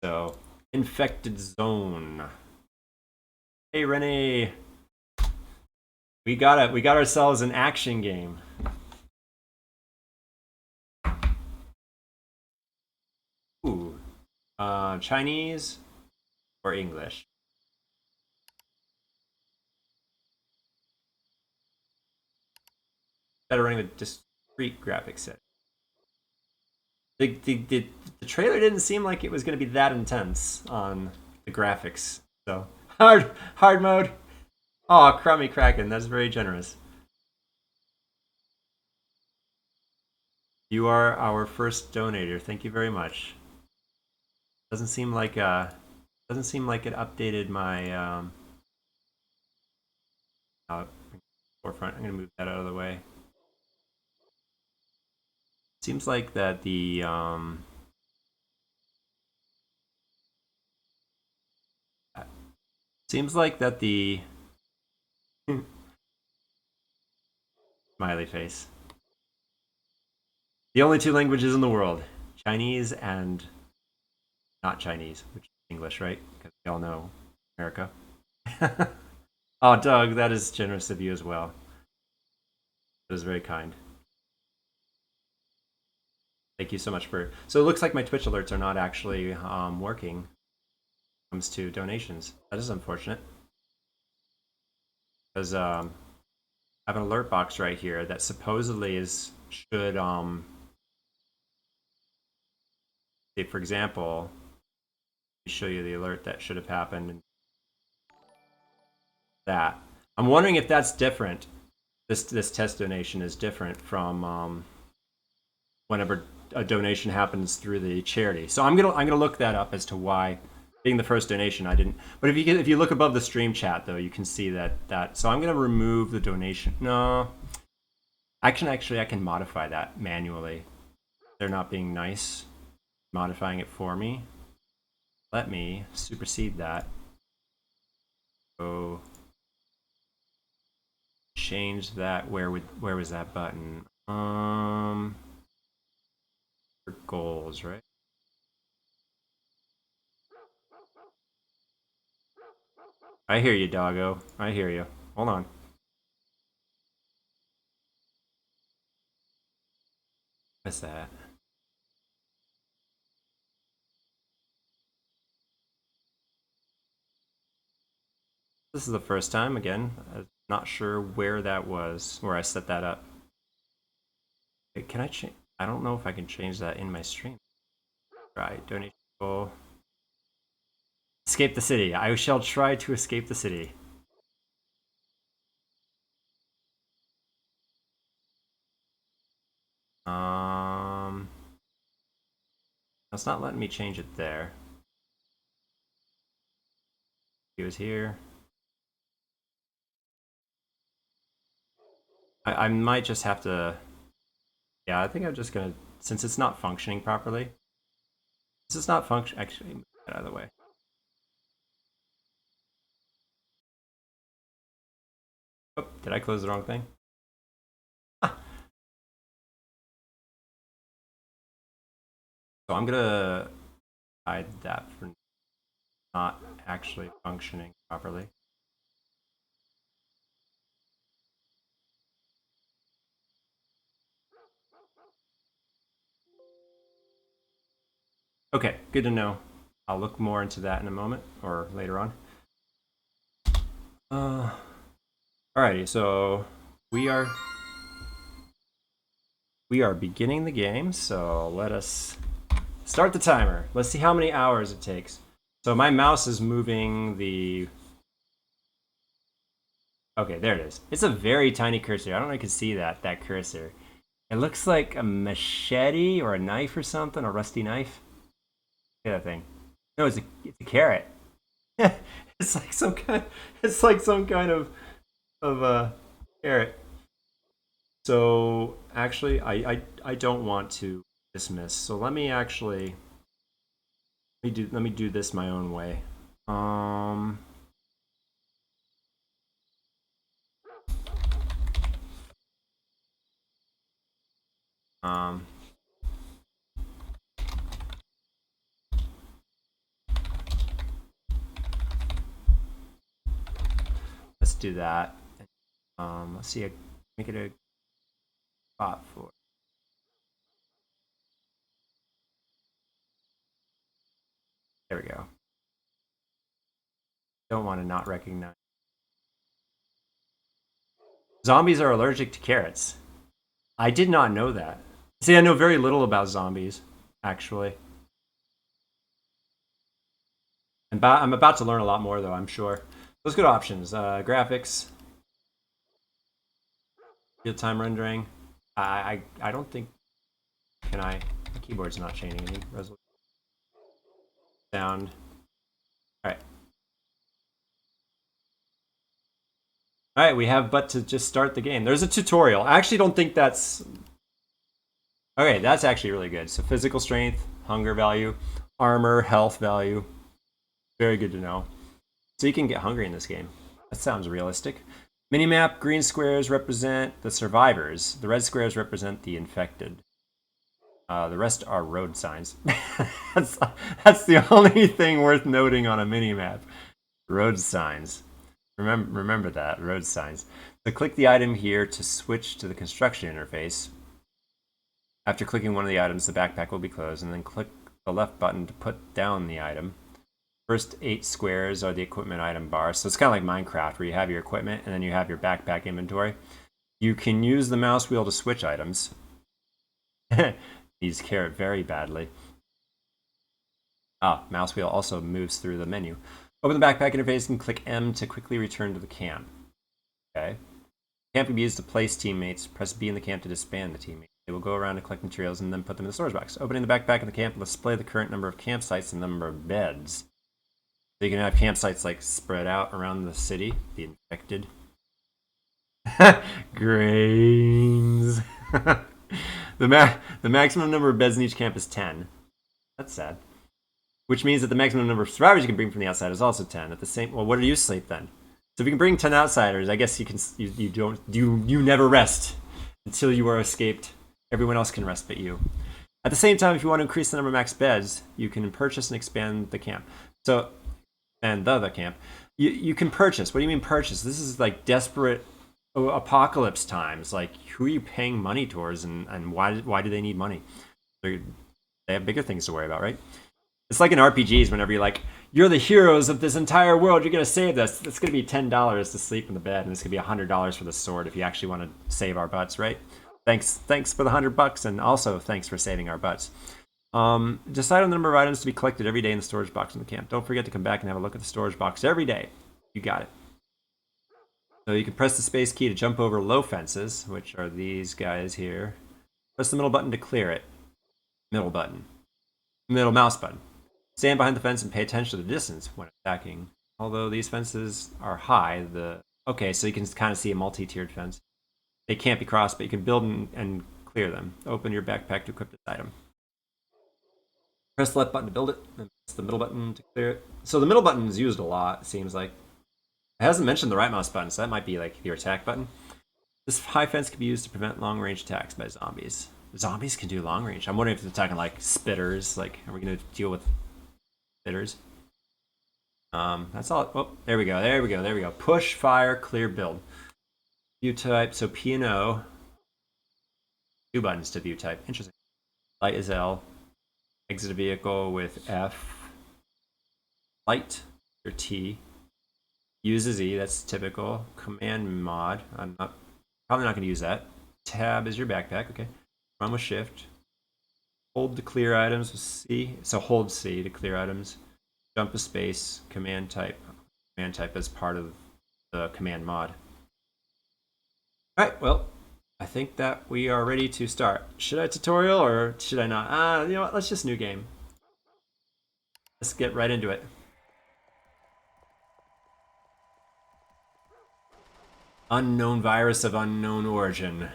So, infected zone. Hey, Renee. We got it. We got ourselves an action game. Ooh. Chinese or English? Better running with discrete graphics set. The trailer didn't seem like it was going to be that intense on the graphics. So hard mode. Oh, crummy Kraken. That's very generous. You are our first donator. Thank you very much. Doesn't seem like it updated my forefront. I'm gonna move that out of the way. Seems like that the seems like that the smiley face. The only two languages in the world, Chinese and not Chinese, which is English, right? Because we all know America. Oh, Doug, that is generous of you as well. That is very kind. Thank you so much for. So it looks like my Twitch alerts are not actually working when it comes to donations. That is unfortunate. Because I have an alert box right here that supposedly should say, for example, let me show you the alert that should have happened. That I'm wondering if that's different. This test donation is different from whenever a donation happens through the charity. So I'm gonna look that up as to why. Being the first donation, I didn't. But if you look above the stream chat though, you can see that. So I'm gonna remove the donation. No, actually, I can modify that manually. They're not being nice, modifying it for me. Let me supersede that. So change that. Where was that button? For goals, right? I hear you, doggo. I hear you. Hold on. What's that? This is the first time, again. I'm not sure where that was, where I set that up. Wait, can I change? I don't know if I can change that in my stream. Right, donation goal. Escape the city. I shall try to escape the city. It's not letting me change it there. He was here. I might just have to. Yeah, I think I'm just gonna, since it's not functioning properly. This is not function. Actually, move that out of the way. Oh, did I close the wrong thing? Ah. So I'm gonna hide that for not actually functioning properly. Okay, good to know. I'll look more into that in a moment or later on. Alrighty, so we are beginning the game, so let us start the timer. Let's see how many hours it takes. So my mouse is moving the. Okay, there it is. It's a very tiny cursor. I don't know if you can see that cursor. It looks like a machete or a knife or something, a rusty knife. Look at that thing. No, it's a carrot. It's like some kind of carrot. So actually, I don't want to dismiss. So let me actually let me do this my own way. Um. Um. let's do that. Let's see, make it a spot for. There we go. Don't want to not recognize. Zombies are allergic to carrots. I did not know that. See, I know very little about zombies, actually. I'm about to learn a lot more, though, I'm sure. Let's go to options. Graphics, real-time rendering. I don't think... Can I? The keyboard's not changing any resolution. Sound. Alright. Alright, we have but to just start the game. There's a tutorial. I actually don't think that's... Okay, that's actually really good. So physical strength, hunger value, armor, health value. Very good to know. So you can get hungry in this game. That sounds realistic. Minimap, green squares represent the survivors. The red squares represent the infected. The rest are road signs. that's the only thing worth noting on a minimap. Road signs. Remember that, road signs. So click the item here to switch to the construction interface. After clicking one of the items, the backpack will be closed, and then click the left button to put down the item. First 8 squares are the equipment item bar. So it's kind of like Minecraft, where you have your equipment and then you have your backpack inventory. You can use the mouse wheel to switch items. Needs carrot very badly. Mouse wheel also moves through the menu. Open the backpack interface and click M to quickly return to the camp. Okay. Camp can be used to place teammates. Press B in the camp to disband the teammates. They will go around and collect materials and then put them in the storage box. Opening the backpack in the camp will display the current number of campsites and the number of beds. So you can have campsites like spread out around the city, the infected. Grains. The maximum number of beds in each camp is 10. That's sad. Which means that the maximum number of survivors you can bring from the outside is also 10. At the same, well, what do you sleep then? So if you can bring 10 outsiders, I guess you never rest until you are escaped. Everyone else can rest but you. At the same time, if you want to increase the number of max beds, you can purchase and expand the camp. So, and the camp. You can purchase. What do you mean purchase? This is like desperate apocalypse times. Like, who are you paying money towards, and why do they need money? They have bigger things to worry about, right? It's like in RPGs, whenever you're like, you're the heroes of this entire world, you're going to save this. It's going to be $10 to sleep in the bed, and it's going to be $100 for the sword if you actually want to save our butts, right? Thanks for the $100, and also thanks for saving our butts. Decide on the number of items to be collected every day in the storage box in the camp. Don't forget to come back and have a look at the storage box every day. You got it. So you can press the space key to jump over low fences, which are these guys here. Press the middle button to clear it. Middle button. Middle mouse button. Stand behind the fence and pay attention to the distance when attacking. Although these fences are high, okay, so you can kind of see a multi-tiered fence. They can't be crossed, but you can build and clear them. Open your backpack to equip this item. Press the left button to build it, and press the middle button to clear it. So the middle button is used a lot, it seems like. It hasn't mentioned the right mouse button, so that might be like your attack button. This high fence can be used to prevent long-range attacks by zombies. Zombies can do long-range. I'm wondering if they're attacking like spitters. Like, are we going to deal with spitters? That's all. Oh, there we go. Push, fire, clear, build. View type, so P and O. 2 buttons to view type. Interesting. Light is L. Exit a vehicle with F. Light, or T. Use is E, that's typical. Command mod, probably not going to use that. Tab is your backpack, okay. Run with shift. Hold to clear items with C, so hold C to clear items. Jump a space, command type. Command type as part of the command mod. Alright, well, I think that we are ready to start. Should I tutorial or should I not? You know what, let's just new game. Let's get right into it. Unknown virus of unknown origin.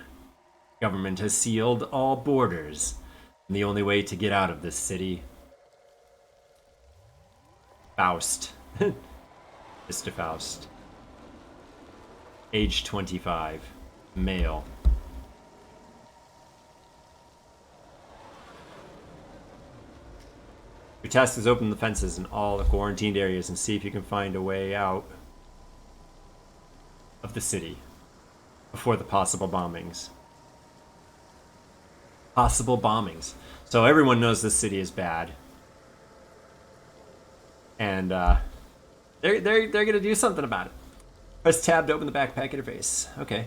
Government has sealed all borders. And the only way to get out of this city. Faust. Mr. Faust. Age 25. Male. Your task is open the fences in all the quarantined areas and see if you can find a way out. of the city before the possible bombings. Possible bombings. So everyone knows this city is bad, and they're gonna do something about it. Press tab to open the backpack interface. Okay.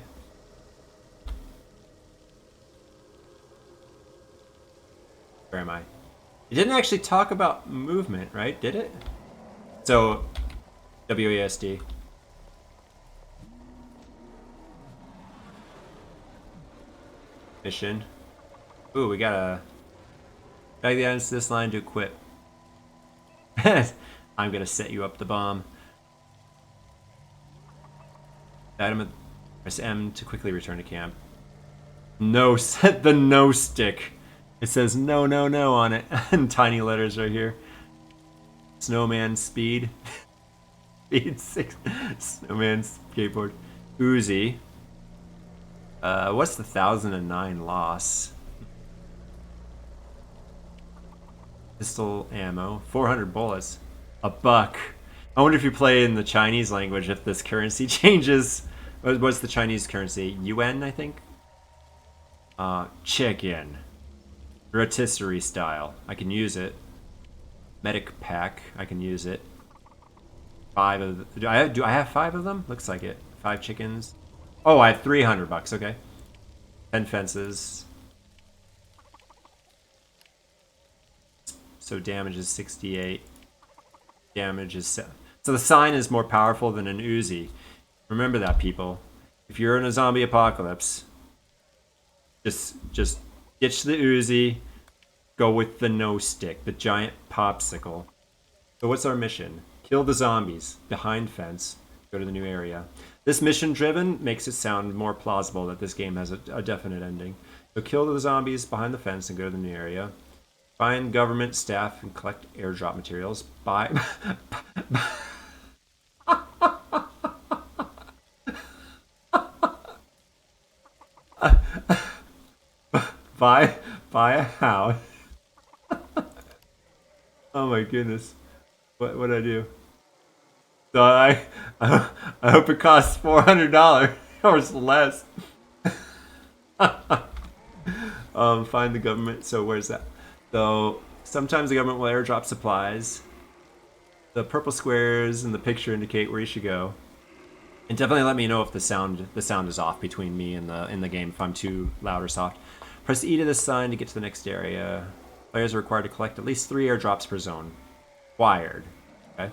Where am I? It didn't actually talk about movement, right? Did it? So, WASD. Mission. Ooh, we gotta drag the items to this line to equip. I'm gonna set you up the bomb. Item. Press M to quickly return to camp. No, set the no stick. It says no, no, no on it in tiny letters right here. Snowman speed. Speed 6. Snowman skateboard. Uzi. What's the 1009 loss? Pistol ammo. 400 bullets. A buck. I wonder if you play in the Chinese language if this currency changes. What's the Chinese currency? Yuan, I think? Chicken. Rotisserie style. I can use it. Medic pack. I can use it. 5 of. Do I have 5 of them? Looks like it. 5 chickens. Oh, I have 300 bucks. Okay. 10 fences. So damage is 68. Damage is 7. So the sign is more powerful than an Uzi. Remember that, people. If you're in a zombie apocalypse, just ditch the Uzi. Go with the no stick, the giant popsicle. So what's our mission? Kill the zombies behind fence. Go to the new area. This mission driven makes it sound more plausible that this game has a definite ending. So kill the zombies behind the fence and go to the new area. Find government staff and collect airdrop materials. Buy buy a house. Oh my goodness. What'd I do? So I hope it costs $400 or less. Find the government. So where's that? So sometimes the government will airdrop supplies. The purple squares in the picture indicate where you should go. And definitely let me know if the sound is off between me and the game, if I'm too loud or soft. Press E to this sign to get to the next area. Players are required to collect at least 3 airdrops per zone. Wired. Okay.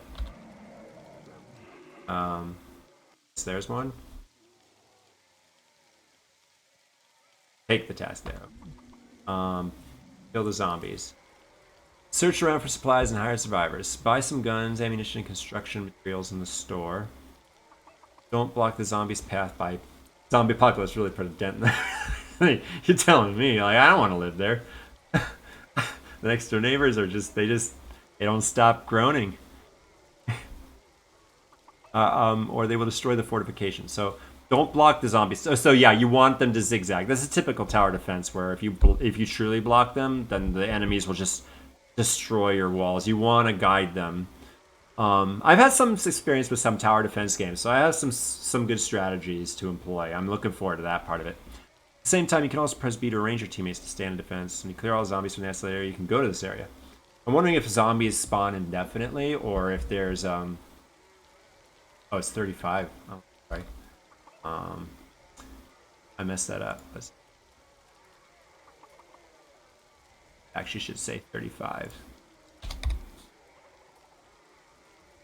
So there's one. Take the task there. Kill the zombies. Search around for supplies and hire survivors. Buy some guns, ammunition, and construction materials in the store. Don't block the zombies' path by... Zombie apocalypse really put a dent in there. You're telling me, like, I don't want to live there. The next door neighbors are they don't stop groaning. Or they will destroy the fortification. So don't block the zombies. So yeah, you want them to zigzag. This is typical tower defense, where if you truly block them, then the enemies will just destroy your walls. You want to guide them. I've had some experience with some tower defense games, so I have some good strategies to employ. I'm looking forward to that part of it. At the same time, you can also press B to arrange your teammates to stand in defense. When you clear all the zombies from the isolated area, you can go to this area. I'm wondering if zombies spawn indefinitely, or if there's oh, it's 35. Oh, sorry. I messed that up. Actually should say 35.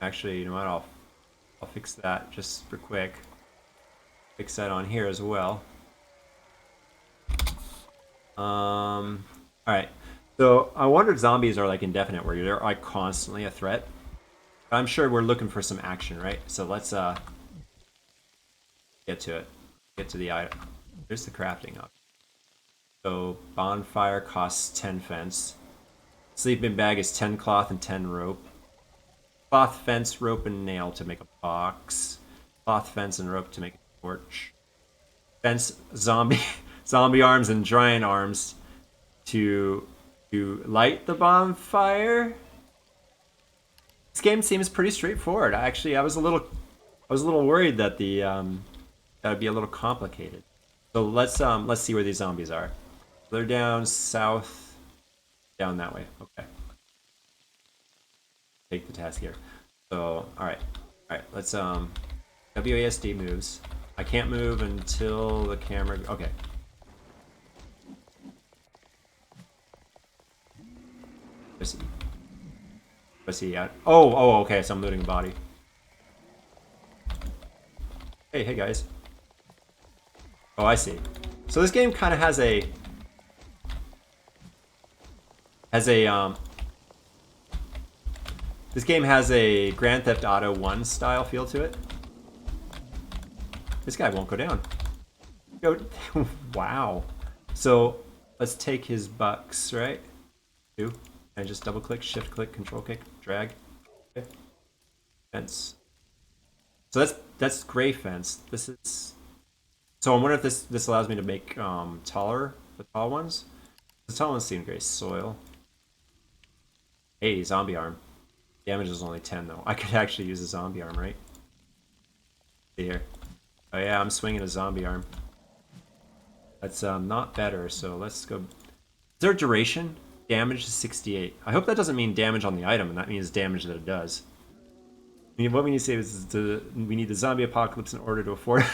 Actually, you know what? I'll fix that just for quick. Fix that on here as well. All right. So I wonder if zombies are like indefinite, where they're like constantly a threat. I'm sure we're looking for some action, right? So let's get to it. Get to the item. There's the crafting option. So bonfire costs 10 fence. Sleeping bag is 10 cloth and 10 rope. Cloth, fence, rope, and nail to make a box. Cloth, fence, and rope to make a torch. Fence, zombie arms, and giant arms to light the bonfire. This game seems pretty straightforward. Actually, I was a little worried that the that would be a little complicated. So let's see where these zombies are. They're down south, down that way. Okay. Take the task here. So all right, let's WASD moves. I can't move until the camera. Okay. Let's see. Oh, okay. So I'm looting a body. Hey, guys. Oh, I see. So this game kind of has a this game has a Grand Theft Auto 1 style feel to it. This guy won't go down. Go. Wow. So let's take his bucks, right? Two. And just double click, shift click, control click, drag. Okay. Fence. So that's gray fence. This is. So I'm wondering if this allows me to make taller, the tall ones. The tall ones seem gray. Soil. Hey, zombie arm. Damage is only 10 though. I could actually use a zombie arm, right? See here. Oh yeah, I'm swinging a zombie arm. That's not better, so let's go. Is there a duration? Damage is 68. I hope that doesn't mean damage on the item, and that means damage that it does. I mean, what we need to say is we need the zombie apocalypse in order to afford.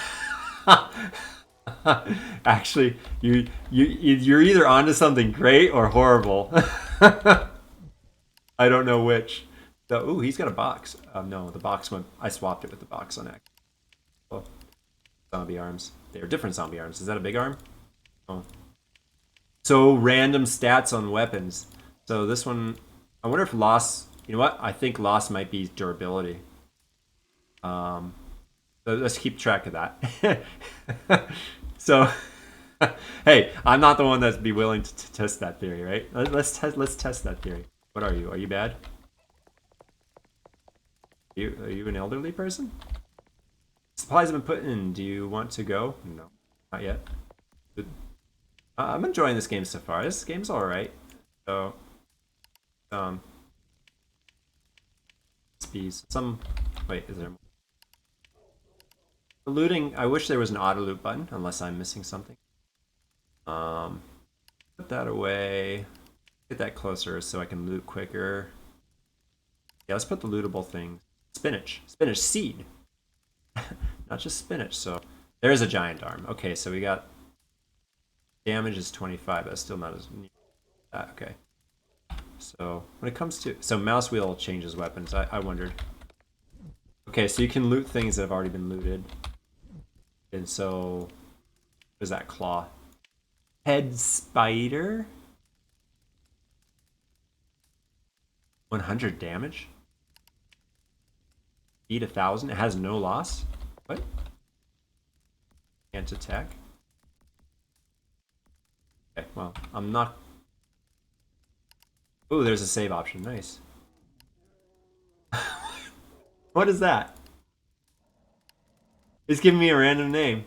Actually, you're either onto something great or horrible. I don't know which. Ooh, he's got a box. No, the box went. I swapped it with the box on X. Oh, zombie arms. They're different zombie arms. Is that a big arm? Oh. So random stats on weapons. So this one, I wonder if loss. You know what? I think loss might be durability. So let's keep track of that. So, hey, I'm not the one that'd be willing to test that theory, right? Let's test that theory. What are you? Are you bad? Are you an elderly person? Supplies have been put in. Do you want to go? No, not yet. I'm enjoying this game so far. This game's all right. So, speeds. Wait, is there more? The looting. I wish there was an auto loot button, unless I'm missing something. Put that away. Get that closer so I can loot quicker. Yeah, let's put the lootable thing. Spinach seed. Not just spinach. So there's a giant arm. Okay, so we got damage is 25. That's still not as that. Okay. So when it comes to mouse wheel changes weapons. I wondered. Okay, so you can loot things that have already been looted. And so what is that claw? Head spider. 100 damage. Eat 1,000. It has no loss. What? Can't attack. Okay, well, I'm not. Ooh, there's a save option. Nice. What is that? It's giving me a random name.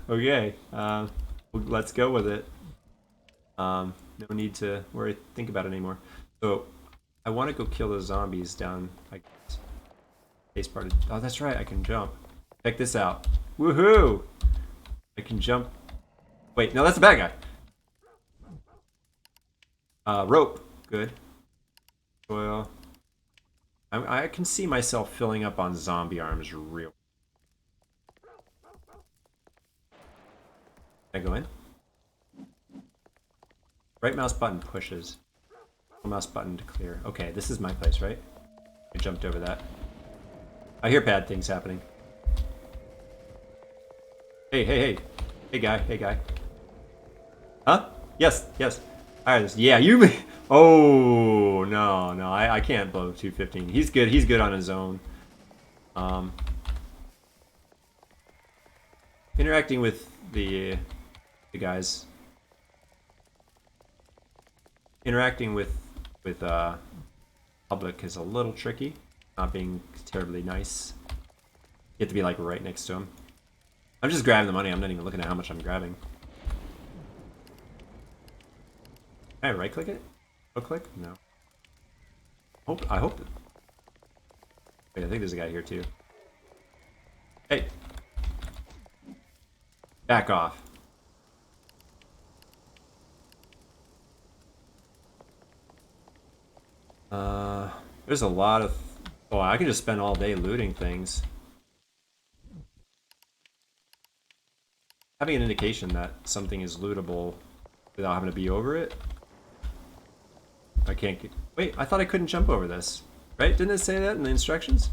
Okay, let's go with it. No need to think about it anymore. So I want to go kill those zombies down. Oh, that's right. I can jump. Check this out. Woohoo! I can jump. Wait, no, that's a bad guy. Rope. Good. Well, I can see myself filling up on zombie arms real. Can I go in? Right mouse button pushes. Mouse button to clear. Okay, this is my place, right? I jumped over that. I hear bad things happening. Hey guy. Huh? Yes. Alright, yeah, you. Oh no, I can't blow 215. He's good on his own. Interacting with the guys. Interacting with public is a little tricky. Not being terribly nice. You have to be like right next to him. I'm just grabbing the money. I'm not even looking at how much I'm grabbing. Can I right click it? Left click? No. I hope. Wait, I think there's a guy here too. Hey. Back off. There's a lot of... Oh, I can just spend all day looting things. Having an indication that something is lootable without having to be over it. I can't get... Wait, I thought I couldn't jump over this. Right? Didn't it say that in the instructions?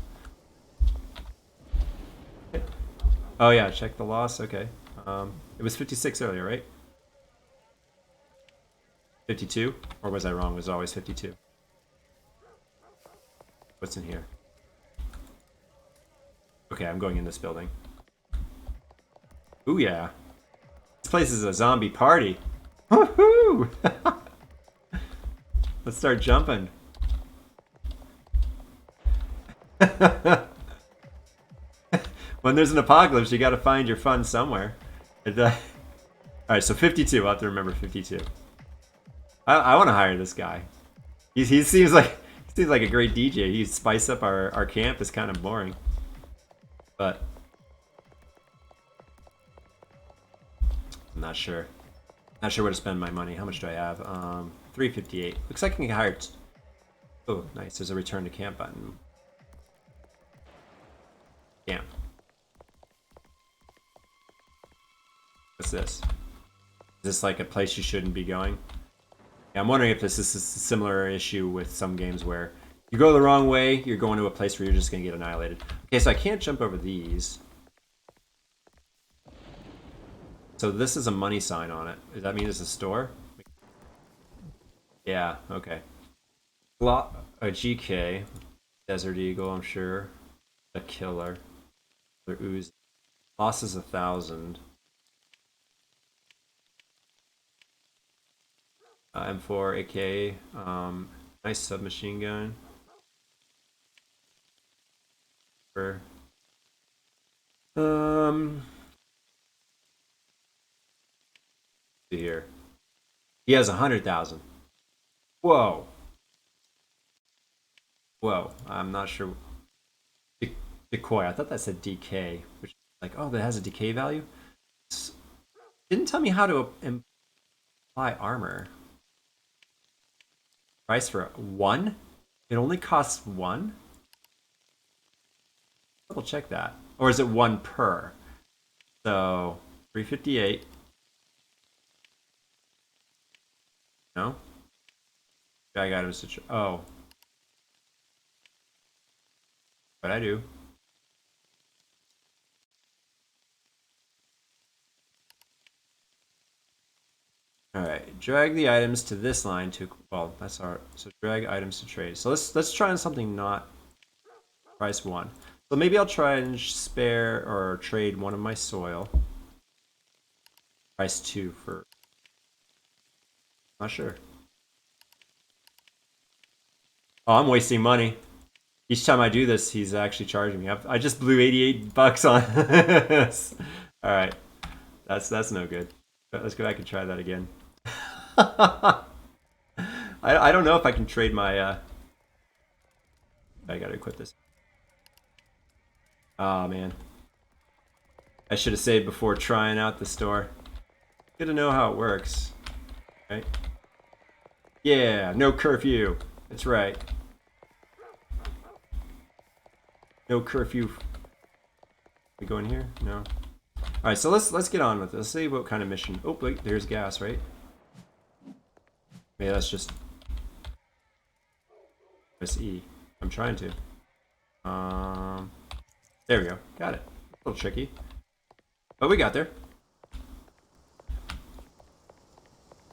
Oh yeah, check the loss. Okay. It was 56 earlier, right? 52? Or was I wrong? It was always 52. What's in here? Okay, I'm going in this building. Ooh yeah. This place is a zombie party. Woohoo! Let's start jumping. When there's an apocalypse, you gotta find your fun somewhere. Alright, so 52. I'll have to remember 52. I want to hire this guy. He seems like a great DJ. He spice up our camp. Is kind of boring, but I'm not sure. Not sure where to spend my money. How much do I have? 358. Looks like I can hire. Oh, nice. There's a return to camp button. Camp. What's this? Is this like a place you shouldn't be going? Yeah, I'm wondering if this is a similar issue with some games where you go the wrong way, you're going to a place where you're just going to get annihilated. Okay, so I can't jump over these. So this is a money sign on it. Does that mean it's a store? Yeah, okay. A GK. Desert Eagle, I'm sure. A killer. Another ooze. Loss is 1,000. M4 AK, nice submachine gun. See here. He has 100,000. Whoa. Whoa. I'm not sure. Decoy. I thought that said DK, which is like, oh, that has a decay value. Didn't tell me how to apply armor. Price for 1? It only costs 1? Double check that. Or is it 1 per? So 358. No? Drag items to oh. What I do? Alright, drag the items to this line to, well, that's our, so drag items to trade. So let's try on something not price 1. So maybe I'll try and spare or trade one of my soil. Price 2 for, not sure. Oh, I'm wasting money. Each time I do this, he's actually charging me. I just blew 88 bucks on this. Alright, that's no good. Let's go back and try that again. I don't know if I can trade my I gotta equip this. Oh man, I should have saved before trying out the store. Good to know how it works. Right? Yeah, no curfew. That's right. No curfew. We go in here? No. All right, so let's get on with this. Let's see what kind of mission. Oh, wait, there's gas, right? Maybe that's just press E. I'm trying to. There we go. Got it. A little tricky, but we got there.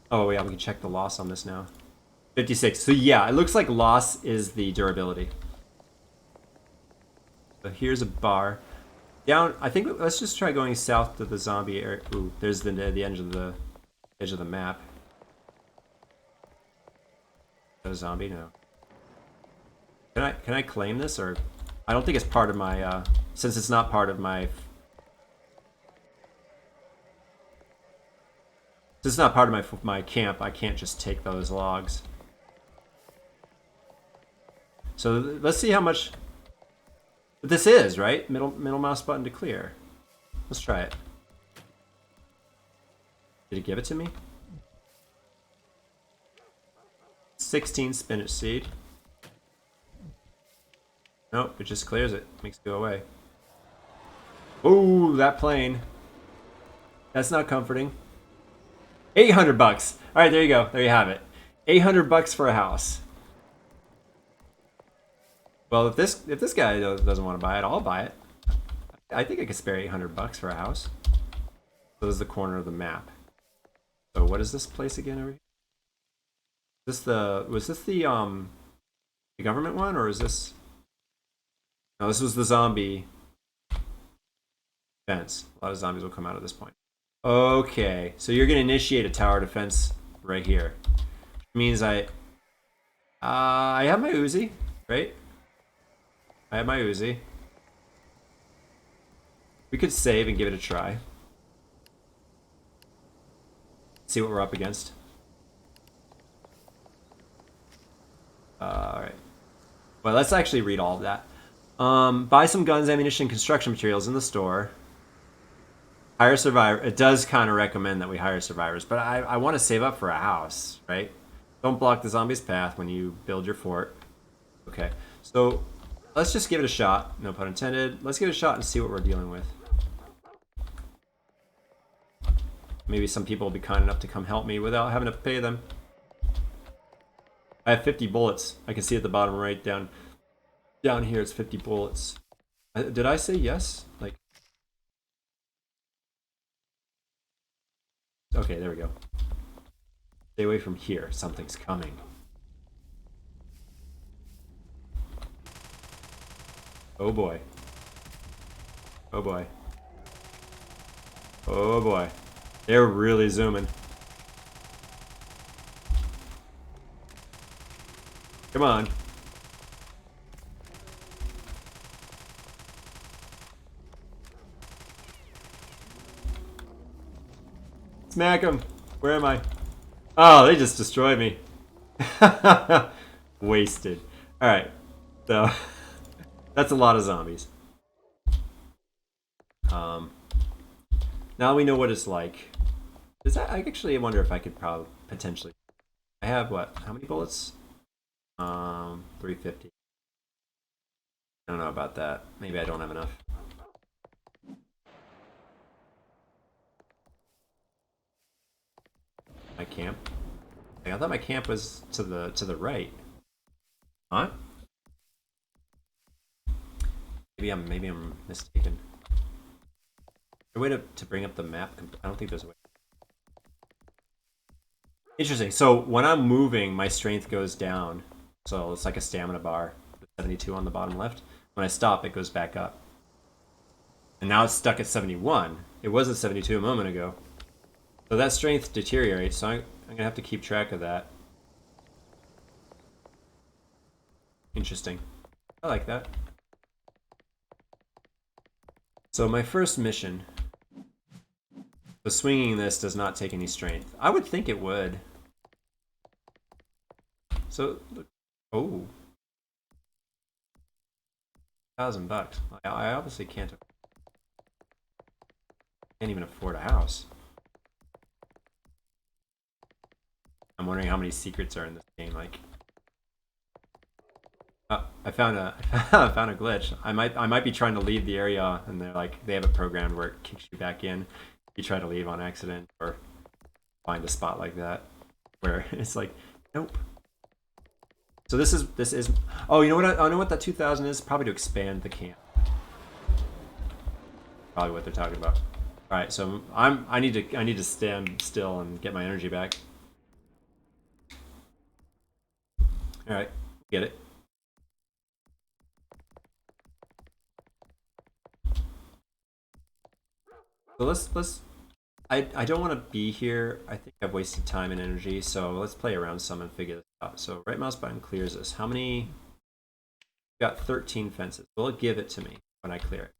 Oh yeah, we can check the loss on this now. 56. So yeah, it looks like loss is the durability. So here's a bar. Down, I think let's just try going south to the zombie area. Ooh, there's the edge of the map. Is that a zombie? No. Can I claim this, or I don't think it's part of my since it's not part of my my camp, I can't just take those logs. So let's see how much. But this is, right? Middle mouse button to clear. Let's try it. Did it give it to me? 16 spinach seed. Nope, it just clears it. Makes it go away. Ooh, that plane. That's not comforting. 800 bucks. All right, there you go. There you have it. 800 bucks for a house. Well, if this guy doesn't want to buy it, I'll buy it. I think I could spare 800 bucks for a house. So this is the corner of the map. So what is this place again over here? Was this the government one, or is this? No, this was the zombie fence. A lot of zombies will come out at this point. Okay, so you're gonna initiate a tower defense right here. Which means I have my Uzi, right? I have my Uzi. We could save and give it a try. See what we're up against. Alright. Well, let's actually read all of that. Buy some guns, ammunition, construction materials in the store. Hire survivor. It does kind of recommend that we hire survivors, but I want to save up for a house, right? Don't block the zombie's path when you build your fort. Okay, so let's just give it a shot. No pun intended. Let's give it a shot and see what we're dealing with. Maybe some people will be kind enough to come help me without having to pay them. I have 50 bullets. I can see at the bottom right down here. It's 50 bullets. Did I say yes? Like, okay, there we go. Stay away from here. Something's coming. Oh boy. Oh boy. Oh boy. They're really zooming. Come on. Smack them. Where am I? Oh, they just destroyed me. Wasted. Alright. So, that's a lot of zombies. Now we know what it's like. I actually wonder if I could probably potentially. I have what? How many bullets? 350. I don't know about that. Maybe I don't have enough. My camp. I thought my camp was to the right. Huh? Maybe I'm mistaken. A way to bring up the map? I don't think there's a way. Interesting. So when I'm moving, my strength goes down. So it's like a stamina bar. 72 on the bottom left. When I stop, it goes back up. And now it's stuck at 71. It was at 72 a moment ago. So that strength deteriorates, so I'm going to have to keep track of that. Interesting. I like that. So my first mission. So swinging this does not take any strength. I would think it would. So, oh. $1,000. I obviously can't even afford a house. I'm wondering how many secrets are in this game. Like, I found a I found a glitch. I might be trying to leave the area, and they have it programmed where it kicks you back in. You try to leave on accident, or find a spot like that where it's like, nope. So this is. Oh, you know what? I know what that 2,000 is. Probably to expand the camp. Probably what they're talking about. All right, so I need to stand still and get my energy back. All right, get it. So let's. I don't want to be here. I think I've wasted time and energy. So let's play around some and figure this out. So right mouse button clears this. How many? Got 13 fences. Will it give it to me when I clear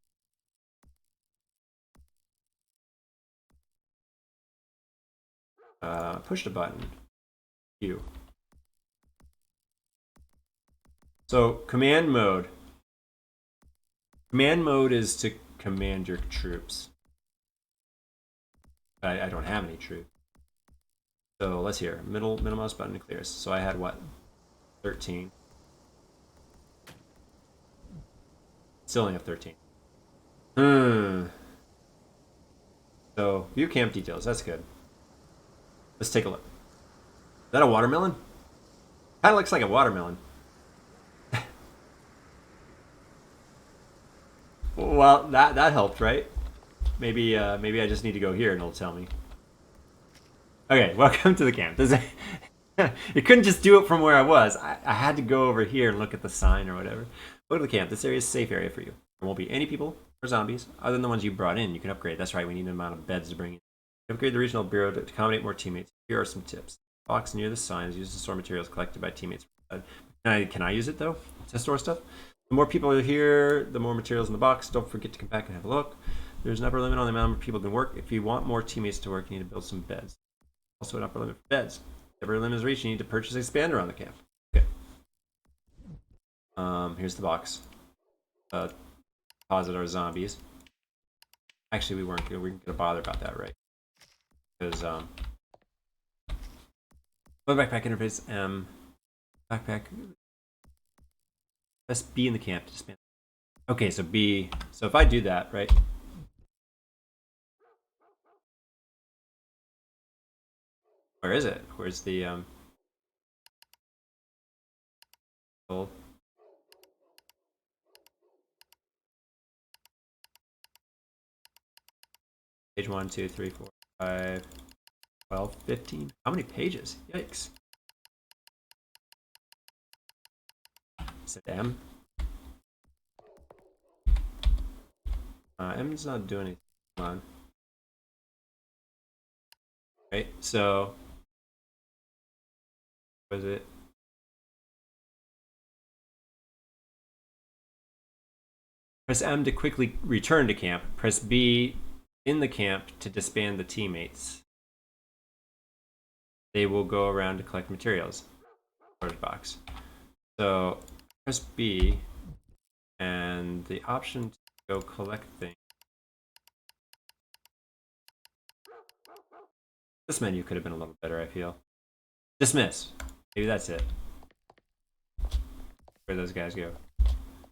it? Push the button. Q. So command mode. Command mode is to command your troops. I don't have any troops. So let's hear. Middle mouse button to clear. So I had what? 13. Still only have 13. So view camp details. That's good. Let's take a look. Is that a watermelon? Kind of looks like a watermelon. Well, that helped, right? Maybe I just need to go here and it'll tell me. Okay, welcome to the camp. It couldn't just do it from where I was. I had to go over here and look at the sign or whatever. Go to the camp. This area is a safe area for you. There won't be any people or zombies other than the ones you brought in. You can upgrade. That's right. We need an amount of beds to bring in. Upgrade the regional bureau to accommodate more teammates. Here are some tips. Box near the sign is used to store materials collected by teammates. Can I use it though to store stuff? The more people are here, the more materials in the box. Don't forget to come back and have a look. There's an upper limit on the amount of people can work. If you want more teammates to work, you need to build some beds. Also an upper limit for beds. If upper limit is reached, you need to purchase an expander on the camp. Okay. Here's the box. Deposit our zombies. Actually, we weren't gonna bother about that, right? Because backpack interface backpack. Press B in the camp to expand. Okay, so B. So if I do that, right? Where is it? Where's the goal? Page 1, 2, 3, 4, 5, 12, 15. How many pages? Yikes. Is it M? M's not doing anything. Come on. Right, so was it? Press M to quickly return to camp. Press B in the camp to disband the teammates. They will go around to collect materials. Storage box. So press B and the option to go collect things. This menu could have been a little better, I feel. Dismiss. Maybe that's it. Where those guys go?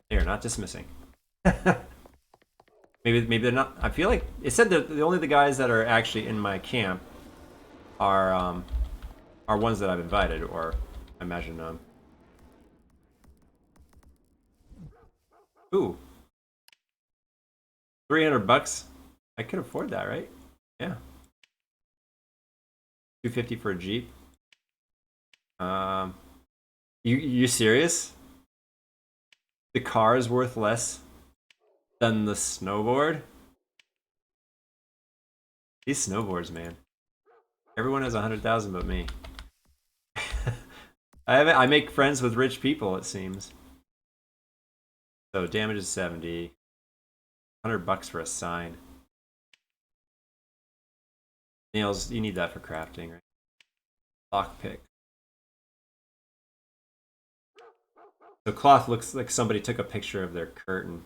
They are not dismissing. maybe they're not. I feel like it said that only the guys that are actually in my camp are ones that I've invited, or I imagine ooh, $300. I could afford that, right? Yeah. $250 for a Jeep. You serious? The car is worth less than the snowboard? These snowboards, man. Everyone has 100,000 but me. I make friends with rich people, it seems. So damage is 70. $100 for a sign. Nails, you need that for crafting, right? Lockpick. So cloth looks like somebody took a picture of their curtain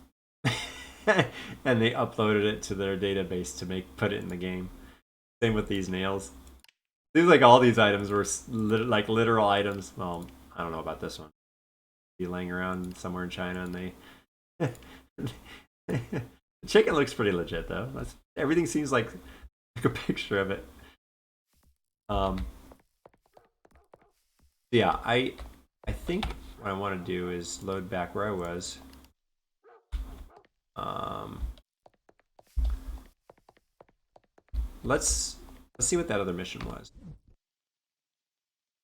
and they uploaded it to their database to put it in the game. Same with these nails. Seems like all these items were like literal items. Well, I don't know about this one. Be laying around somewhere in China and they. The chicken looks pretty legit though. Everything seems like a picture of it. Yeah, I think what I want to do is load back where I was. Let's see what that other mission was.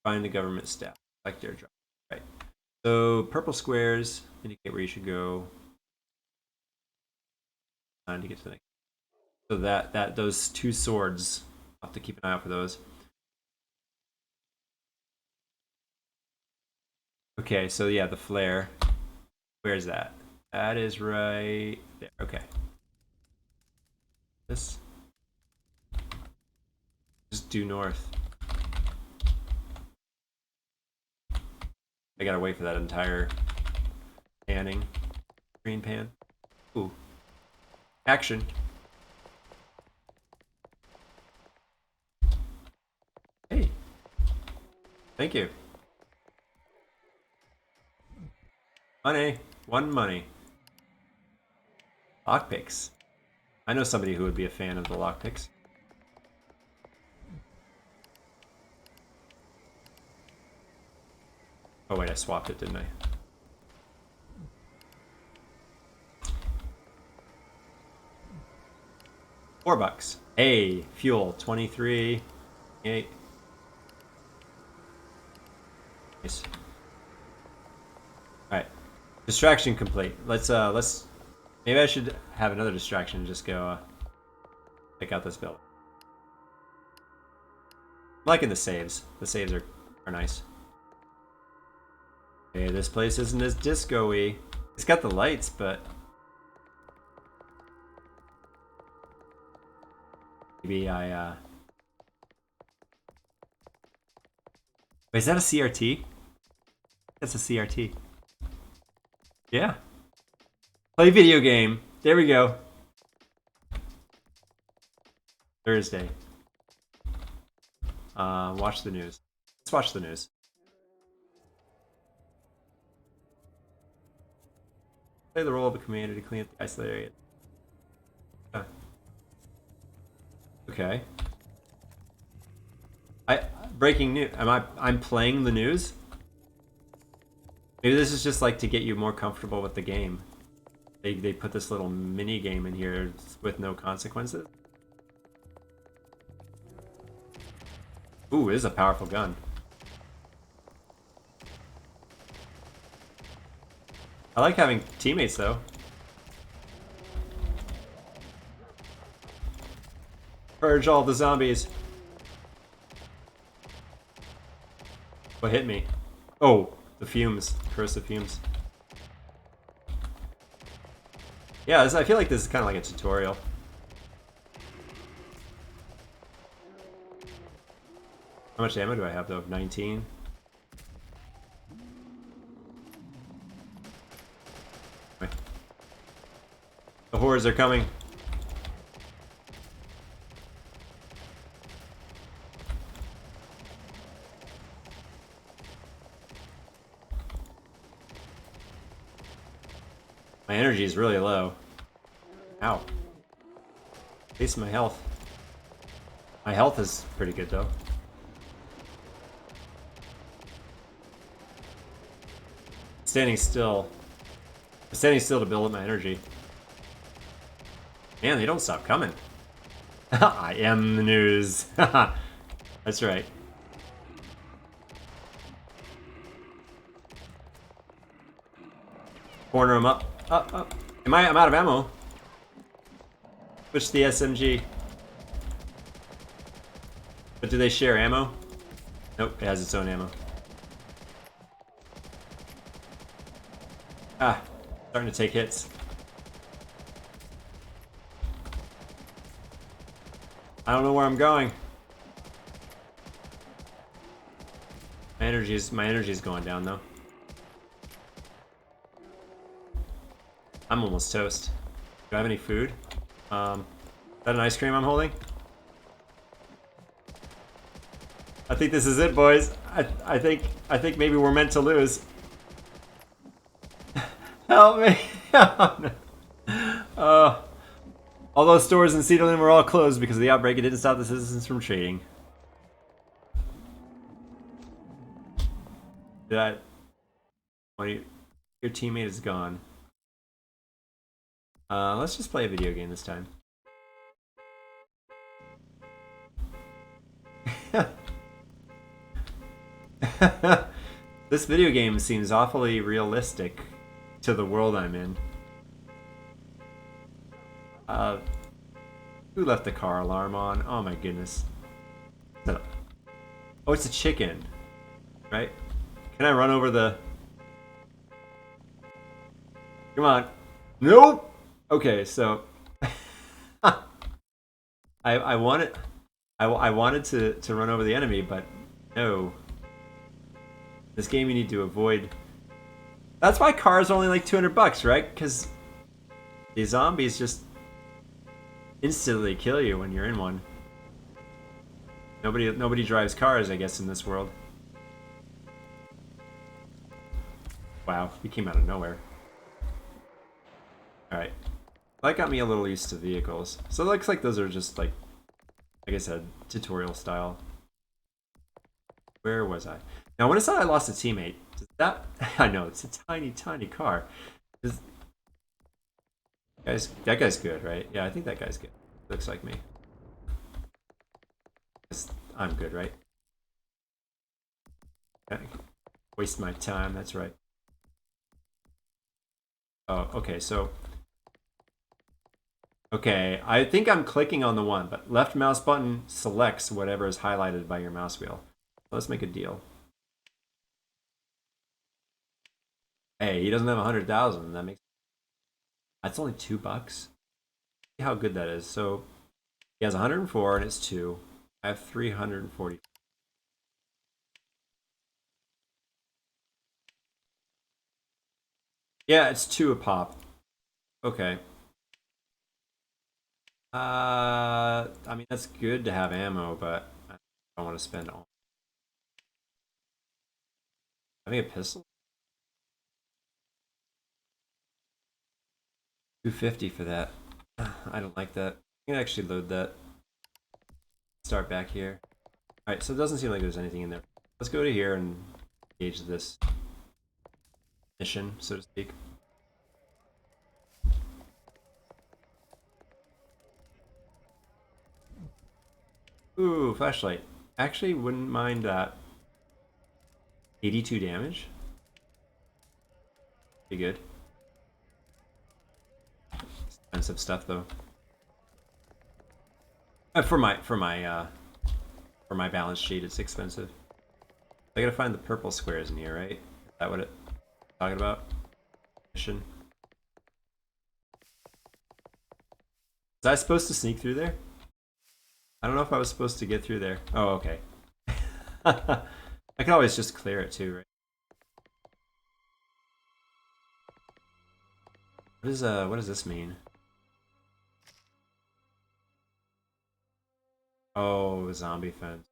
Find the government staff. Select their job. Right. So purple squares indicate where you should go. Time to get to the next. So that those two swords. I'll have to keep an eye out for those. Okay, so yeah, the flare. Where's that? That is right there. Okay. This. Just due north. I gotta wait for that entire panning. Green pan. Ooh. Action. Hey. Thank you. Money. One money. Lockpicks. I know somebody who would be a fan of the lockpicks. Oh wait, I swapped it, didn't I? $4. Hey, fuel 23. 8. Nice. All right, distraction complete. Let's maybe I should have another distraction and just go check out this building. I'm liking the saves. The saves are nice. Okay, this place isn't as disco-y. It's got the lights, but maybe I wait, is that a CRT? That's a CRT. Yeah. Play video game. There we go. Thursday. Watch the news. Let's watch the news. Play the role of a commander to clean up the isolated area. Okay. Breaking news. I'm playing the news? Maybe this is just like to get you more comfortable with the game. They put this little mini game in here with no consequences. Ooh, it is a powerful gun. I like having teammates though. Purge all the zombies. What hit me? Oh, the fumes. Corrosive fumes. Yeah, I feel like this is kind of like a tutorial. How much ammo do I have though? 19. The hordes are coming. My energy is really low. Ow. At least my health. My health is pretty good though. Standing still. I'm standing still to build up my energy. Man, they don't stop coming. I am the news. That's right. Corner them up. Up. I'm out of ammo. Switch the SMG. But do they share ammo? Nope, it has its own ammo. Ah, starting to take hits. I don't know where I'm going. My energy's going down though. I'm almost toast. Do I have any food? Is that an ice cream I'm holding? I think this is it, boys. I think maybe we're meant to lose. Help me! Oh, no. All those stores in Cedarland were all closed because of the outbreak. It didn't stop the citizens from trading. Your teammate is gone. Let's just play a video game this time. This video game seems awfully realistic to the world I'm in. Who left the car alarm on? Oh my goodness. Oh, it's a chicken. Right? Can I run over the... Come on. Nope! Okay, so... I wanted to run over the enemy, but no. This game you need to avoid. That's why cars are only like $200, right? Because These zombies just instantly kill you when you're in one. Nobody drives cars, I guess, in this world. Wow, he came out of nowhere. Alright. That got me a little used to vehicles. So it looks like those are just like I said, tutorial style. Where was I? Now when I said I lost a teammate, does that I know it's a tiny, tiny car. That guy's good, right? Yeah, I think that guy's good. Looks like me. I'm good, right? Waste my time, that's right. Oh, okay, so... Okay, I think I'm clicking on the one, but left mouse button selects whatever is highlighted by your mouse wheel. Let's make a deal. Hey, he doesn't have 100,000. That's only $2. See how good that is. So he has 104 and it's 2. I have 340. Yeah, it's 2 a pop. Okay. I mean that's good to have ammo, but I don't want to spend all. Having a pistol. 250 for that. I don't like that. I can actually load that. Start back here. Alright, so it doesn't seem like there's anything in there. Let's go to here and engage this mission, so to speak. Ooh, flashlight. Actually, wouldn't mind that. 82 damage. Pretty good. Expensive stuff though. For my balance sheet, it's expensive. I gotta find the purple squares in here, right? Is that what it's talking about? Mission. Was I supposed to sneak through there? I don't know if I was supposed to get through there. Oh, okay. I can always just clear it too, right? What does this mean? Oh, zombie fence.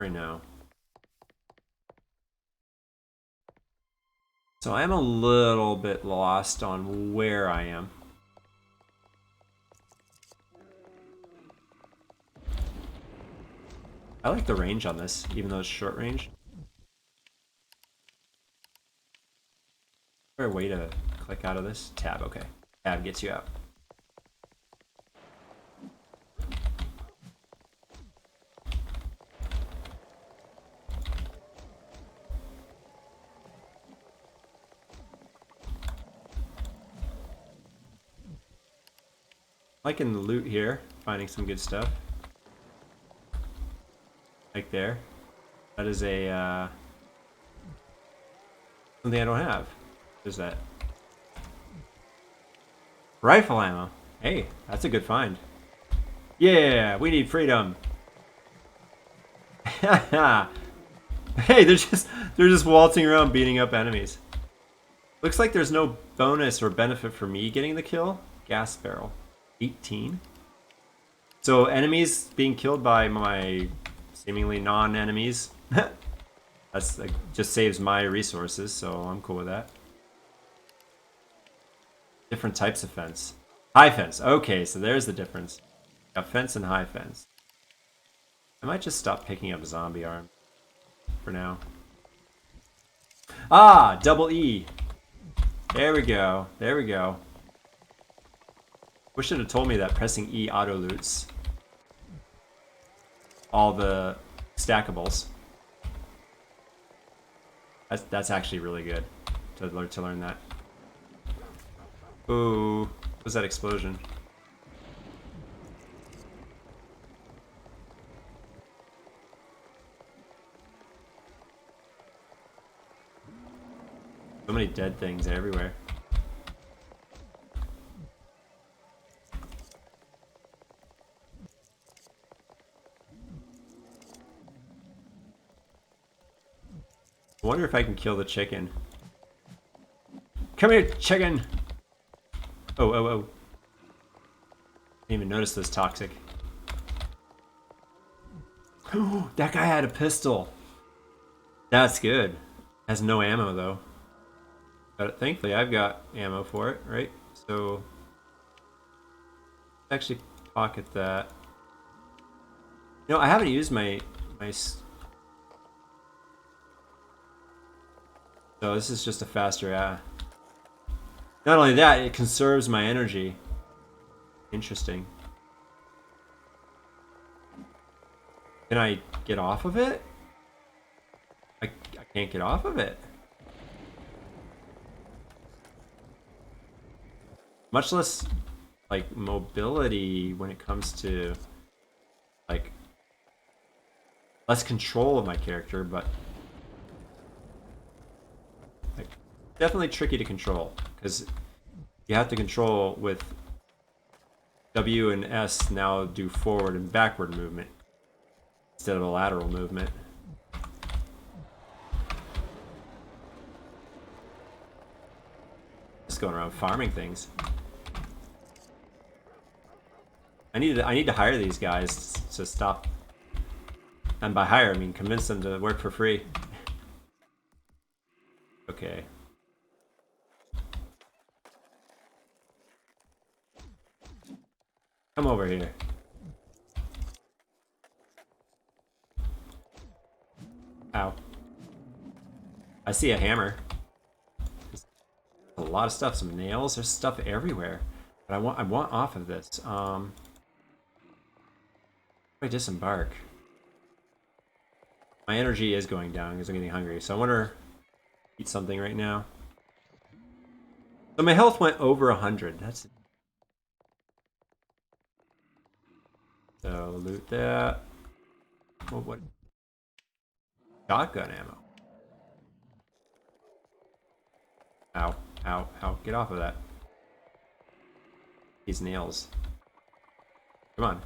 Right now. So I am a little bit lost on where I am. I like the range on this, even though it's short range. Is there a way to click out of this? Tab, okay. Tab gets you out. Liking the loot here, finding some good stuff. Like there. That is a something I don't have. What is that? Rifle ammo. Hey, that's a good find. Yeah, we need freedom. Hey, they're just waltzing around beating up enemies. Looks like there's no bonus or benefit for me getting the kill. Gas barrel. 18. So enemies being killed by my seemingly non-enemies. That's like, just saves my resources, so I'm cool with that. Different types of fence. High fence. Okay, so there's the difference. Got fence and high fence. I might just stop picking up zombie arm for now. Ah, double E. There we go. There we go. Wish it had told me that pressing E auto loots all the stackables. That's actually really good to learn that. Ooh, what was that explosion? So many dead things everywhere. I wonder if I can kill the chicken. Come here, chicken! Oh, oh, oh. Didn't even notice this toxic. Oh, that guy had a pistol. That's good. Has no ammo though. But thankfully I've got ammo for it, right? So actually pocket that. You know, I haven't used my so this is just a faster not only that, it conserves my energy. Interesting. Can I get off of it? I can't get off of it. Much less like mobility when it comes to like less control of my character, but like definitely tricky to control because you have to control with W and S now do forward and backward movement instead of a lateral movement. Just going around farming things. I need to hire these guys to stop. And by hire, I mean convince them to work for free. Okay. Come over here. Ow. I see a hammer. There's a lot of stuff, some nails, there's stuff everywhere. But I want off of this. I disembark. My energy is going down because I'm getting hungry, so I wonder eat something right now. So my health went over 100. That's so loot that. Well, what? Shotgun ammo. Ow, ow, ow! Get off of that. These nails. Come on.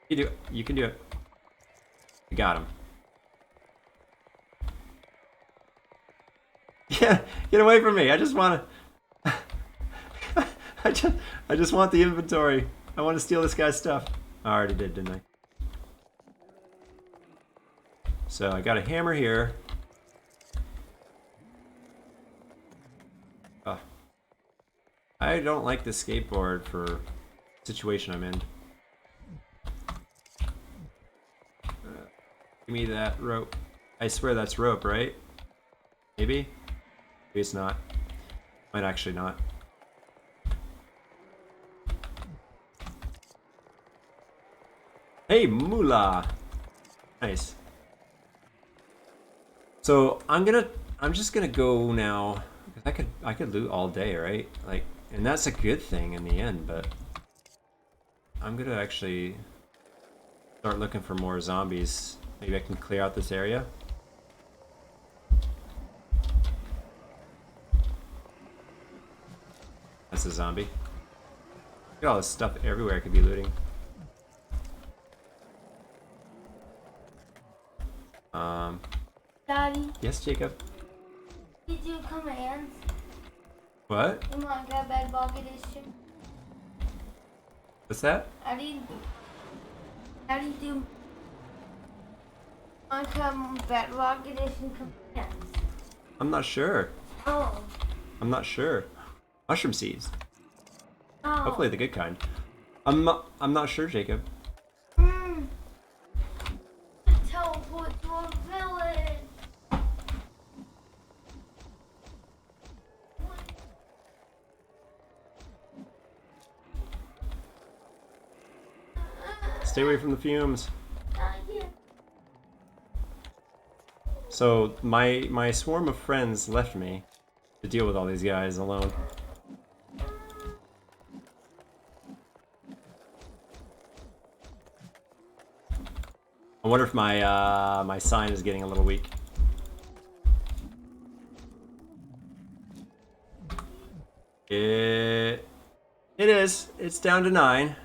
You do it. You can do it. You got him. Yeah, get away from me. I just want to. I just want the inventory. I want to steal this guy's stuff. I already did, didn't I? So I got a hammer here. Oh. I don't like the skateboard for the situation I'm in. Give me that rope. I swear that's rope, right? Maybe? Maybe it's not. Might actually not. Hey, moolah! Nice. So I'm just gonna go now. Because I could loot all day, right? Like, and that's a good thing in the end, but I'm gonna actually start looking for more zombies. Maybe I can clear out this area. That's a zombie. Look at all this stuff everywhere I could be looting. Daddy, Yes, Jacob. did you commands? What? You want to bed bug edition? What's that? How do you want bedrock edition commands? I'm not sure. Oh. I'm not sure. Mushroom seeds. Oh. Hopefully the good kind. I'm not sure, Jacob. Teleport to a village. Stay away from the fumes. Yeah. So my swarm of friends left me to deal with all these guys alone. I wonder if my my sign is getting a little weak. It is. It's down to 9.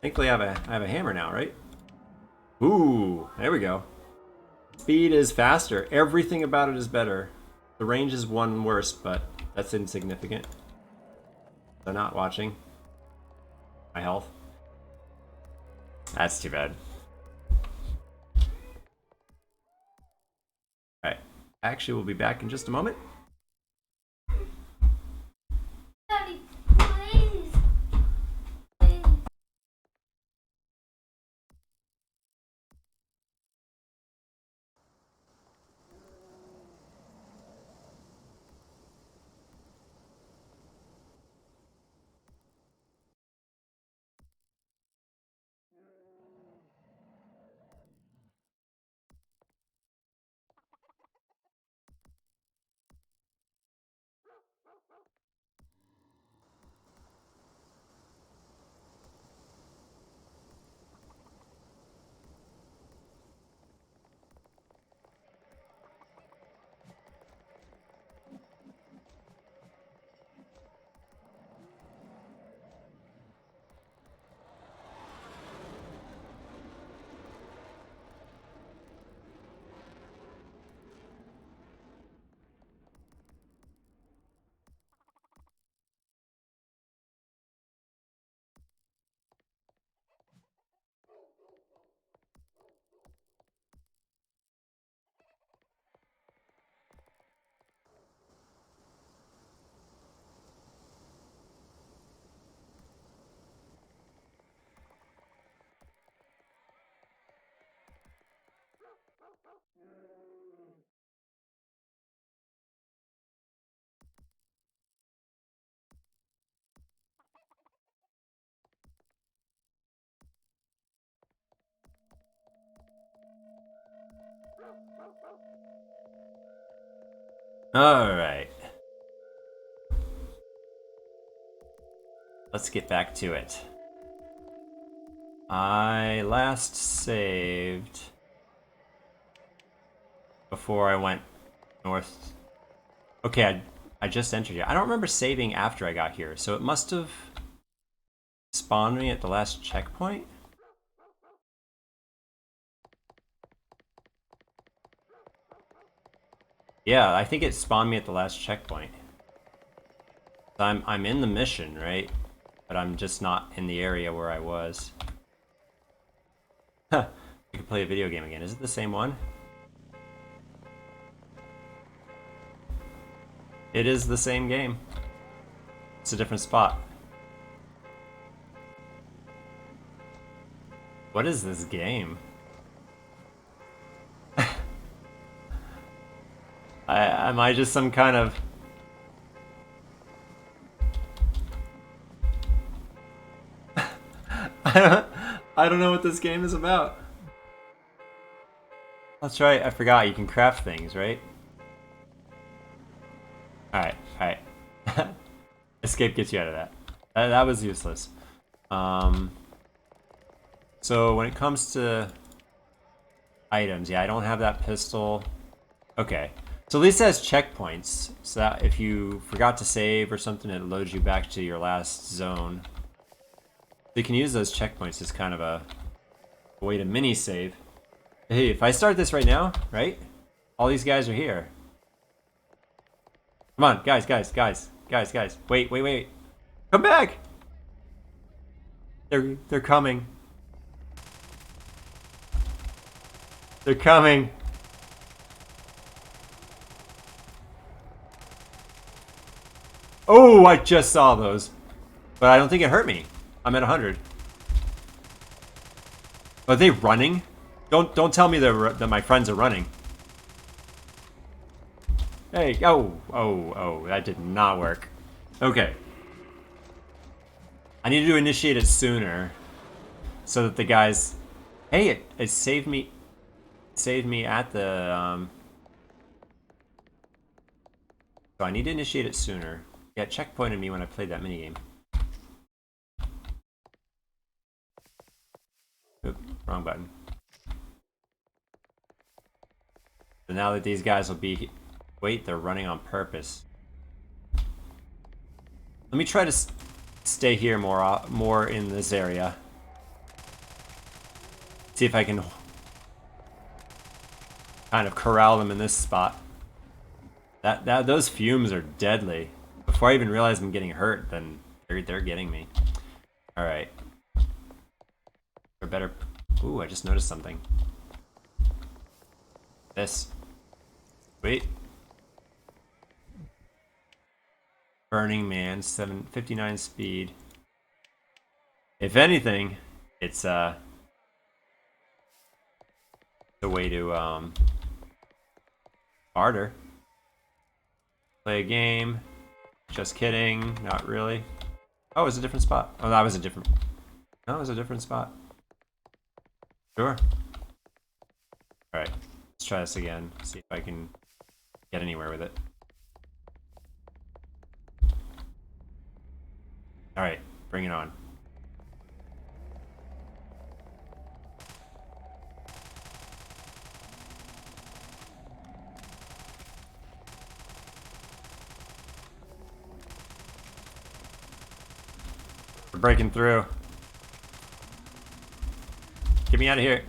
Thankfully, I have a hammer now, right? Ooh, there we go. Speed is faster. Everything about it is better. The range is one worse, but that's insignificant. They're not watching. My health. That's too bad. Alright. Actually, we'll be back in just a moment. Daddy, please. Please. Alright. Let's get back to it. I last saved before I went north. Okay, I just entered here. I don't remember saving after I got here, so it must have spawned me at the last checkpoint? Yeah, I think it spawned me at the last checkpoint. I'm in the mission, right? But I'm just not in the area where I was. Huh. I can play a video game again. Is it the same one? It is the same game. It's a different spot. What is this game? Am I just some kind of... I don't know what this game is about. That's right, I forgot you can craft things, right? Alright, alright. Escape gets you out of that. That was useless. So when it comes to items, yeah, I don't have that pistol. Okay. So at least it has checkpoints, so that if you forgot to save or something, it loads you back to your last zone. So you can use those checkpoints as kind of a way to mini-save. Hey, if I start this right now, right? All these guys are here. Come on, guys. Wait. Come back! They're coming. They're coming. Oh, I just saw those. But I don't think it hurt me. I'm at 100. Are they running? Don't tell me that my friends are running. Hey, oh, that did not work. Okay. I need to initiate it sooner so that the guys... Hey, it saved me at the... So I need to initiate it sooner. Yeah, it checkpointed me when I played that minigame. Oop, wrong button. So now that these guys will be... Wait, they're running on purpose. Let me try to stay here more in this area. See if I can kind of corral them in this spot. Those fumes are deadly. Before I even realize I'm getting hurt, then they're getting me. All right. Or better. Ooh, I just noticed something. This. Wait. Burning Man, 759 speed. If anything, it's the way to harder. Play a game. Just kidding. Not really. Oh, it was a different spot. Oh, that was a different. No, it was a different spot. Sure. All right. Let's try this again. See if I can get anywhere with it. All right. Bring it on. We're breaking through. Get me out of here.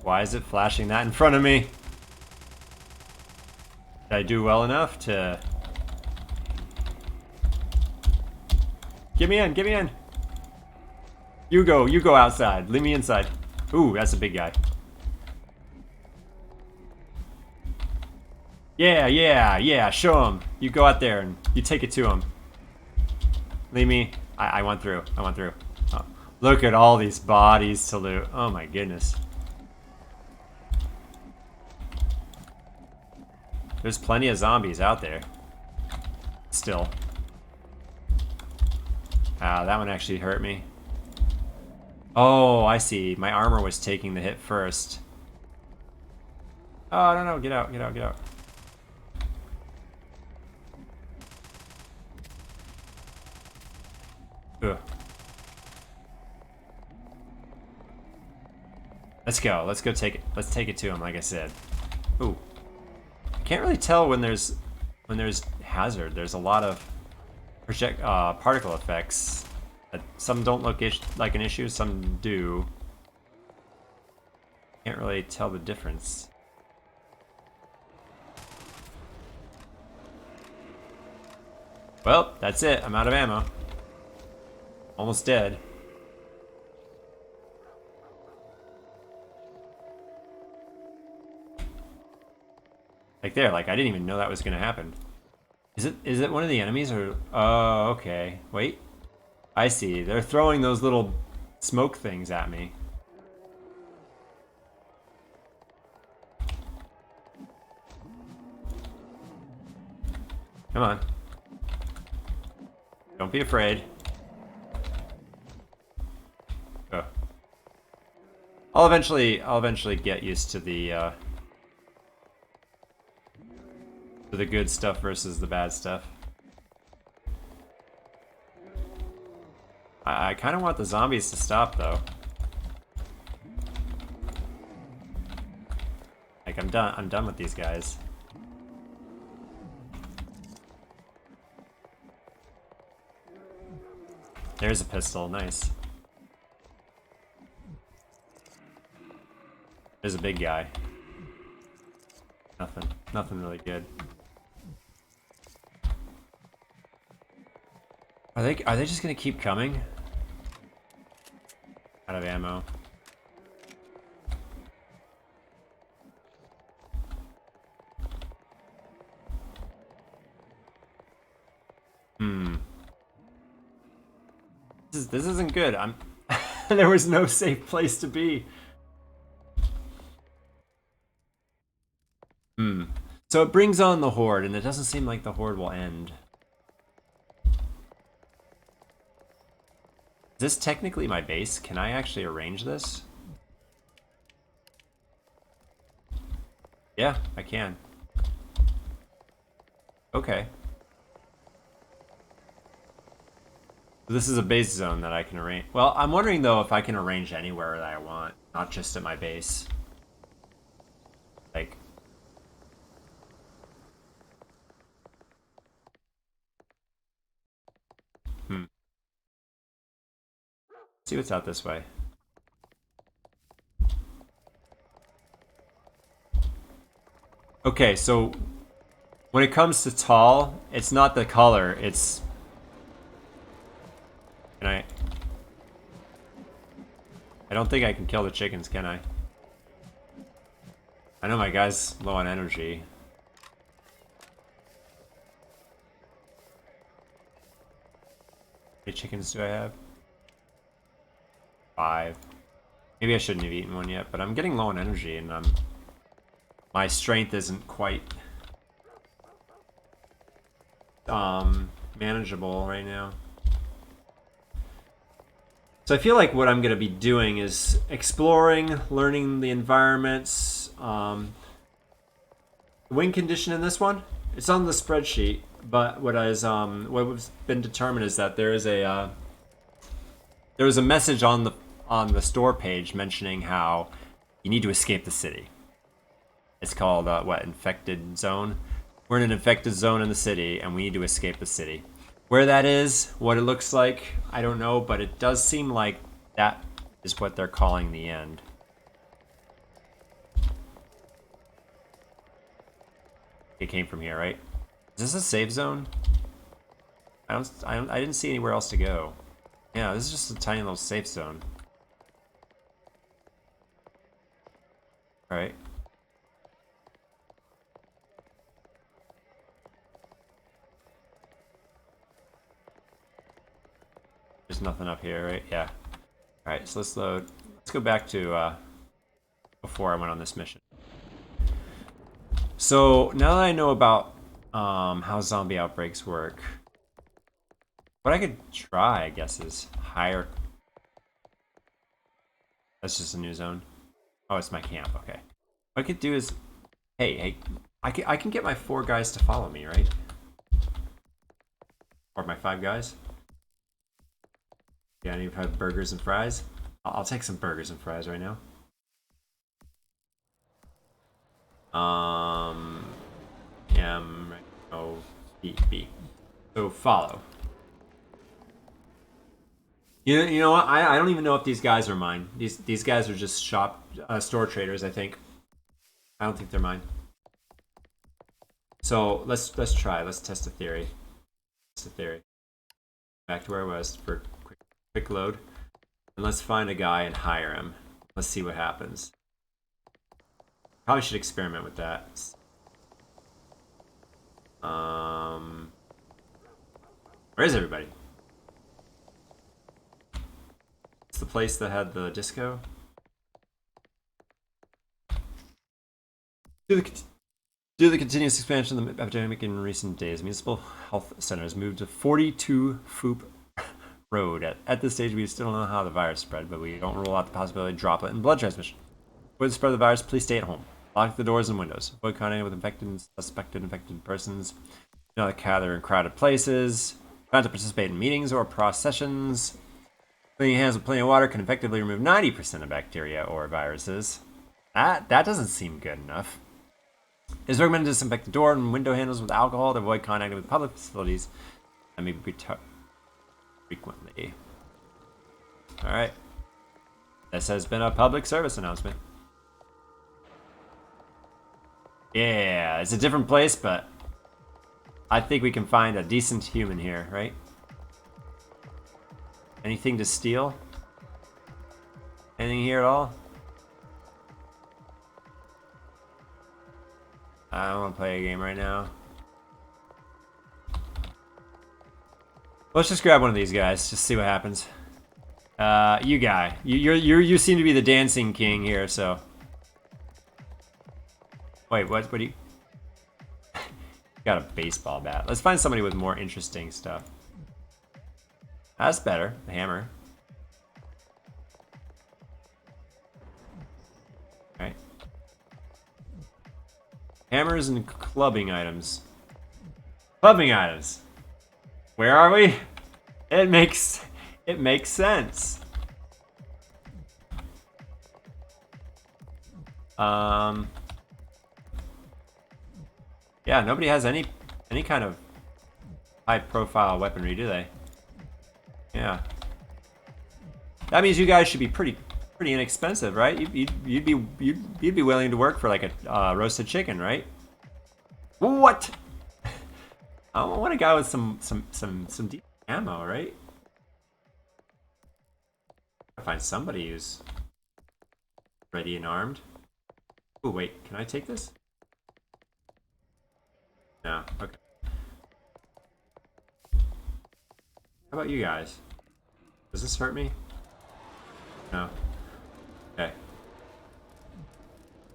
Why is it flashing that in front of me? Did I do well enough to... Get me in, get me in. You go outside. Leave me inside. Ooh, that's a big guy. Yeah, show him. You go out there and you take it to him. Leave me. I went through. Oh, look at all these bodies to loot. Oh my goodness. There's plenty of zombies out there. Still. That one actually hurt me. Oh, I see. My armor was taking the hit first. Oh, no, get out. Ugh. Let's go take it. Let's take it to him, like I said. Ooh. I can't really tell when there's hazard. There's a lot of particle effects. Some don't look like an issue, some do. Can't really tell the difference. Well, that's it. I'm out of ammo. Almost dead. Like there, like I didn't even know that was gonna happen. Is it one of the enemies or... Oh, okay. Wait. I see. They're throwing those little smoke things at me. Come on. Don't be afraid. Oh. I'll eventually get used to the good stuff versus the bad stuff. I kind of want the zombies to stop though. Like I'm done with these guys. There's a pistol, nice. There's a big guy. Nothing really good. Are they just gonna keep coming? Out of ammo. This isn't good. There was no safe place to be. So it brings on the horde, and it doesn't seem like the horde will end. Is this technically my base? Can I actually arrange this? Yeah, I can. Okay. So this is a base zone that I can arrange. Well, I'm wondering though if I can arrange anywhere that I want, not just at my base. Like... See what's out this way. Okay, so when it comes to tall, it's not the color, it's... Can I don't think I can kill the chickens, can I? I know my guy's low on energy. How many chickens do I have? 5. Maybe I shouldn't have eaten one yet, but I'm getting low on energy and my strength isn't quite manageable right now. So I feel like what I'm going to be doing is exploring, learning the environments. The wind condition in this one, it's on the spreadsheet, but what's been determined is that there was a message on the store page mentioning how you need to escape the city. It's called infected zone. We're in an infected zone in the city, and we need to escape the city. Where that is, what it looks like, I don't know, but it does seem like that is what they're calling the end. It came from here, right? Is this a safe zone? I didn't see anywhere else to go. Yeah, this is just a tiny little safe zone. All right. There's nothing up here, right? Yeah. All right, so let's load. Let's go back to before I went on this mission. So now that I know about how zombie outbreaks work, what I could try, I guess, is hire. That's just a new zone. Oh, it's my camp. Okay. What I could do is, hey, I can get my 4 guys to follow me, right? Or my 5 guys. Yeah, I need to have burgers and fries. I'll take some burgers and fries right now. Right. Oh, B. So follow. You know what? I don't even know if these guys are mine. These guys are just store traders, I think. I don't think they're mine. So let's try. Let's test the theory. Back to where I was for quick load. And let's find a guy and hire him. Let's see what happens. Probably should experiment with that. Where is everybody? It's the place that had the disco. Due to the continuous expansion of the epidemic in recent days, municipal health centers moved to 42 Foop Road. At this stage, we still don't know how the virus spread, but we don't rule out the possibility of droplet and blood transmission. Avoid the spread of the virus, please stay at home. Lock the doors and windows. Avoid contact with infected and suspected infected persons. Do not gather in crowded places. Try not to participate in meetings or processions. Cleaning your hands with plenty of water can effectively remove 90% of bacteria or viruses. That doesn't seem good enough. It is recommended to disinfect the door and window handles with alcohol to avoid contact with public facilities and maybe frequently. Alright. This has been a public service announcement. Yeah, it's a different place, but I think we can find a decent human here, right? Anything to steal? Anything here at all? I don't want to play a game right now. Let's just grab one of these guys. Just see what happens. You guy, you seem to be the dancing king here. So, wait, what? What do you? Got a baseball bat. Let's find somebody with more interesting stuff. That's better. The hammer. Right. Hammers and clubbing items. Clubbing items. Where are we? It makes sense. Yeah, nobody has any kind of high-profile weaponry, do they? Yeah. That means you guys should be pretty inexpensive, right? You'd be willing to work for like a roasted chicken, right? What? I want a guy with some deep ammo, right? I find somebody who's ready and armed. Oh wait, can I take this? No. Okay. How about you guys? Does this hurt me? No. Okay.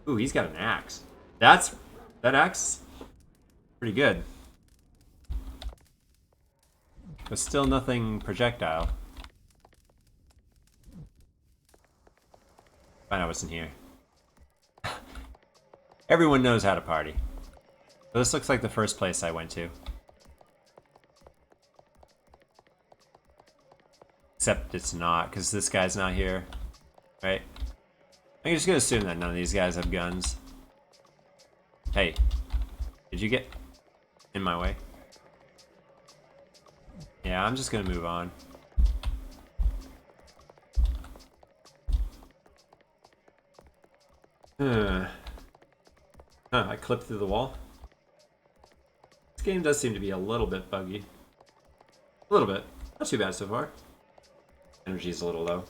Ooh, he's got an axe. That axe, pretty good. But still nothing projectile. Fine, I wasn't here. Everyone knows how to party. So this looks like the first place I went to. Except it's not, because this guy's not here. Right? I'm just gonna assume that none of these guys have guns. Hey, did you get in my way? Yeah, I'm just gonna move on. Huh, I clipped through the wall. This game does seem to be a little bit buggy. A little bit. Not too bad so far. Energy's a little low.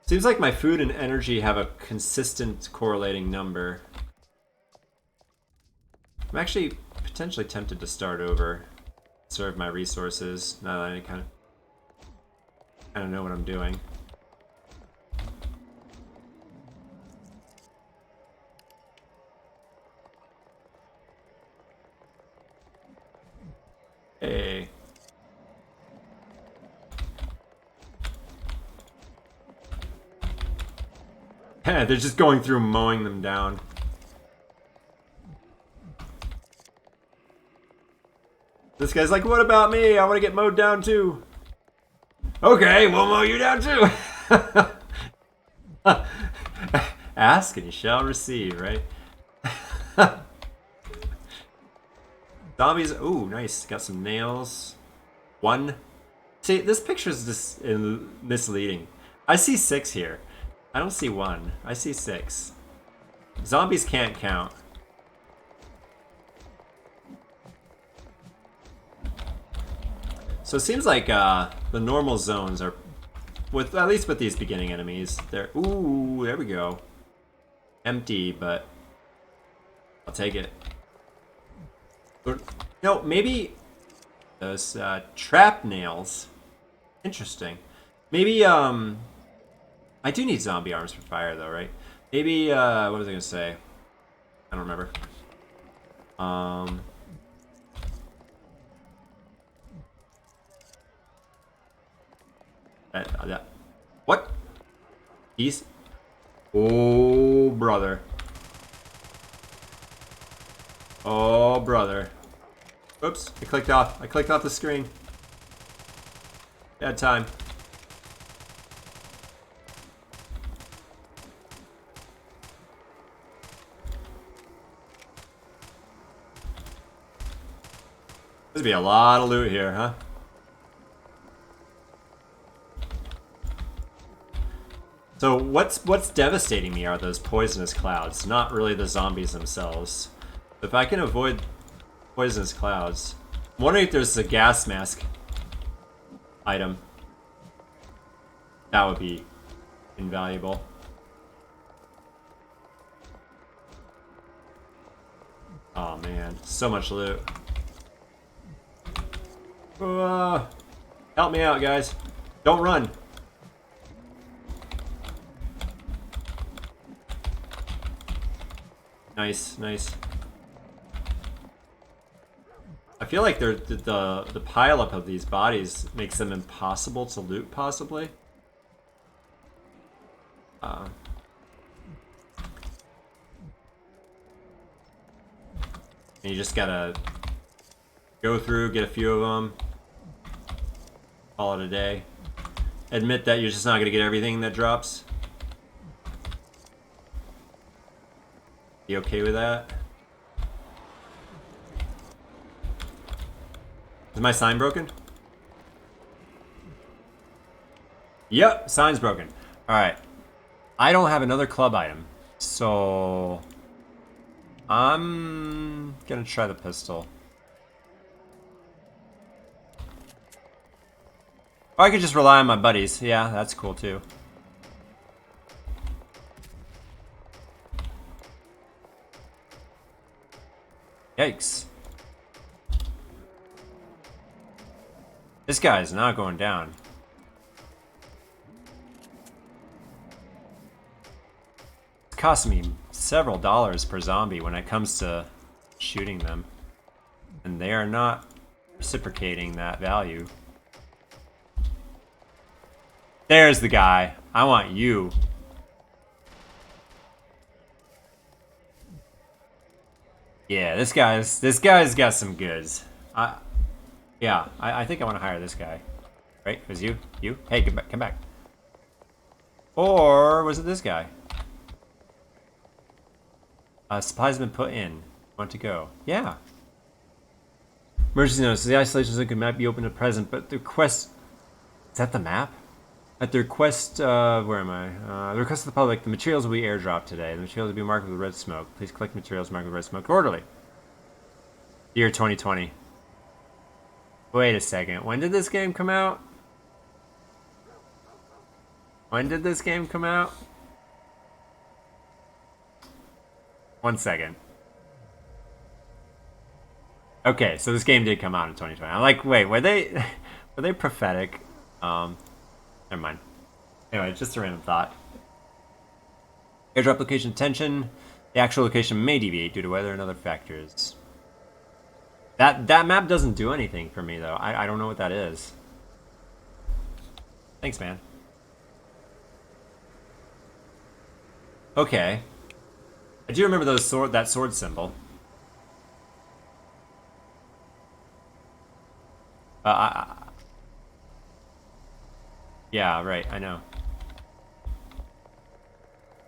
Seems like my food and energy have a consistent correlating number. I'm actually potentially tempted to start over. Conserve my resources now that I kind of know what I'm doing. Hey. They're just going through mowing them down. This guy's like, what about me? I want to get mowed down too. Okay, we'll mow you down too. Ask and you shall receive, right? Zombies. Ooh, nice. Got some nails. One. See, this picture is just misleading. I see 6 here. I don't see 1. I see 6. Zombies can't count. So it seems like the normal zones are, at least with these beginning enemies, they're, ooh, there we go. Empty, but I'll take it. No, maybe those trap nails. Interesting. Maybe I do need zombie arms for fire though, right? Maybe what was I gonna say? I don't remember. What? He's. Oh, brother. Oh, brother. Oops, I clicked off. I clicked off the screen. Bad time. There's be a lot of loot here, huh? So what's devastating me are those poisonous clouds, not really the zombies themselves. If I can avoid poisonous clouds, I'm wondering if there's a gas mask item. That would be invaluable. Oh man, so much loot. Help me out, guys. Don't run. Nice, nice. I feel like the pileup of these bodies makes them impossible to loot, possibly. And you just gotta go through, get a few of them, call it a day. Admit that you're just not gonna get everything that drops. You okay with that? Is my sign broken? Yep, sign's broken. Alright. I don't have another club item. So I'm gonna try the pistol. Or I could just rely on my buddies. Yeah, that's cool too. Yikes. This guy is not going down. It's costing me several dollars per zombie when it comes to shooting them. And they are not reciprocating that value. There's the guy. I want you. Yeah, this guy's got some goods. I think I want to hire this guy. Right? Was you? Hey, come back. Or was it this guy? Supplies have been put in. Want to go? Yeah. Emergency notice. The isolation zone might be open at present, but the request... Is that the map? At the request, where am I? The request of the public, the materials will be airdropped today. The materials will be marked with red smoke. Please collect materials marked with red smoke orderly. Year 2020. Wait a second. When did this game come out? When did this game come out? 1 second. Okay, so this game did come out in 2020. I'm like, wait, were they prophetic? Never mind. Anyway, just a random thought. Airdrop location attention. The actual location may deviate due to weather and other factors. That map doesn't do anything for me though. I don't know what that is. Thanks, man. Okay. I do remember that sword symbol. Yeah, right. I know.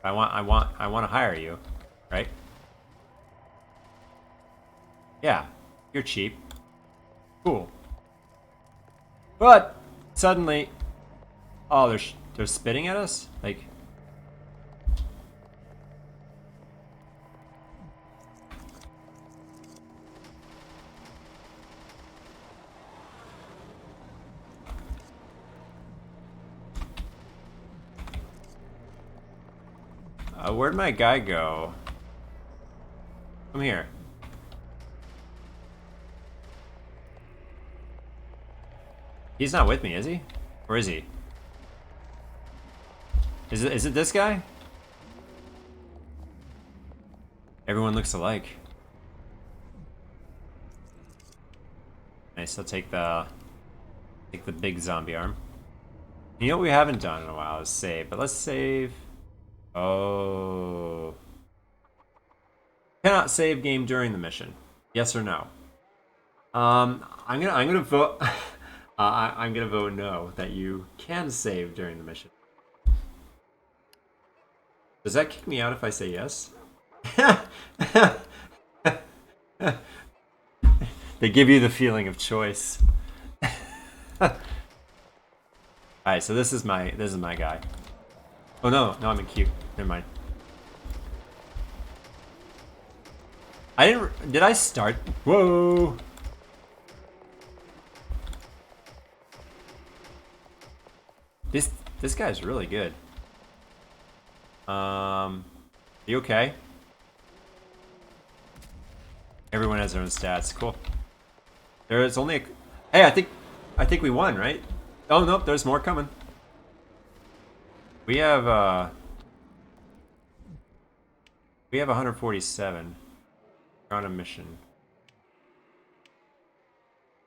I want to hire you, right? Yeah, you're cheap. Cool. But suddenly, oh, they're spitting at us, like. Where'd my guy go? Come here. He's not with me, is he? Or is he? Is it this guy? Everyone looks alike. Nice, I'll take the big zombie arm. You know what we haven't done in a while is save, but let's save. Oh. Cannot save game during the mission. Yes or no? I'm gonna vote I'm gonna vote no, that you can save during the mission. Does that kick me out if I say yes? They give you the feeling of choice. Alright, so this is my guy. Oh no, I'm in queue. Never mind. Did I start? Whoa! This guy's really good. You okay? Everyone has their own stats. Cool. There is only Hey, I think we won, right? Oh nope, there's more coming. We have 147. We're on a mission.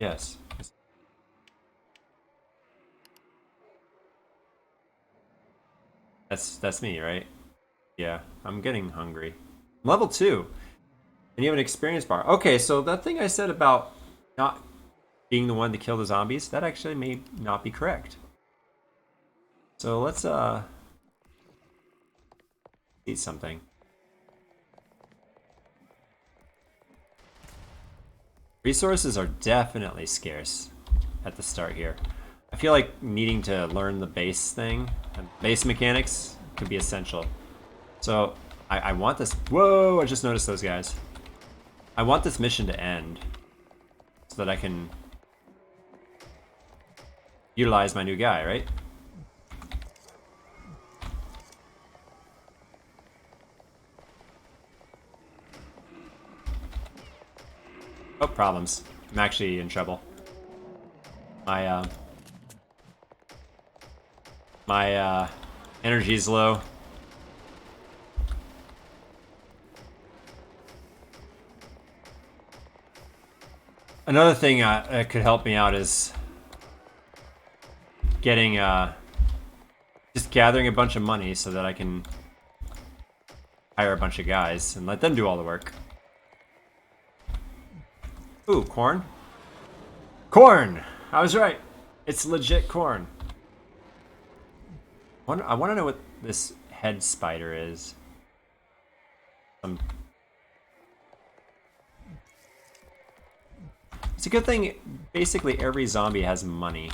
Yes. That's me, right? Yeah, I'm getting hungry. Level 2. And you have an experience bar. Okay, so that thing I said about not being the one to kill the zombies, that actually may not be correct. So let's eat something. Resources are definitely scarce at the start here. I feel like needing to learn the base thing and base mechanics could be essential. So I want this. Whoa! I just noticed those guys. I want this mission to end so that I can utilize my new guy, right? Oh, problems. I'm actually in trouble. My energy's low. Another thing that could help me out is getting, just gathering a bunch of money so that I can hire a bunch of guys and let them do all the work. Ooh, corn. Corn! I was right. It's legit corn. I want to know what this head spider is. It's a good thing basically every zombie has money.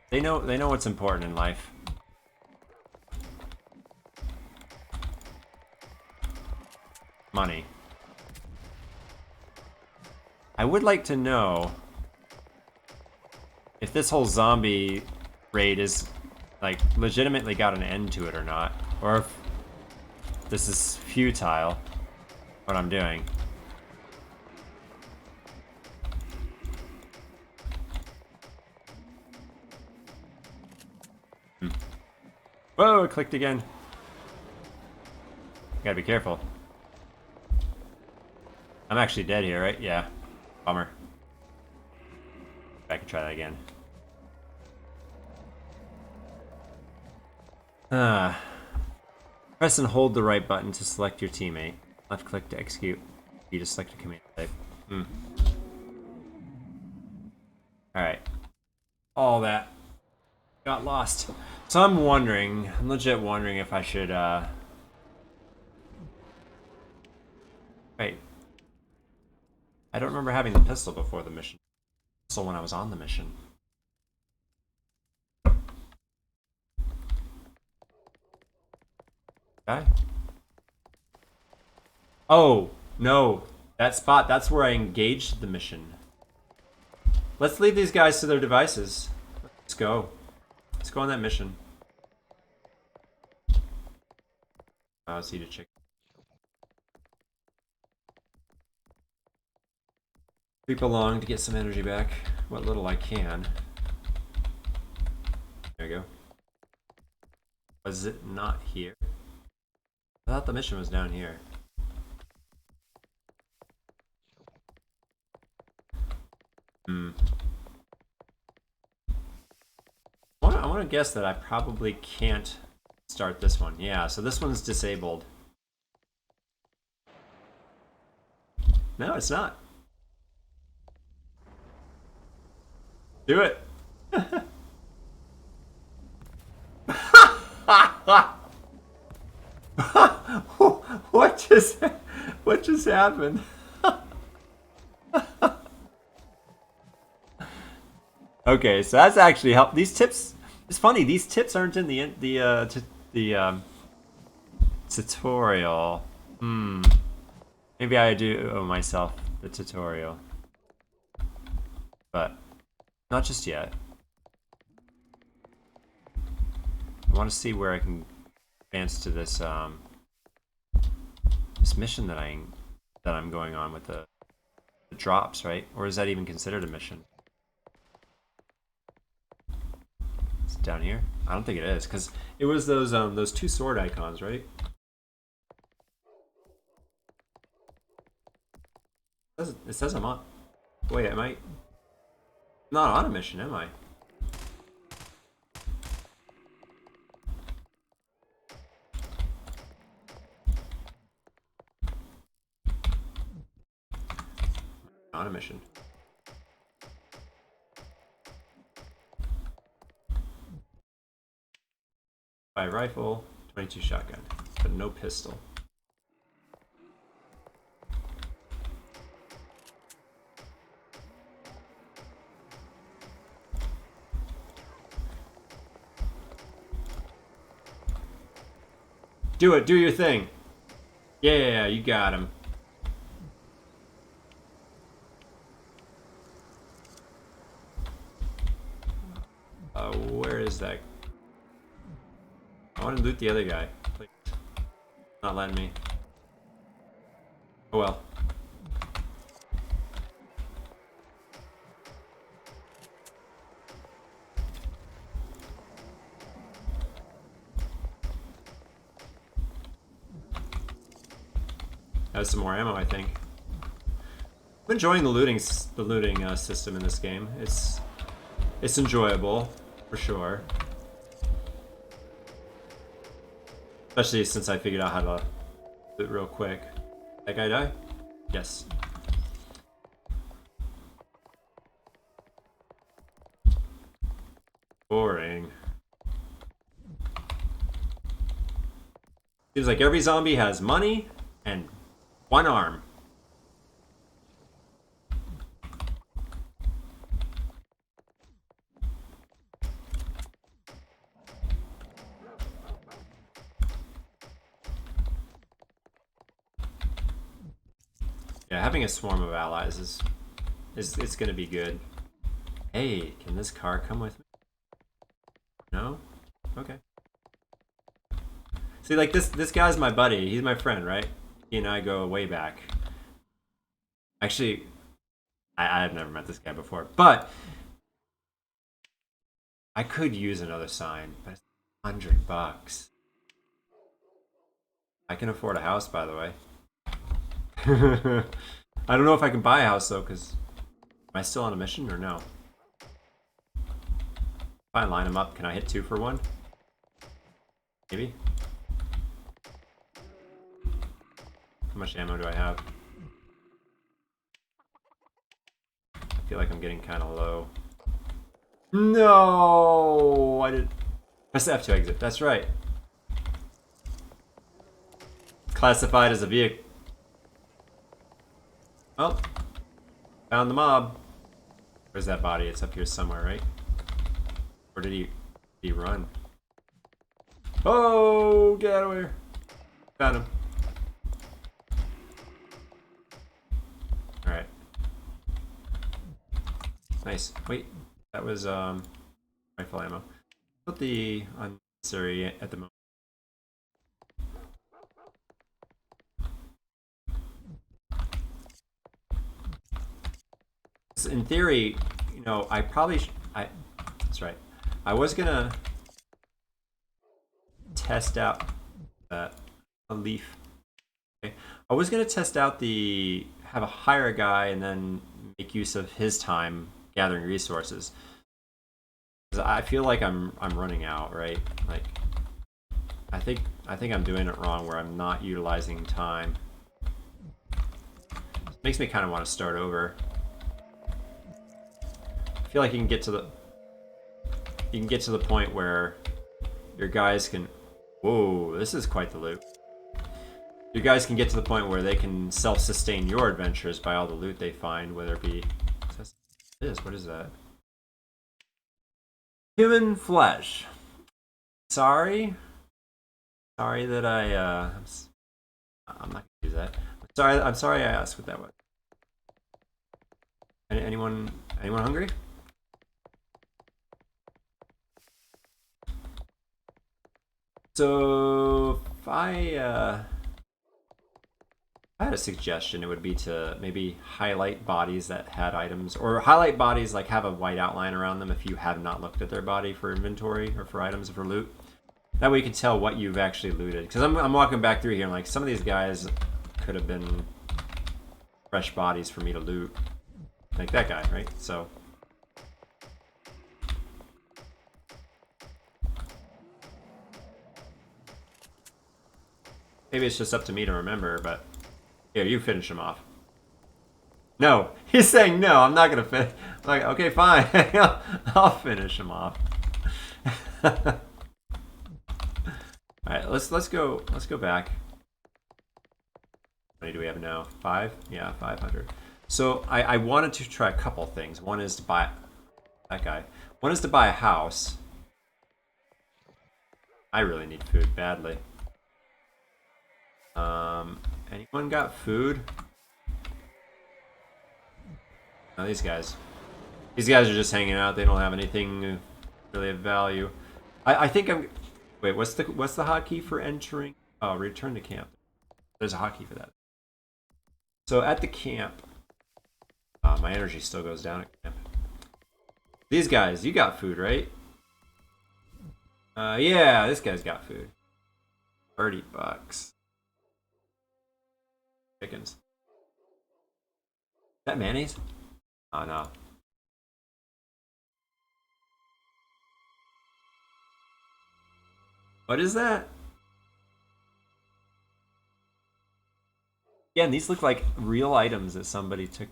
They know what's important in life. Money. I would like to know if this whole zombie raid is like legitimately got an end to it or not, or if this is futile what I'm doing. Whoa, it clicked again. Gotta be careful. I'm actually dead here, right? Yeah. Bummer. I can try that again. Press and hold the right button to select your teammate. Left click to execute. You just select a command type. Alright. All that got lost. So I'm legit wondering if I should, wait. I don't remember having the pistol before the mission. So when I was on the mission. Okay. Oh, no. That spot, that's where I engaged the mission. Let's leave these guys to their devices. Let's go. Let's go on that mission. Let's eat a chicken. Creep along to get some energy back. What little I can. There we go. Was it not here? I thought the mission was down here. I want to guess that I probably can't start this one. Yeah, so this one's disabled. No, it's not. Do it. What just happened? Okay, so that's actually helped. These tips. It's funny. These tips aren't in the tutorial. Maybe I do owe myself the tutorial, but not just yet. I want to see where I can advance to this this mission that I'm going on with the drops, right? Or is that even considered a mission? It's down here. I don't think it is, because it was those two sword icons, right? It says I'm on. Wait, am I not on a mission? Am I? On a mission. By rifle, 22 shotgun, but no pistol. Do it. Do your thing. Yeah, you got him. Where is that? I want to loot the other guy. Please. Not letting me. Oh well. Has some more ammo, I think. I'm enjoying the looting system in this game. It's enjoyable for sure. Especially since I figured out how to loot real quick. That guy die? Yes. Boring. Seems like every zombie has money and one arm. Yeah, having a swarm of allies is it's gonna be good. Hey, can this car come with me? No? Okay. See, like this guy's my buddy. He's my friend, right? He and I go way back. Actually, I've never met this guy before, but I could use another sign, but it's $100. I can afford a house, by the way. I don't know if I can buy a house though, because am I still on a mission or no? If I line them up, can I hit 2 for 1? Maybe. How much ammo do I have? I feel like I'm getting kind of low. No, I did. Press F to exit. That's right. Classified as a vehicle. Oh, found the mob. Where's that body? It's up here somewhere, right? Or did he run? Oh, get out of here. Found him. Alright. Nice. Wait, that was rifle ammo. Put the unnecessary at the moment. In theory, you know, I probably that's right. I was gonna test out a leaf. Okay. I was gonna test out have a hire a guy and then make use of his time gathering resources. 'Cause I feel like I'm running out, right? Like I think I'm doing it wrong where I'm not utilizing time. It makes me kind of want to start over. I feel like you can get to the point where your guys can. Whoa, this is quite the loot. Your guys can get to the point where they can self-sustain your adventures by all the loot they find, whether it be. What is that? Human flesh. Sorry that I'm not gonna use that. I'm sorry I asked what that was. Anyone hungry? So if I had a suggestion, it would be to maybe highlight bodies that had items, or highlight bodies like have a white outline around them if you have not looked at their body for inventory or for items for loot. That way you can tell what you've actually looted. Because I'm walking back through here and like some of these guys could have been fresh bodies for me to loot. Like that guy, right? So maybe it's just up to me to remember, but here, you finish him off. No, he's saying no. I'm not gonna finish. Like, okay, fine. I'll finish him off. All right, let's go back. How many do we have now? 5? Yeah, 500. So I wanted to try a couple things. One is to buy that guy. One is to buy a house. I really need food badly. Anyone got food? No, these guys. These guys are just hanging out. They don't have anything really of value. I think I'm. Wait, what's the hotkey for entering? Oh, return to camp. There's a hotkey for that. So at the camp, my energy still goes down at camp. These guys, you got food, right? Yeah, this guy's got food. $30. Chickens. Is that mayonnaise? Oh no. What is that? Again, these look like real items that somebody took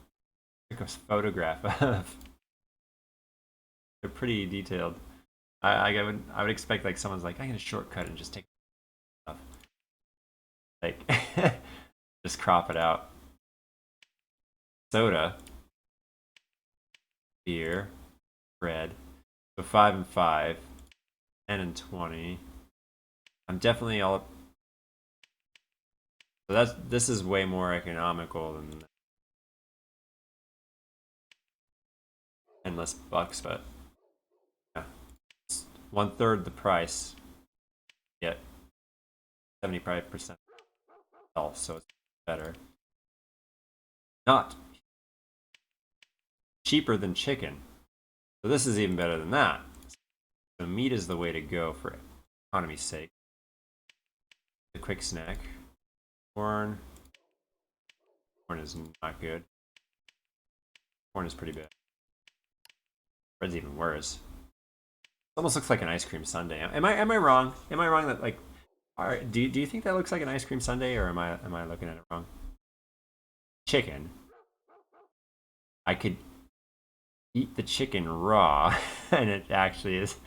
a photograph of. They're pretty detailed. I would expect like someone's like, I'm gonna shortcut and just take stuff. Like just crop it out. Soda. Beer. Bread. So 5 and 5. 10 and 20. I'm definitely all. So this is way more economical than and less bucks, but yeah, it's 1/3 the price. Yet 75% health, so it's better. Not cheaper than chicken, so this is even better than that. So meat is the way to go for economy's sake. A quick snack. Corn. Corn is not good. Corn is pretty bad. Bread's even worse. It almost looks like an ice cream sundae. Am I wrong? Am I wrong that like? Do you think that looks like an ice cream sundae, or am I looking at it wrong? Chicken. I could eat the chicken raw, and it actually is.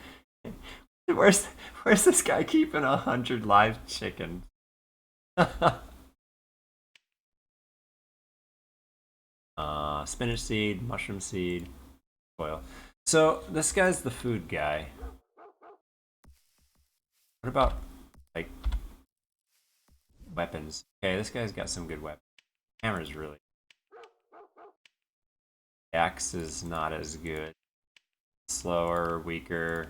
Where's this guy keeping 100 live chickens? Spinach seed, mushroom seed, oil. So this guy's the food guy. What about like weapons? Okay, this guy's got some good weapons. Hammer's really. Axe is not as good. Slower, weaker.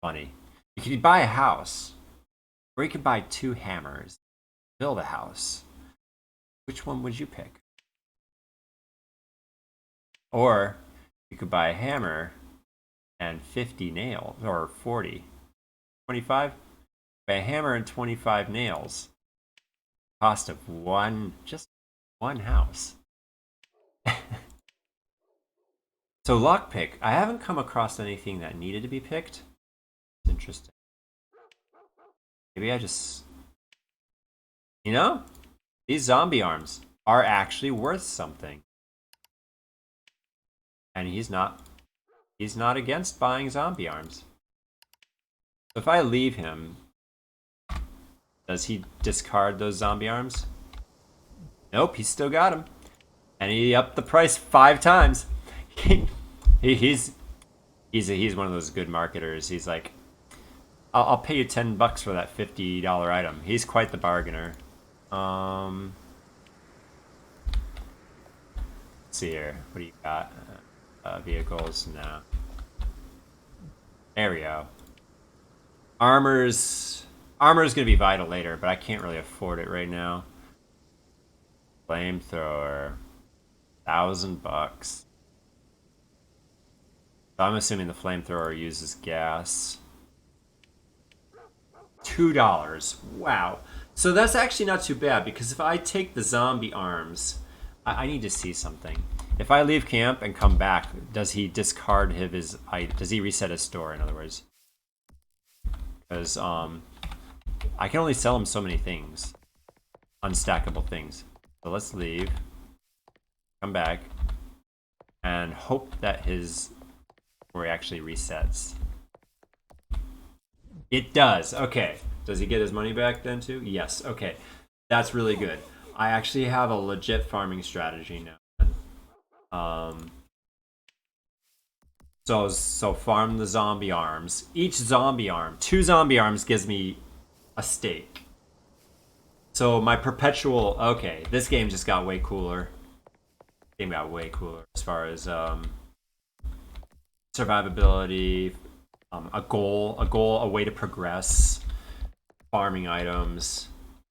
Funny. You could buy a house, or you could buy 2 hammers, build a house. Which one would you pick? Or you could buy a hammer and 50 nails, or 40. 25? Buy a hammer and 25 nails. Cost of just one house. So lockpick, I haven't come across anything that needed to be picked. It's interesting. Maybe I just, these zombie arms are actually worth something. And he's not against buying zombie arms. So if I leave him, does he discard those zombie arms? Nope, he's still got them. And he upped the price 5 times. He's one of those good marketers. He's like, I'll pay you $10 for that $50 item. He's quite the bargainer. Let's see here. What do you got? Vehicles? No. There we go. Armor's gonna be vital later, but I can't really afford it right now. Flamethrower. $1,000. So I'm assuming the flamethrower uses gas. $2. Wow. So that's actually not too bad, because if I take the zombie arms, I need to see something. If I leave camp and come back, does he discard his does he reset his store, in other words? Because I can only sell him so many things. Unstackable things. So let's leave. Come back. And hope that his store actually resets. It does. Okay. Does he get his money back then too? Yes. Okay. That's really good. I actually have a legit farming strategy now. So farm the zombie arms. Each zombie arm, 2 zombie arms gives me a steak. So my perpetual. Okay, this game just got way cooler. Game got way cooler as far as survivability, a goal, a way to progress, farming items,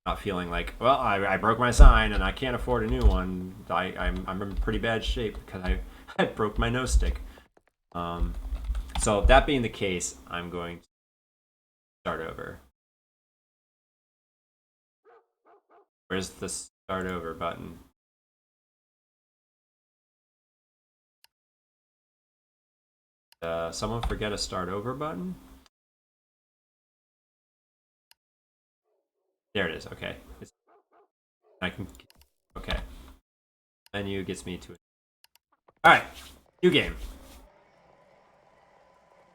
not feeling like, well, I broke my sign and I can't afford a new one. I'm in pretty bad shape because I broke my nose stick. So that being the case, I'm going to start over. Where's the start over button? Someone forget a start over button? There it is. Okay. I can. Okay. Menu gets me to it. All right. New game.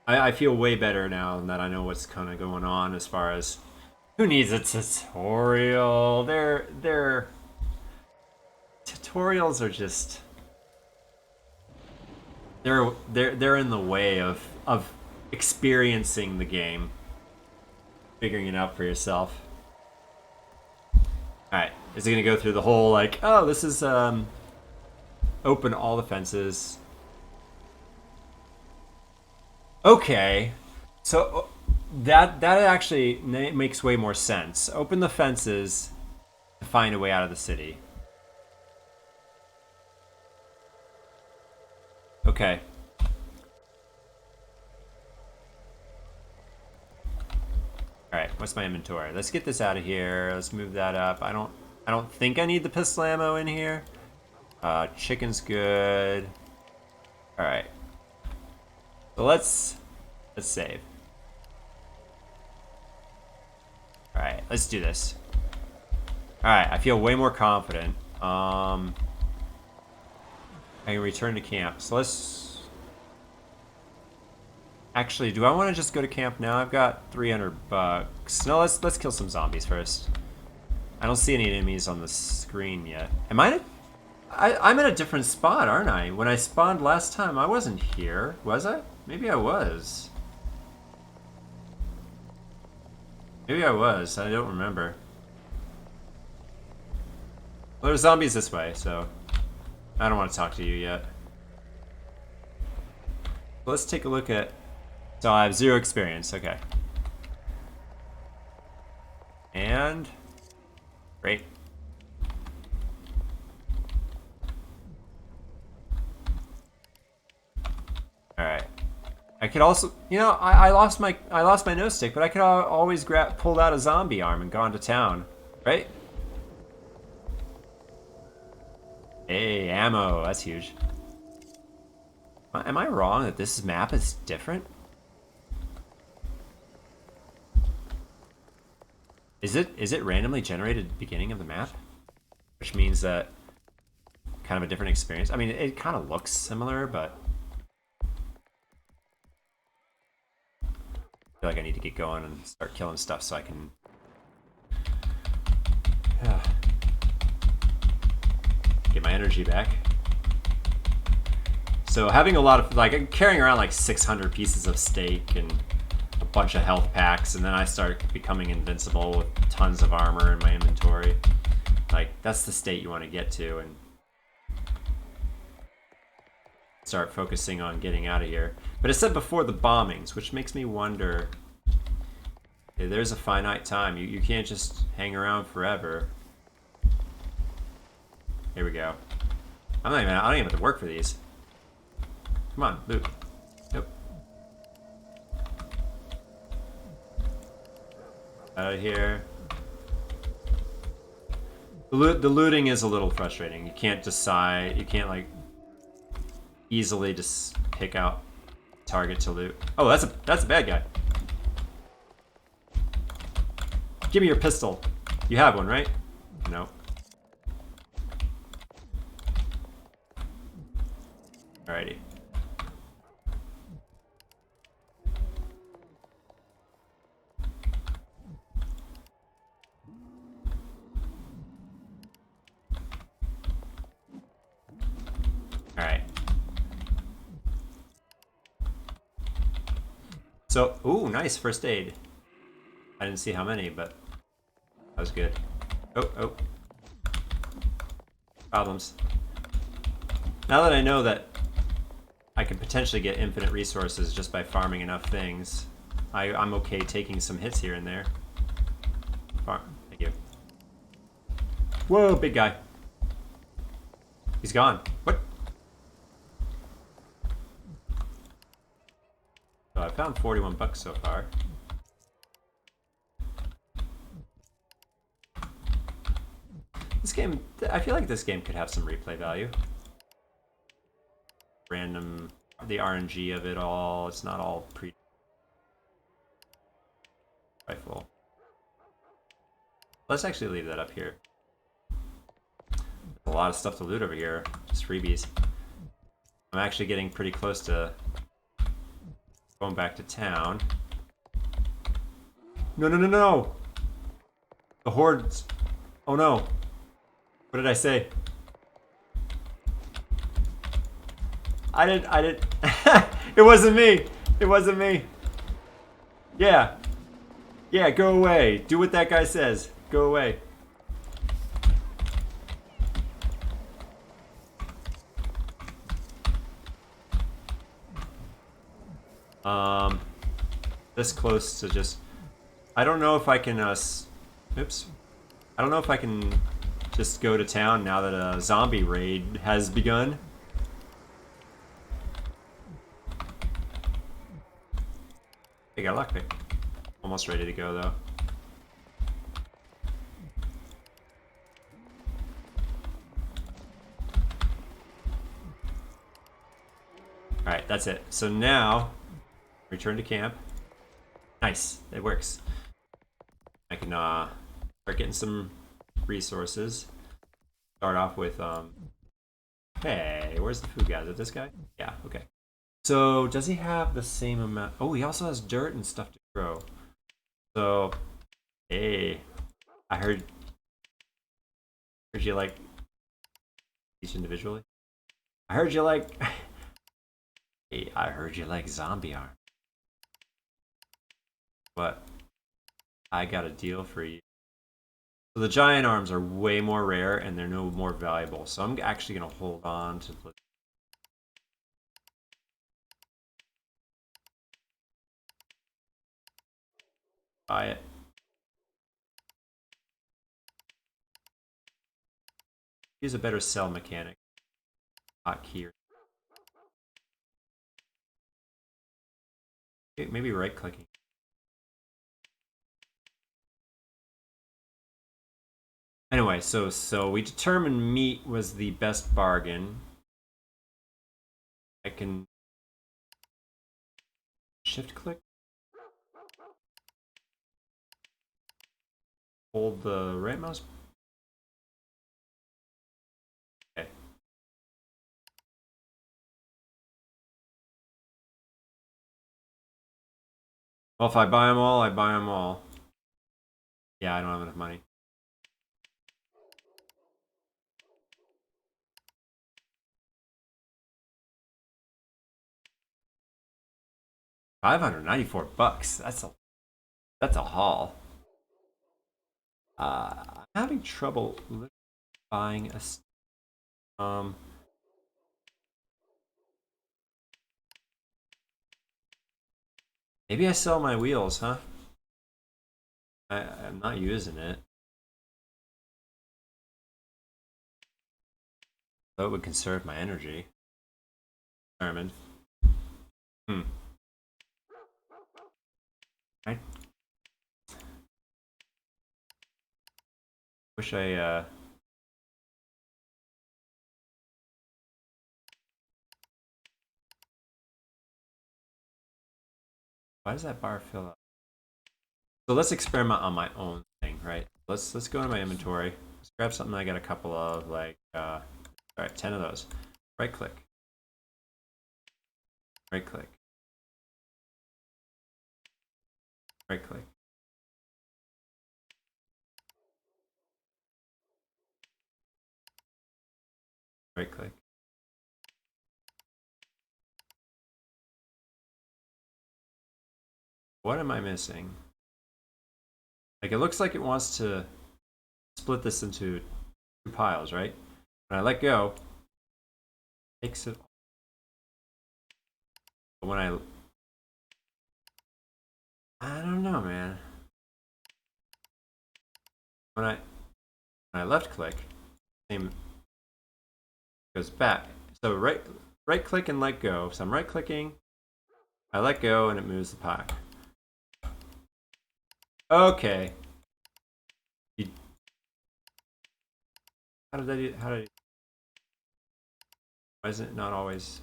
I feel way better now that I know what's kind of going on as far as who needs a tutorial. They're tutorials are just they're in the way of experiencing the game, figuring it out for yourself. All right, is it gonna go through the whole like, oh, this is open all the fences? Okay, so that actually makes way more sense. Open the fences to find a way out of the city. Okay. All right, what's my inventory? Let's get this out of here. Let's move that up. I don't think I need the pistol ammo in here. Chicken's good. All right. So let's save. All right, let's do this. All right, I feel way more confident. I can return to camp. So let's. Actually, do I want to just go to camp now? I've got $300. No, let's kill some zombies first. I don't see any enemies on the screen yet. Am I? I'm in a different spot, aren't I? When I spawned last time, I wasn't here, was I? Maybe I was. Maybe I was. I don't remember. Well, there's zombies this way, so I don't want to talk to you yet. Let's take a look at. So I have 0 experience. Okay. And great. All right. I could also, I lost my nose stick, but I could always pulled out a zombie arm and gone to town, right? Hey, ammo. That's huge. Am I wrong that this map is different? Is it randomly generated at the beginning of the map? Which means that kind of a different experience. I mean, it kind of looks similar, but I feel like I need to get going and start killing stuff so I can get my energy back. So having a lot of, like, carrying around like 600 pieces of steak and a bunch of health packs, and then I start becoming invincible with tons of armor in my inventory. Like, that's the state you want to get to, and start focusing on getting out of here. But it said before the bombings, which makes me wonder, there's a finite time. You can't just hang around forever. Here we go. I don't even have to work for these. Come on, loot. Nope. Out of here. The looting is a little frustrating. You can't decide. You can't like easily just pick out target to loot. Oh, that's a bad guy. Give me your pistol. You have one, right? No. Alrighty. Alright. So, ooh, nice first aid. I didn't see how many, but that was good. Oh, oh. Problems. Now that I know that I can potentially get infinite resources just by farming enough things, I'm okay taking some hits here and there. Farm. Thank you. Whoa, big guy. He's gone. What? So I found 41 bucks so far. This game, I feel like this game could have some replay value. Random, the RNG of it all. It's not all rifle. Let's actually leave that up here. There's a lot of stuff to loot over here. Just freebies. I'm actually getting pretty close to going back to town. No, no, no, no! The hordes. Oh no. What did I say? I didn't. It wasn't me. It wasn't me. Yeah. Yeah, go away. Do what that guy says. Go away. This close to just... I don't know if I can, oops. I don't know if I can just go to town now that a zombie raid has begun. I got a lockpick. Almost ready to go, though. Alright, that's it. So now, return to camp. Nice, it works. I can start getting some resources. Start off with, hey, where's the food guy? Is it this guy? Yeah, okay. So, does he have the same amount? Oh, he also has dirt and stuff to grow. So, hey, I heard you like each individually. I heard you like... Hey, I heard you like zombie arm. But I got a deal for you. So the giant arms are way more rare and they're no more valuable. So I'm actually going to hold on to the... Buy it. Use a better sell mechanic. Hotkey. Maybe right clicking. Anyway, so we determined meat was the best bargain. I can shift click. Hold the right mouse. Okay. Well, if I buy them all, I buy them all. Yeah, I don't have enough money. $594. That's a haul. I'm having trouble buying a. Maybe I sell my wheels, huh? I'm not using it. So it would conserve my energy. Determined. I wish I why does that bar fill up? So let's experiment on my own thing, right? Let's go into my inventory. Let's grab something I got a couple of, like alright, 10 of those. Right click. Right click. Right click. Right click. What am I missing? Like, it looks like it wants to split this into two piles, right? When I let go, it takes it. But when I don't know, man. When I left click, same goes back. So right click and let go. So I'm right clicking, I let go, and it moves the pile. Okay. How did I do? Why is it not always?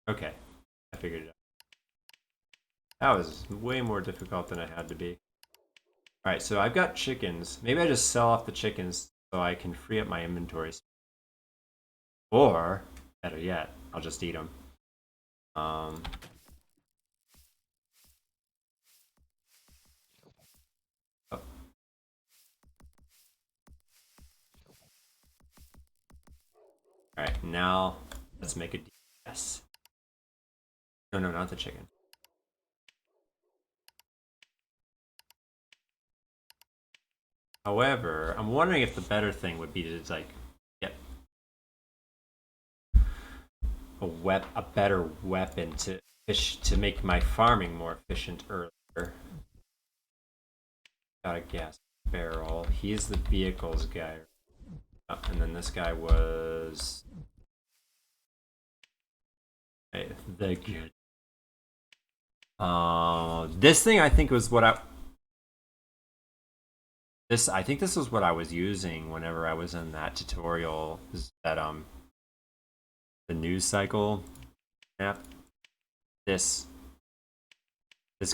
Okay, I figured it out. That was way more difficult than it had to be. All right, so I've got chickens. Maybe I just sell off the chickens so I can free up my inventory. Or, better yet, I'll just eat them. Um, oh. All right, now let's make a DS. No, not the chicken. However, I'm wondering if the better thing would be to like get a better weapon to make my farming more efficient earlier. Got a gas barrel. He's the vehicles guy. Oh, and then this guy was the good. This thing I think was what I think this was what I was using whenever I was in that tutorial. Is that the news cycle map? This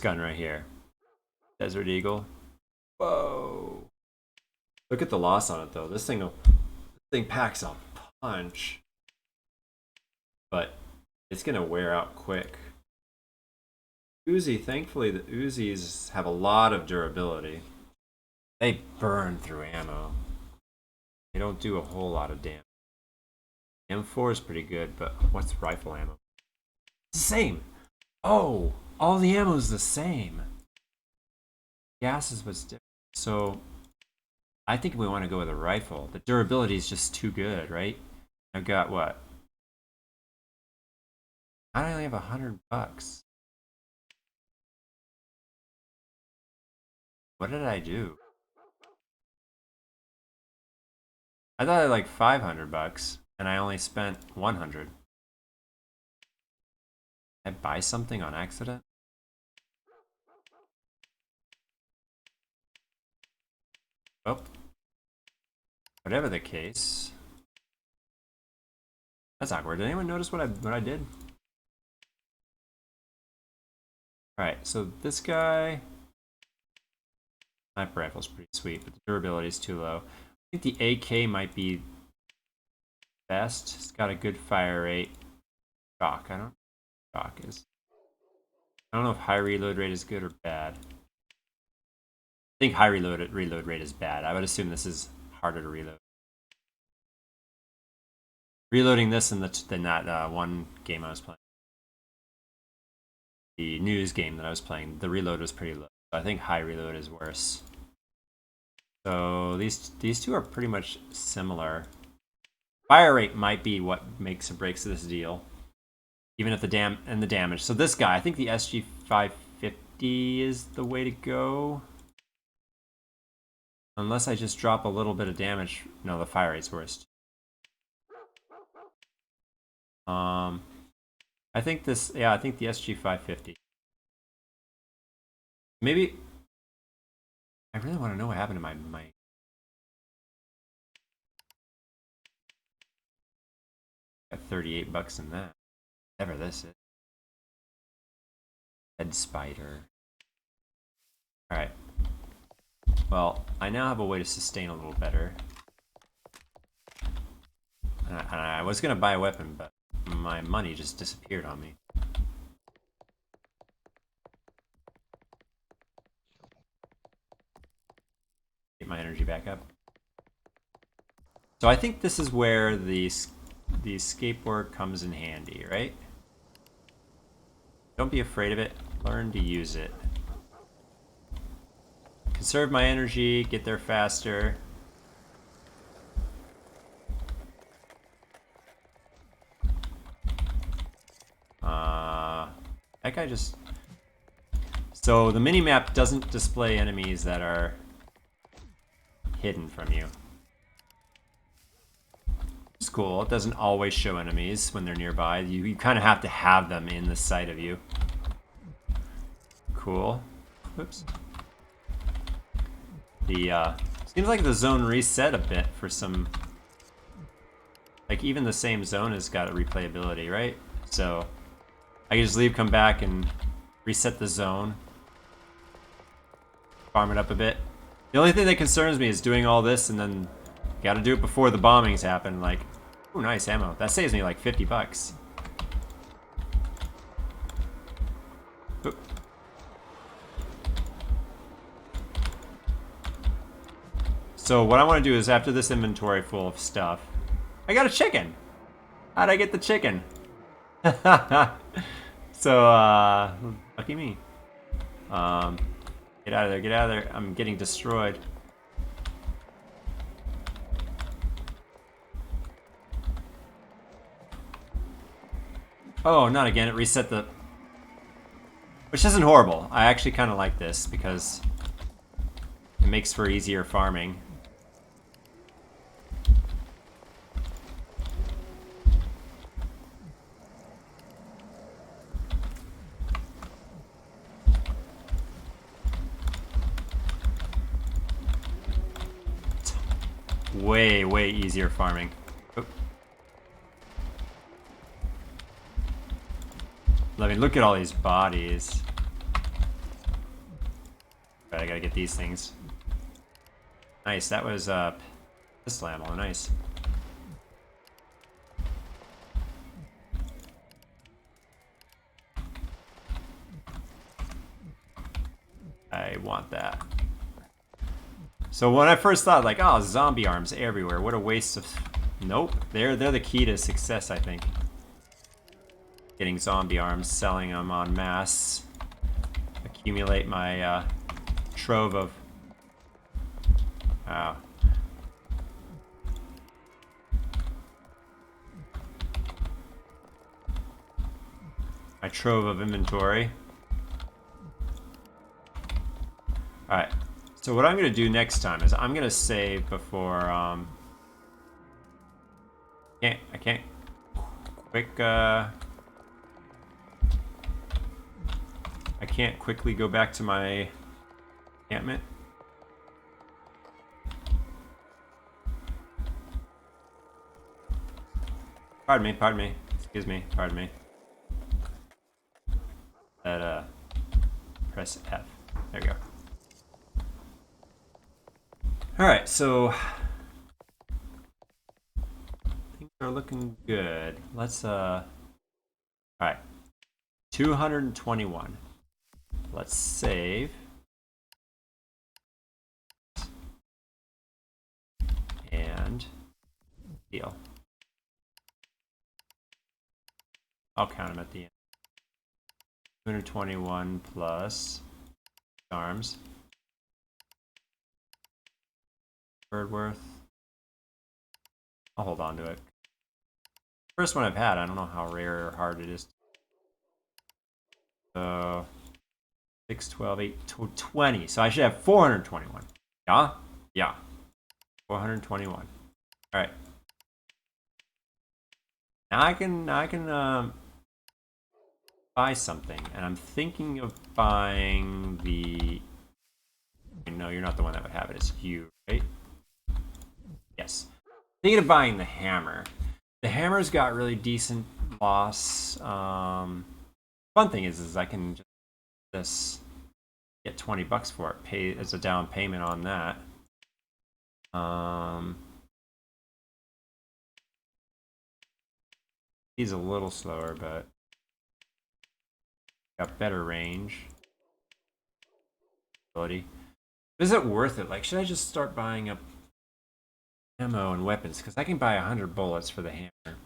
gun right here, Desert Eagle. Whoa! Look at the loss on it though. This thing packs a punch, but it's gonna wear out quick. Uzi, thankfully the Uzis have a lot of durability. They burn through ammo. They don't do a whole lot of damage. M4 is pretty good, but what's rifle ammo? It's the same. Oh, all the ammo is the same. Gas is what's different. So I think we want to go with a rifle. The durability is just too good, right? I've got what? I only have $100. What did I do? I thought I had like $500, and I only spent 100. Did I buy something on accident? Oh, whatever the case. That's awkward. Did anyone notice what I did? Alright, so this guy. Sniper rifle's pretty sweet, but the durability is too low. I think the AK might be best. It's got a good fire rate. Shock, I don't know what shock is. I don't know if high reload rate is good or bad. I think high reload rate is bad. I would assume this is harder to reload. Reloading this than that one game I was playing. The news game that I was playing, the reload was pretty low. So I think high reload is worse. So these two are pretty much similar. Fire rate might be what makes or breaks this deal. Even if the damage. So this guy, I think the SG 550 is the way to go. Unless I just drop a little bit of damage. No, the fire rate's worst. I think the SG 550. Maybe I really want to know what happened to my got $38 in that. Whatever this is. Head spider. Alright. Well, I now have a way to sustain a little better. And I was gonna buy a weapon, but my money just disappeared on me. Get my energy back up. So I think this is where the skateboard comes in handy, right? Don't be afraid of it. Learn to use it. Conserve my energy, get there faster. That guy just... So the mini-map doesn't display enemies that are hidden from you. It's cool. It doesn't always show enemies when they're nearby. You kind of have to have them in the sight of you. Cool. Whoops. The, seems like the zone reset a bit for some... Like, even the same zone has got a replayability, right? So, I can just leave, come back, and reset the zone. Farm it up a bit. The only thing that concerns me is doing all this and then gotta do it before the bombings happen. Like, ooh, nice ammo. That saves me like 50 bucks. Oop. So what I want to do is after this inventory full of stuff, I got a chicken. How'd I get the chicken? So, lucky me. Get out of there, get out of there. I'm getting destroyed. Oh, not again. It reset the... Which isn't horrible. I actually kind of like this because it makes for easier farming. Way easier farming. Oop. I mean, look at all these bodies. Right, I gotta get these things. Nice, that was pistol ammo, nice. I want that. So when I first thought, like, oh, zombie arms everywhere, what a waste of... Nope, they're the key to success, I think. Getting zombie arms, selling them en masse. Accumulate my trove of... Wow. My trove of inventory. Alright. So what I'm going to do next time is I'm going to save before, I can't I can't quickly go back to my encampment. Pardon me, excuse me, pardon me. Press F, there we go. Alright, so things are looking good. Let's alright. 221. Let's save. And deal. I'll count them at the end. 221 plus arms. Worth. I'll hold on to it. First one I've had, I don't know how rare or hard it is. So 6, 12, 8, 20. So I should have 421. Yeah? Yeah. 421. Alright. Now I can buy something. And I'm thinking of buying the... No, you're not the one that would have it. It's you, right? Yes. Thinking of buying the hammer. The hammer's got really decent loss. Fun thing is I can just get 20 bucks for it. Pay as a down payment on that. He's a little slower, but got better range. Is it worth it? Like, should I just start buying up ammo and weapons? Because I can buy 100 bullets for the hammer,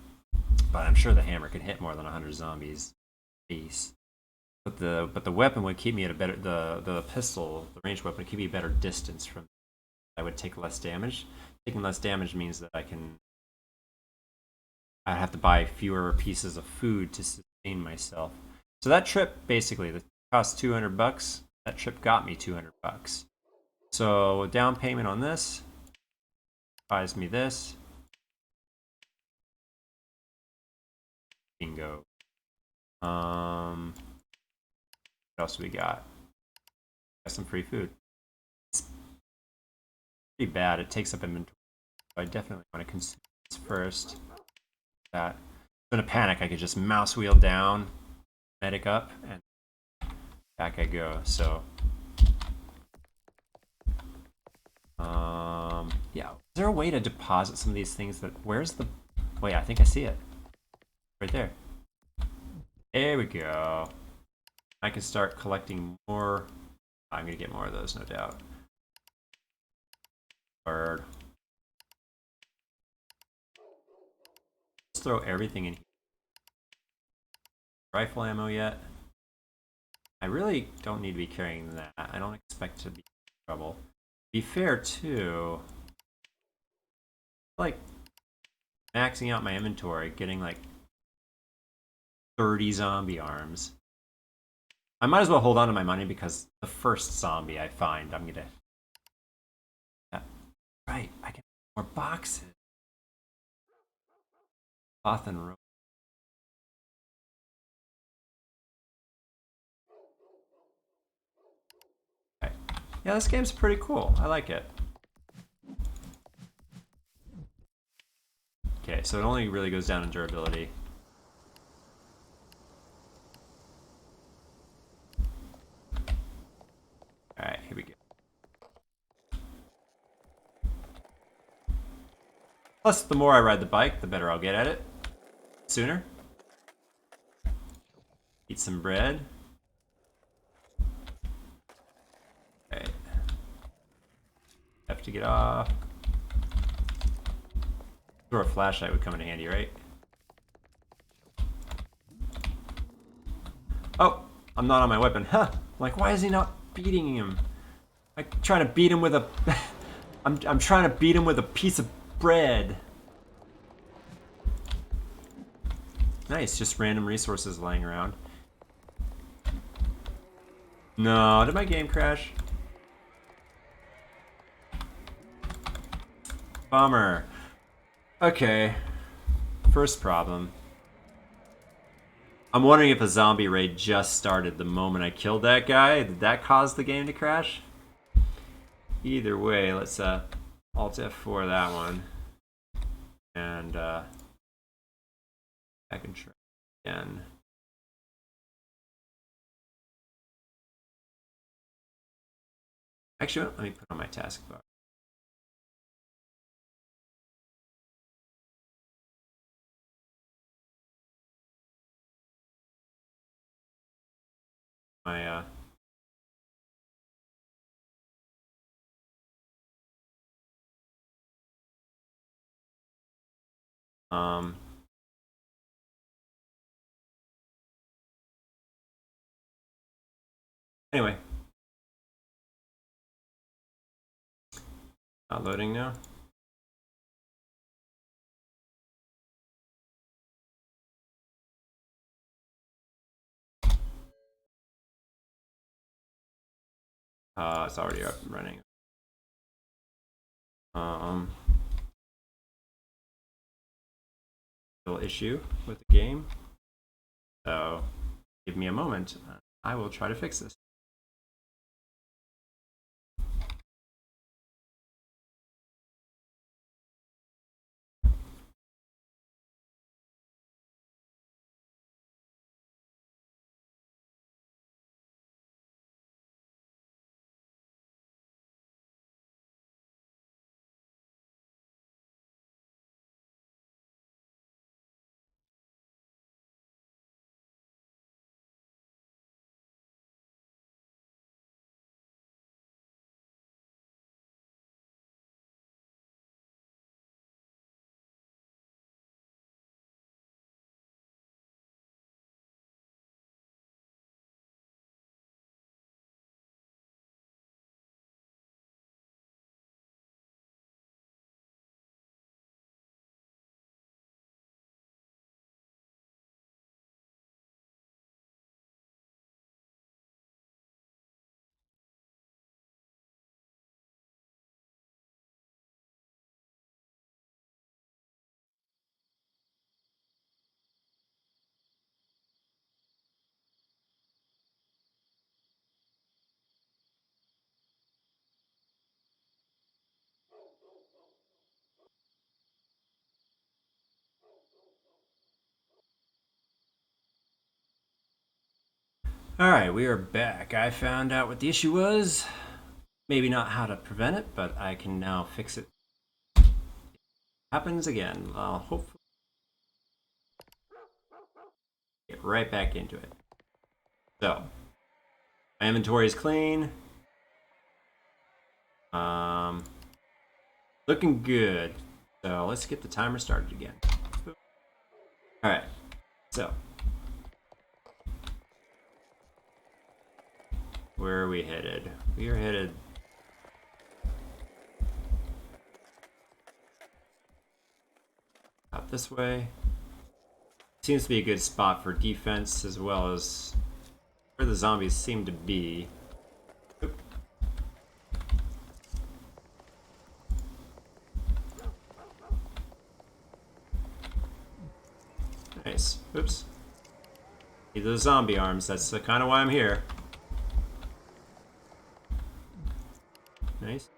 but I'm sure the hammer can hit more than 100 zombies. Peace. But the weapon would keep me at a better the pistol, the ranged weapon would keep me a better distance from. I would take less damage. Taking less damage means that I have to buy fewer pieces of food to sustain myself. So that trip basically that cost $200. That trip got me $200. So down payment on this buys me this. Bingo. What else we got? Got some free food. It's pretty bad. It takes up inventory. So I definitely want to consume this first. That. In a panic, I could just mouse wheel down, medic up, and back I go. So, yeah. Is there a way to deposit some of these things that? Where's the? Wait, I think I see it. Right there. There we go. I can start collecting more. I'm gonna get more of those, no doubt. Bird. Let's throw everything in here. Rifle ammo yet? I really don't need to be carrying that. I don't expect to be in trouble. Be fair too. Like maxing out my inventory, getting like 30 zombie arms. I might as well hold on to my money because the first zombie I find, I'm gonna. Yeah, right, I get more boxes. Cloth and rope. Okay. Yeah, this game's pretty cool. I like it. Okay, so it only really goes down in durability. Alright, here we go. Plus, the more I ride the bike, the better I'll get at it. Sooner. Eat some bread. Okay. Have to get off. Throw a flashlight would come in handy, right? Oh, I'm not on my weapon. Huh. Like, why is he not beating him? I'm trying to beat him with a. I'm trying to beat him with a piece of bread. Nice, just random resources lying around. No, did my game crash? Bummer. Okay. First problem. I'm wondering if a zombie raid just started the moment I killed that guy. Did that cause the game to crash? Either way, let's Alt F4 that one. And I can try again. Actually, let me put on my taskbar. My um anyway, not loading now. It's already up and running. Um, little issue with the game. So give me a moment. I will try to fix this. Alright, we are back. I found out what the issue was. Maybe not how to prevent it, but I can now fix it. Happens again. I'll hopefully get right back into it. So, my inventory is clean. Looking good. So let's get the timer started again. Alright, so where are we headed? We are headed out this way. Seems to be a good spot for defense as well as where the zombies seem to be. Oop. Nice. Oops. Need those zombie arms. That's kind of why I'm here. Nice.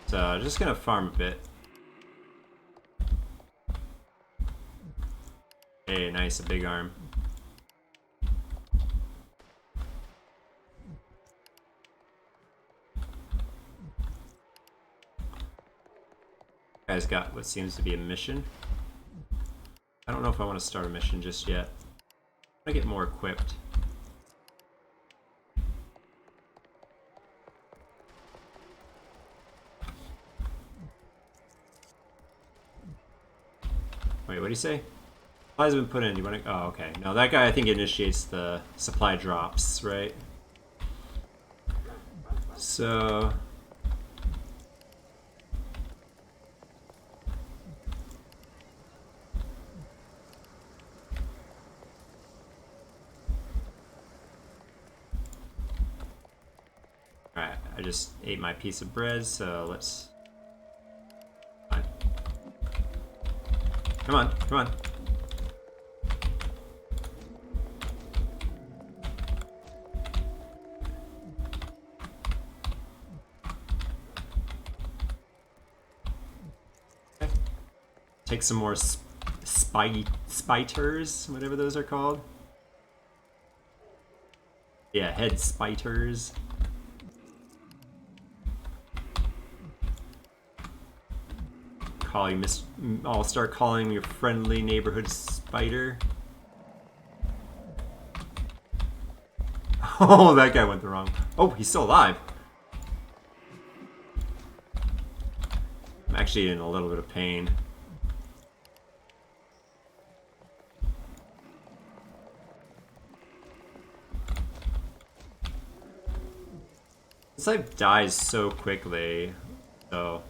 So just gonna farm a bit. Hey, nice, a big arm. Guy's got what seems to be a mission. I don't know if I want to start a mission just yet. I want to get more equipped. Wait, what do you say? Supplies have been put in. Do you want to? Oh, okay. No, that guy I think initiates the supply drops, right? So. Alright, I just ate my piece of bread, so let's. Fine. Come on, come on. Okay. Take some more spiters, whatever those are called. Yeah, head spiters. Call you I'll start calling your friendly neighborhood spider. Oh, that guy went the wrong. Oh, he's still alive. I'm actually in a little bit of pain. This life dies so quickly, so.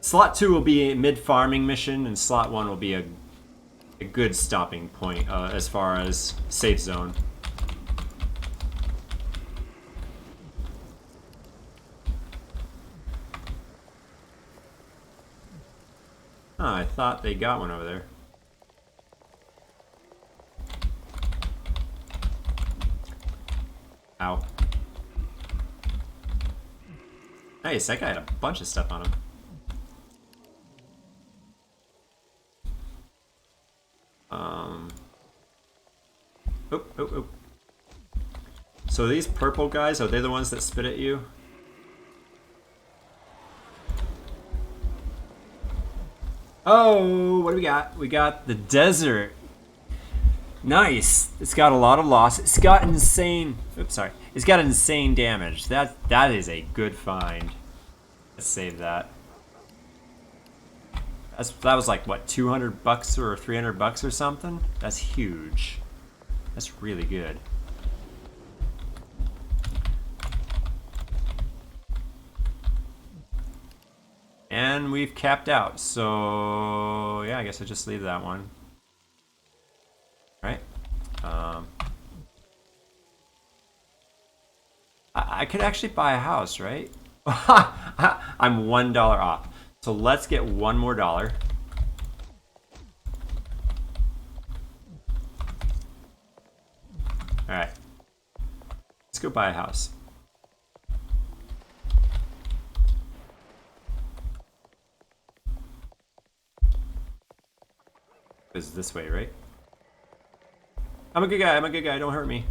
Slot 2 will be a mid-farming mission, and Slot 1 will be a good stopping point as far as safe zone. Oh, I thought they got one over there. Ow. Nice, that guy had a bunch of stuff on him. Oh. So these purple guys, are they the ones that spit at you? Oh, what do we got? We got the desert. Nice. It's got a lot of loss. It's got insane. Oops, sorry. It's got insane damage. That is a good find. Let's save that. That was like what, $200 or $300 or something? That's huge. That's really good. And we've capped out, so yeah, I guess I'll just leave that one. Right? I could actually buy a house, right? I'm $1 off. So let's get one more dollar. Alright. Let's go buy a house. was this way, right? I'm a good guy. I'm a good guy. Don't hurt me.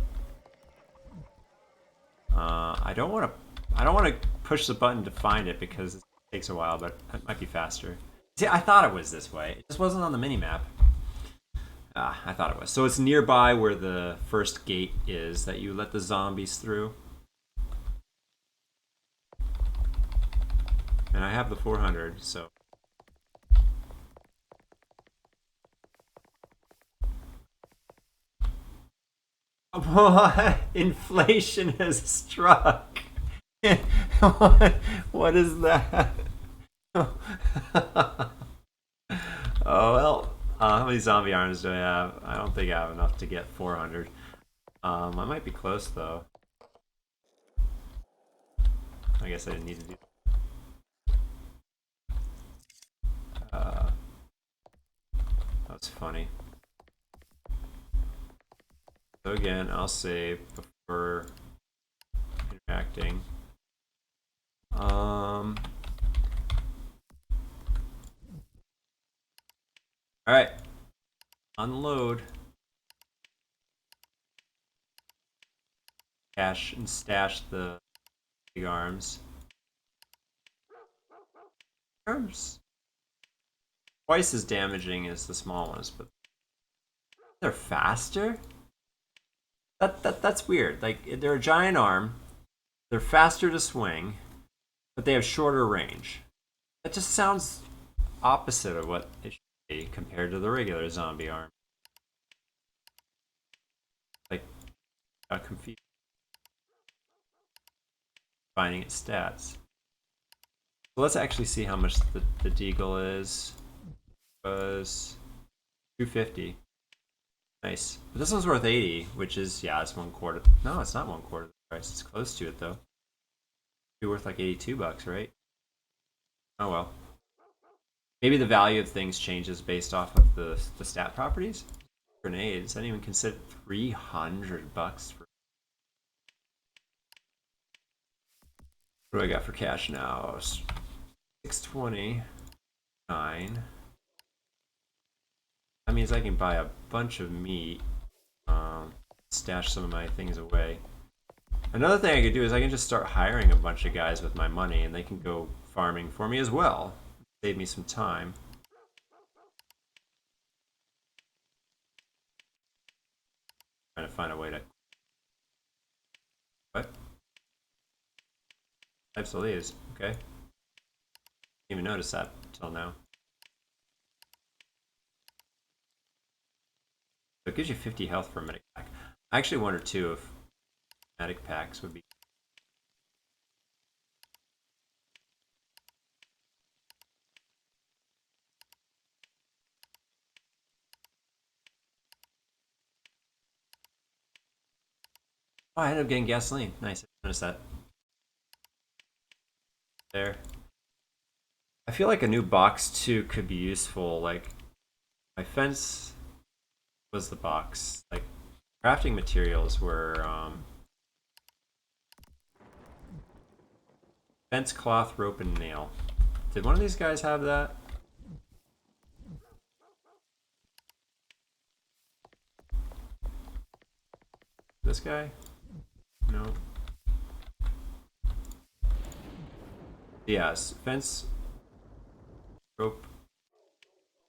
I don't want to push the button to find it because it takes a while, but it might be faster. See, I thought it was this way. It just wasn't on the mini map. I thought it was. So it's nearby where the first gate is that you let the zombies through. And I have the 400, so. Inflation has struck. What is that? Oh well. How many zombie arms do I have? I don't think I have enough to get 400. I might be close though. I guess I didn't need to do that. That's funny. So again, I'll save before interacting. Alright. Unload. Cache and stash the big arms. Arms. Twice as damaging as the small ones, but they're faster? That's weird. Like, they're a giant arm, they're faster to swing, but they have shorter range. That just sounds opposite of what it should be compared to the regular zombie arm. Like, got confused finding its stats. So let's actually see how much the deagle is. It was 250. Nice. But this one's worth 80, which is, yeah, it's 1/4. No, it's not 1/4 the price. It's close to it though. It'd be worth like 82 bucks, right? Oh well. Maybe the value of things changes based off of the stat properties. Grenades. I didn't even consider 300 bucks for. What do I got for cash now? 629. That means I can buy a bunch of meat. Stash some of my things away. Another thing I could do is I can just start hiring a bunch of guys with my money and they can go farming for me as well. Save me some time. Trying to find a way to. What? Types of leaves. Okay. Didn't even notice that until now. So it gives you 50 health for a medic pack. I actually wonder too if medic packs would be. Oh, I ended up getting gasoline. Nice. I noticed that. There. I feel like a new box too could be useful. Like, my fence was the box. Like, crafting materials were fence, cloth, rope, and nail. Did one of these guys have that? This guy? No. Yes, fence, rope,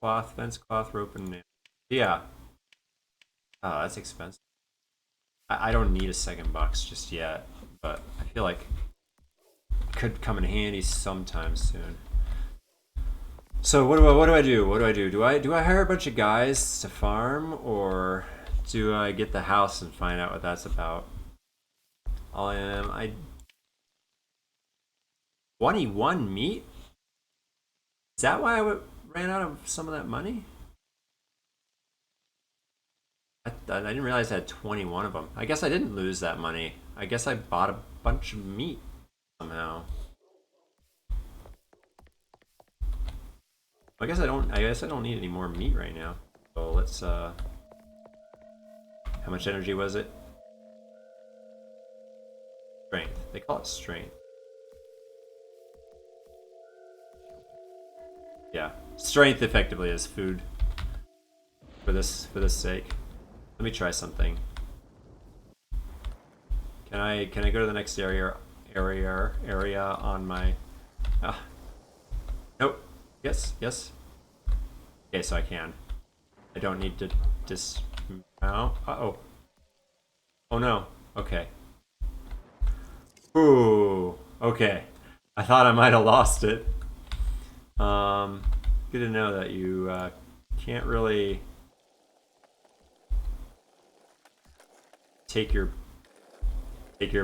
cloth, fence, cloth, rope, and nail. Yeah. Oh, that's expensive. I don't need a second box just yet, but I feel like it could come in handy sometime soon. So what do I do? What do I do? Do I hire a bunch of guys to farm, or do I get the house and find out what that's about? I 21 meat? Is that why I ran out of some of that money? I didn't realize I had 21 of them. I guess I didn't lose that money. I guess I bought a bunch of meat somehow. I guess I don't need any more meat right now. So let's how much energy was it? Strength. They call it strength. Yeah. Strength effectively is food. for this sake. Let me try something. Can I go to the next area on my? Nope. Yes. Okay, so I can. I don't need to dismount. Uh-oh. Oh no. Okay. Ooh. Okay. I thought I might have lost it. Good to know that you can't really take your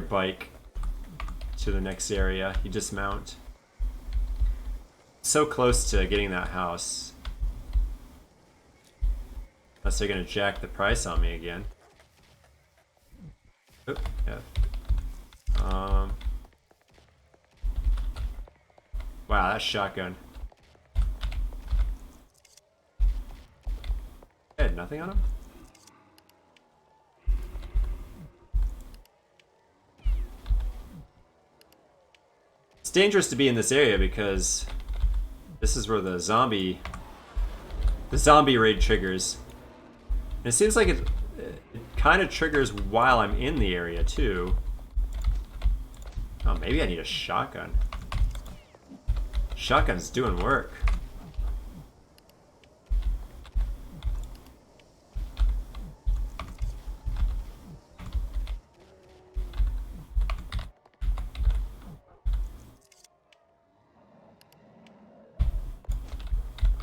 bike to the next area. You dismount. So close to getting that house. Unless they're gonna jack the price on me again. Oop, yeah. Wow, that shotgun. I had nothing on him? It's dangerous to be in this area because this is where the zombie raid triggers. And it seems like it kind of triggers while I'm in the area too. Oh, maybe I need a shotgun. Shotgun's doing work.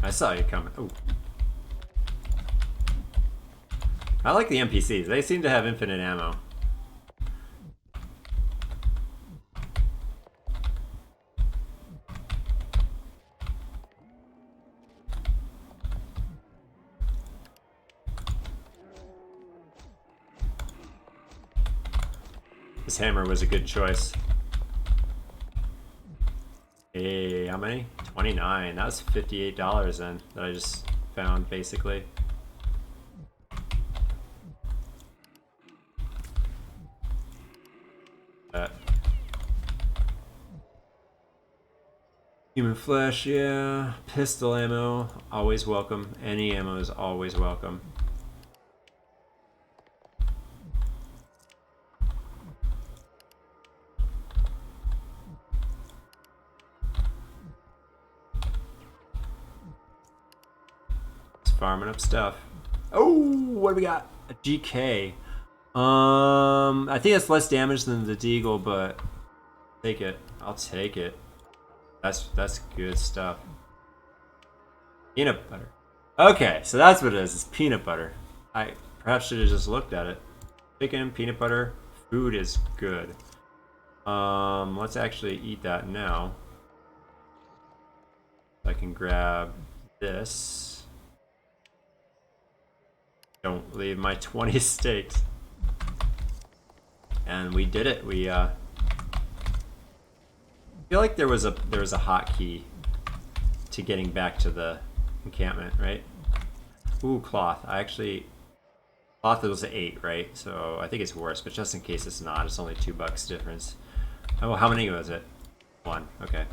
I saw you coming. Ooh. I like the NPCs. They seem to have infinite ammo. This hammer was a good choice. Hey, how many? 29. That was $58 then that I just found, basically. Human flesh, yeah. Pistol ammo, always welcome. Any ammo is always welcome. Farming up stuff. Oh, what do we got? A GK. I think that's less damage than the Deagle, but take it. I'll take it. That's good stuff. Peanut butter. Okay, so that's what it is. It's peanut butter. I perhaps should have just looked at it. Chicken, peanut butter, food is good. Let's actually eat that now. I can grab this. Don't leave my 20 steaks. And we did it. We I feel like there was a hotkey to getting back to the encampment, right? Ooh, cloth. Cloth was an 8, right? So I think it's worse, but just in case it's not, it's only $2 difference. Oh, how many was it? 1. Okay.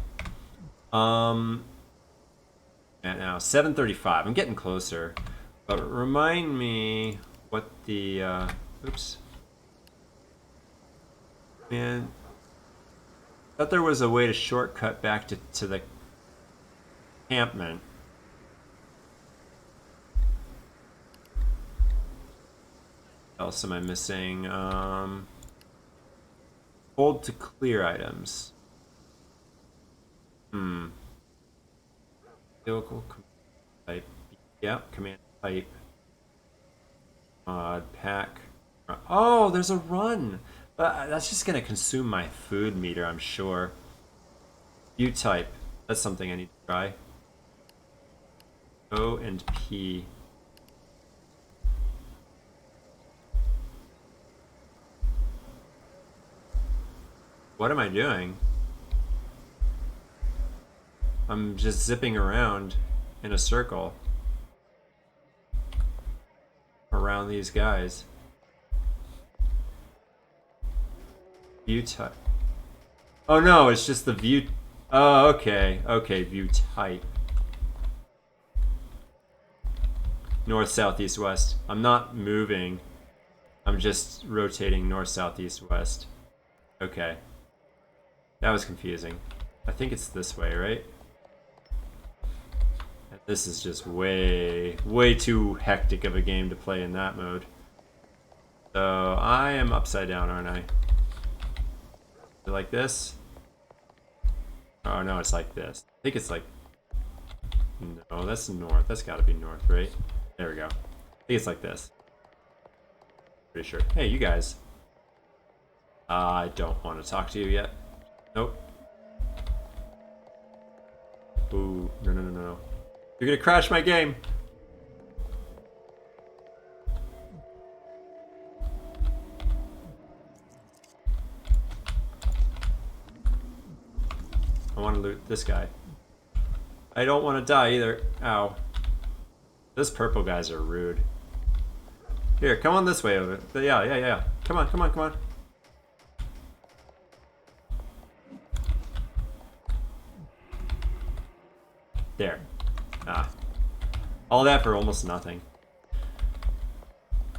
And now 7:35. I'm getting closer. But remind me what the oops. Man, I thought there was a way to shortcut back to the encampment. What else am I missing? Hold to clear items. Vehicle type. Yep, command type. Mod pack. Oh, there's a run. That's just gonna consume my food meter, I'm sure. View type. That's something I need to try. O and P. What am I doing? I'm just zipping around in a circle around these guys. View type. Oh no, it's just the view. Oh, okay. Okay, view type. North, south, east, west. I'm not moving. I'm just rotating north, south, east, west. Okay. That was confusing. I think it's this way, right? This is just way too hectic of a game to play in that mode. So I am upside down, aren't I? Is it like this? Oh no, it's like this. I think it's like... No, that's north. That's gotta be north, right? There we go. I think it's like this. Pretty sure. Hey, you guys. I don't want to talk to you yet. Nope. Ooh, no. You're gonna crash my game. I want to loot this guy. I don't want to die either. Ow. Those purple guys are rude. Here, come on this way over. Yeah. Come on. There. Ah. All that for almost nothing.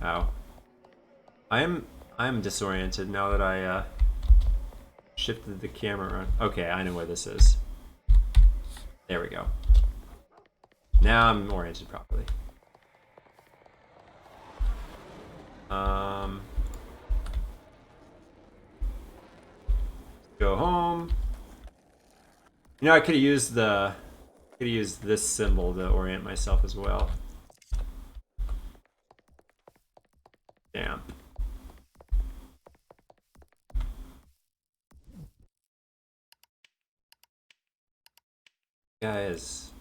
Ow. I am disoriented now that I shifted the camera around. Okay, I know where this is. There we go. Now I'm oriented properly. Go home. You know, I could have used this symbol to orient myself as well. Damn. Guys,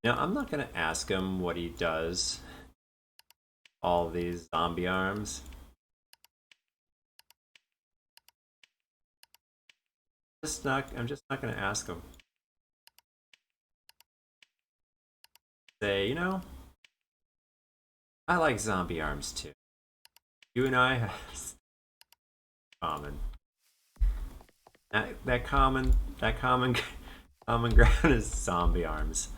now I'm not gonna ask him what he does. All these zombie arms. I'm just not gonna ask him. Say, you know, I like zombie arms too. You and I have common. That common common ground is zombie arms.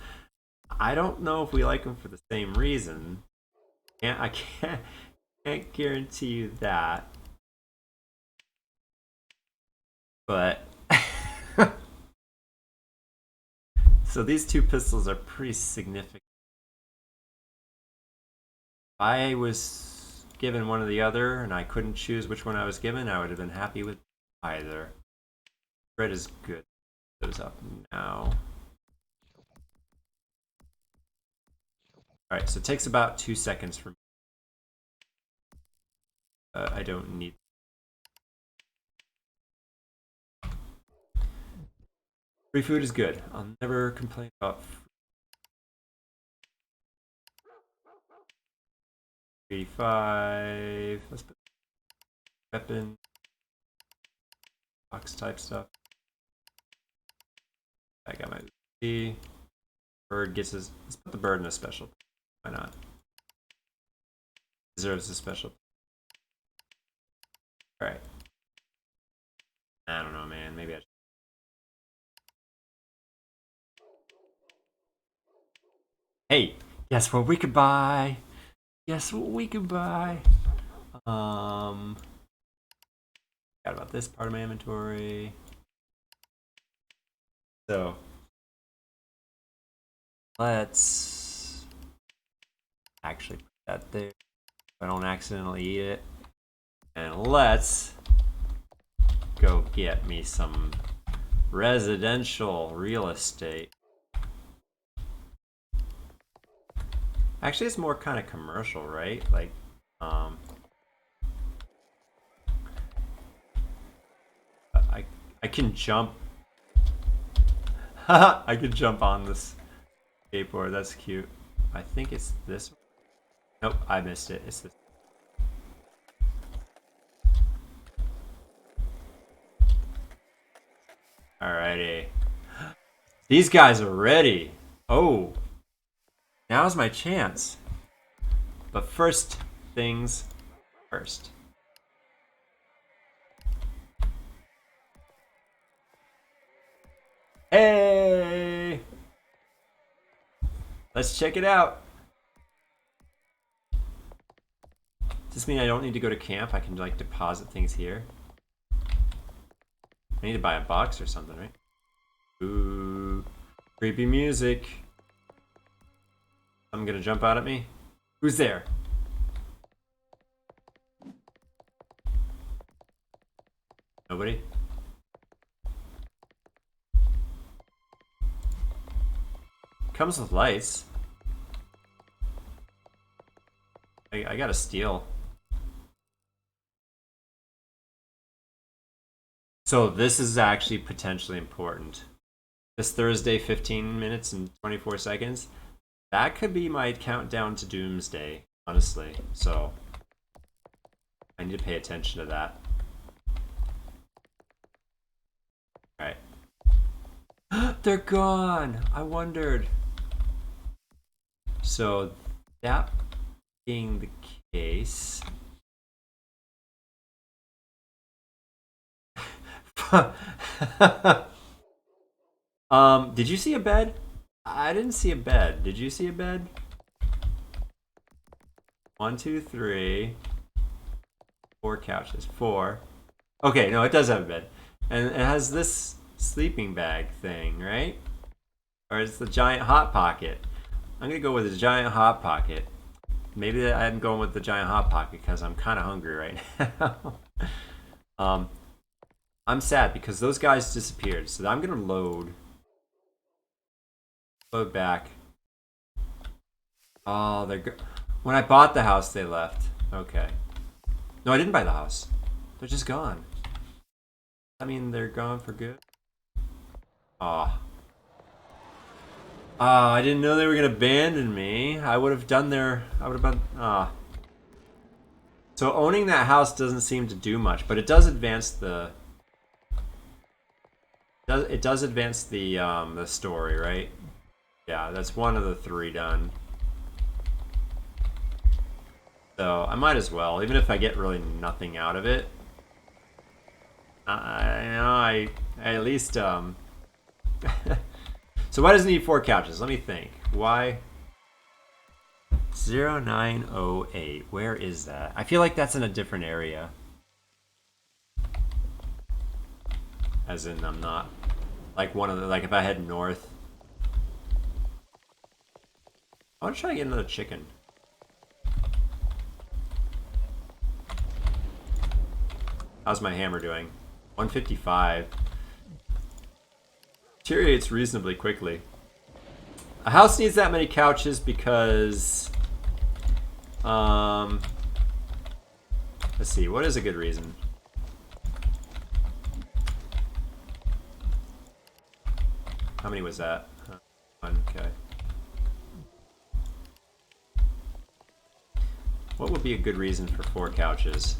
I don't know if we like them for the same reason. I can't guarantee you that. But so these two pistols are pretty significant. If I was given one or the other and I couldn't choose which one I was given, I would have been happy with either. Red is good. Those up now. Alright, so it takes about 2 seconds for me. I don't need... Free food is good. I'll never complain about food. 85. Let's put weapon. Box type stuff. I got my Uzi. Bird gets his... Let's put the bird in a special. Why not? Deserves a special. Alright. I don't know, man. Maybe I should... Hey, guess what we could buy? Guess what we could buy? Forgot about this part of my inventory. So let's actually put that there so I don't accidentally eat it. And let's go get me some residential real estate. Actually, it's more kind of commercial, right? Like, I can jump. I can jump on this skateboard. That's cute. I think it's this one. Nope, I missed it. It's this. Alrighty. These guys are ready. Oh. Now's my chance. But first things first. Hey! Let's check it out. this mean I don't need to go to camp? I can like deposit things here. I need to buy a box or something, right? Ooh, creepy music. I'm gonna jump out at me. Who's there? Nobody? Comes with lights. I gotta steal. So this is actually potentially important. This Thursday, 15 minutes and 24 seconds. That could be my countdown to doomsday, honestly. So I need to pay attention to that. Alright. They're gone! I wondered. So that being the case... did you see a bed? I didn't see a bed. Did you see a bed? 1, 2, 3. 4 couches. 4. Okay, no, it does have a bed. And it has this sleeping bag thing, right? Or it's the giant hot pocket. I'm gonna go with the giant hot pocket. Maybe I'm going with the giant hot pocket because I'm kind of hungry right now. I'm sad because those guys disappeared, so I'm gonna load back. Oh, when I bought the house, they left. Okay. No, I didn't buy the house. They're just gone. I mean, they're gone for good. Ah. I didn't know they were gonna abandon me. I would have done their. I would have been. So owning that house doesn't seem to do much, but it does advance the. It does advance the story, right? Yeah, that's one of the 3 done. So I might as well, even if I get really nothing out of it. I at least So why does it need 4 couches? Let me think. Why? 0908. Where is that? I feel like that's in a different area. As in, I'm not like one of the if I head north. I want to try to get another chicken. How's my hammer doing? 155. Deteriorates reasonably quickly. A house needs that many couches because... let's see, what is a good reason? How many was that? 1, okay. What would be a good reason for 4 couches?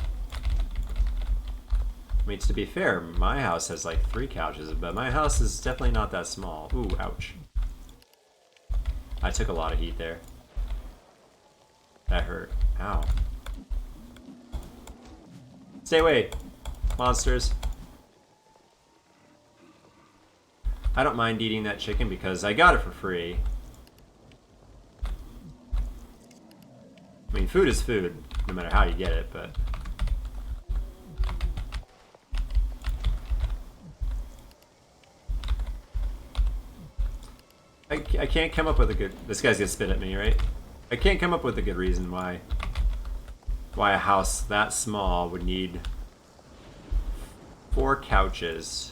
I mean, to be fair, my house has like 3 couches, but my house is definitely not that small. Ooh, ouch. I took a lot of heat there. That hurt. Ow. Stay away, monsters. I don't mind eating that chicken because I got it for free. I mean, food is food, no matter how you get it, but... I can't come up with a good... This guy's gonna spit at me, right? I can't come up with a good reason why a house that small would need 4 couches.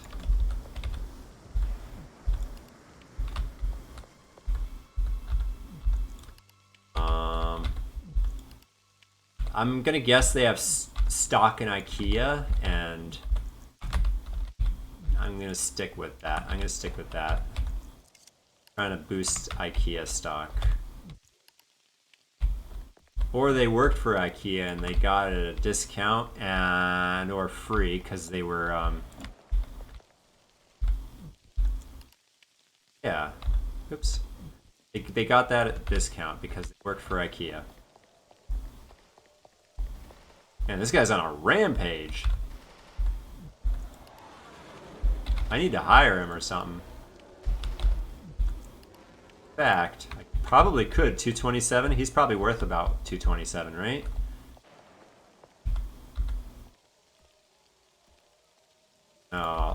I'm gonna guess they have stock in IKEA, and I'm gonna stick with that. Trying to boost IKEA stock. Or they worked for IKEA and they got it at a discount and or free because they were yeah. Oops. They got that at a discount because they worked for IKEA. Man, this guy's on a rampage. I need to hire him or something. In fact, I probably could. 227. He's probably worth about 227, right?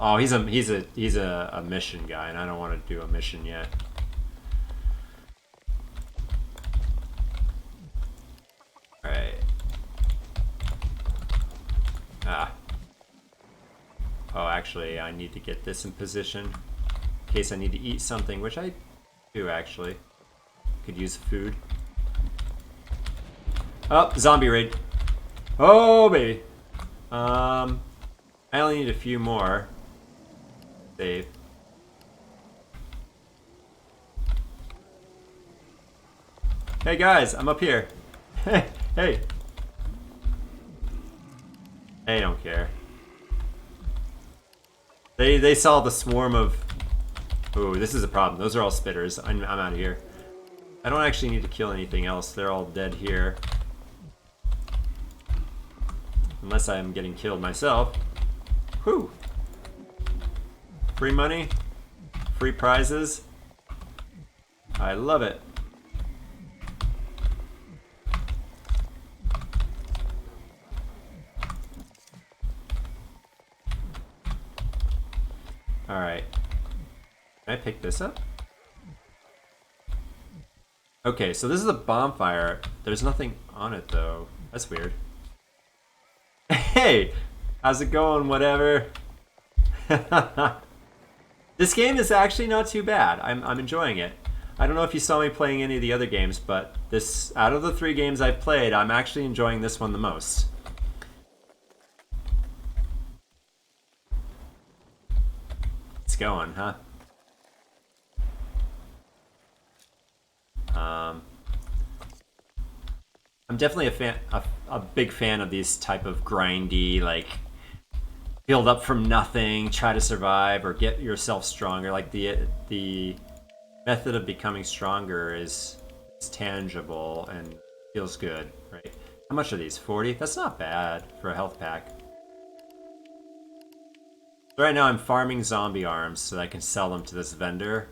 Oh, he's a mission guy, and I don't want to do a mission yet. All right. Ah. Oh, actually, I need to get this in position in case I need to eat something, which I do actually. Could use food. Oh, zombie raid. Oh, baby. I only need a few more. Save. Hey guys, I'm up here. Hey, hey. They don't care. They saw the swarm of. Ooh, this is a problem. Those are all spitters. I'm out of here. I don't actually need to kill anything else. They're all dead here. Unless I am getting killed myself. Whew. Free money. Free prizes. I love it. Alright. Can I pick this up? Okay, so this is a bonfire. There's nothing on it though. That's weird. Hey! How's it going, whatever? This game is actually not too bad. I'm enjoying it. I don't know if you saw me playing any of the other games, but this, out of the 3 games I've played, I'm actually enjoying this one the most. It's going, huh? I'm definitely a big fan of these type of grindy, like build up from nothing, try to survive, or get yourself stronger. Like the method of becoming stronger is tangible and feels good, right? How much are these? 40? That's not bad for a health pack. So right now I'm farming zombie arms so that I can sell them to this vendor,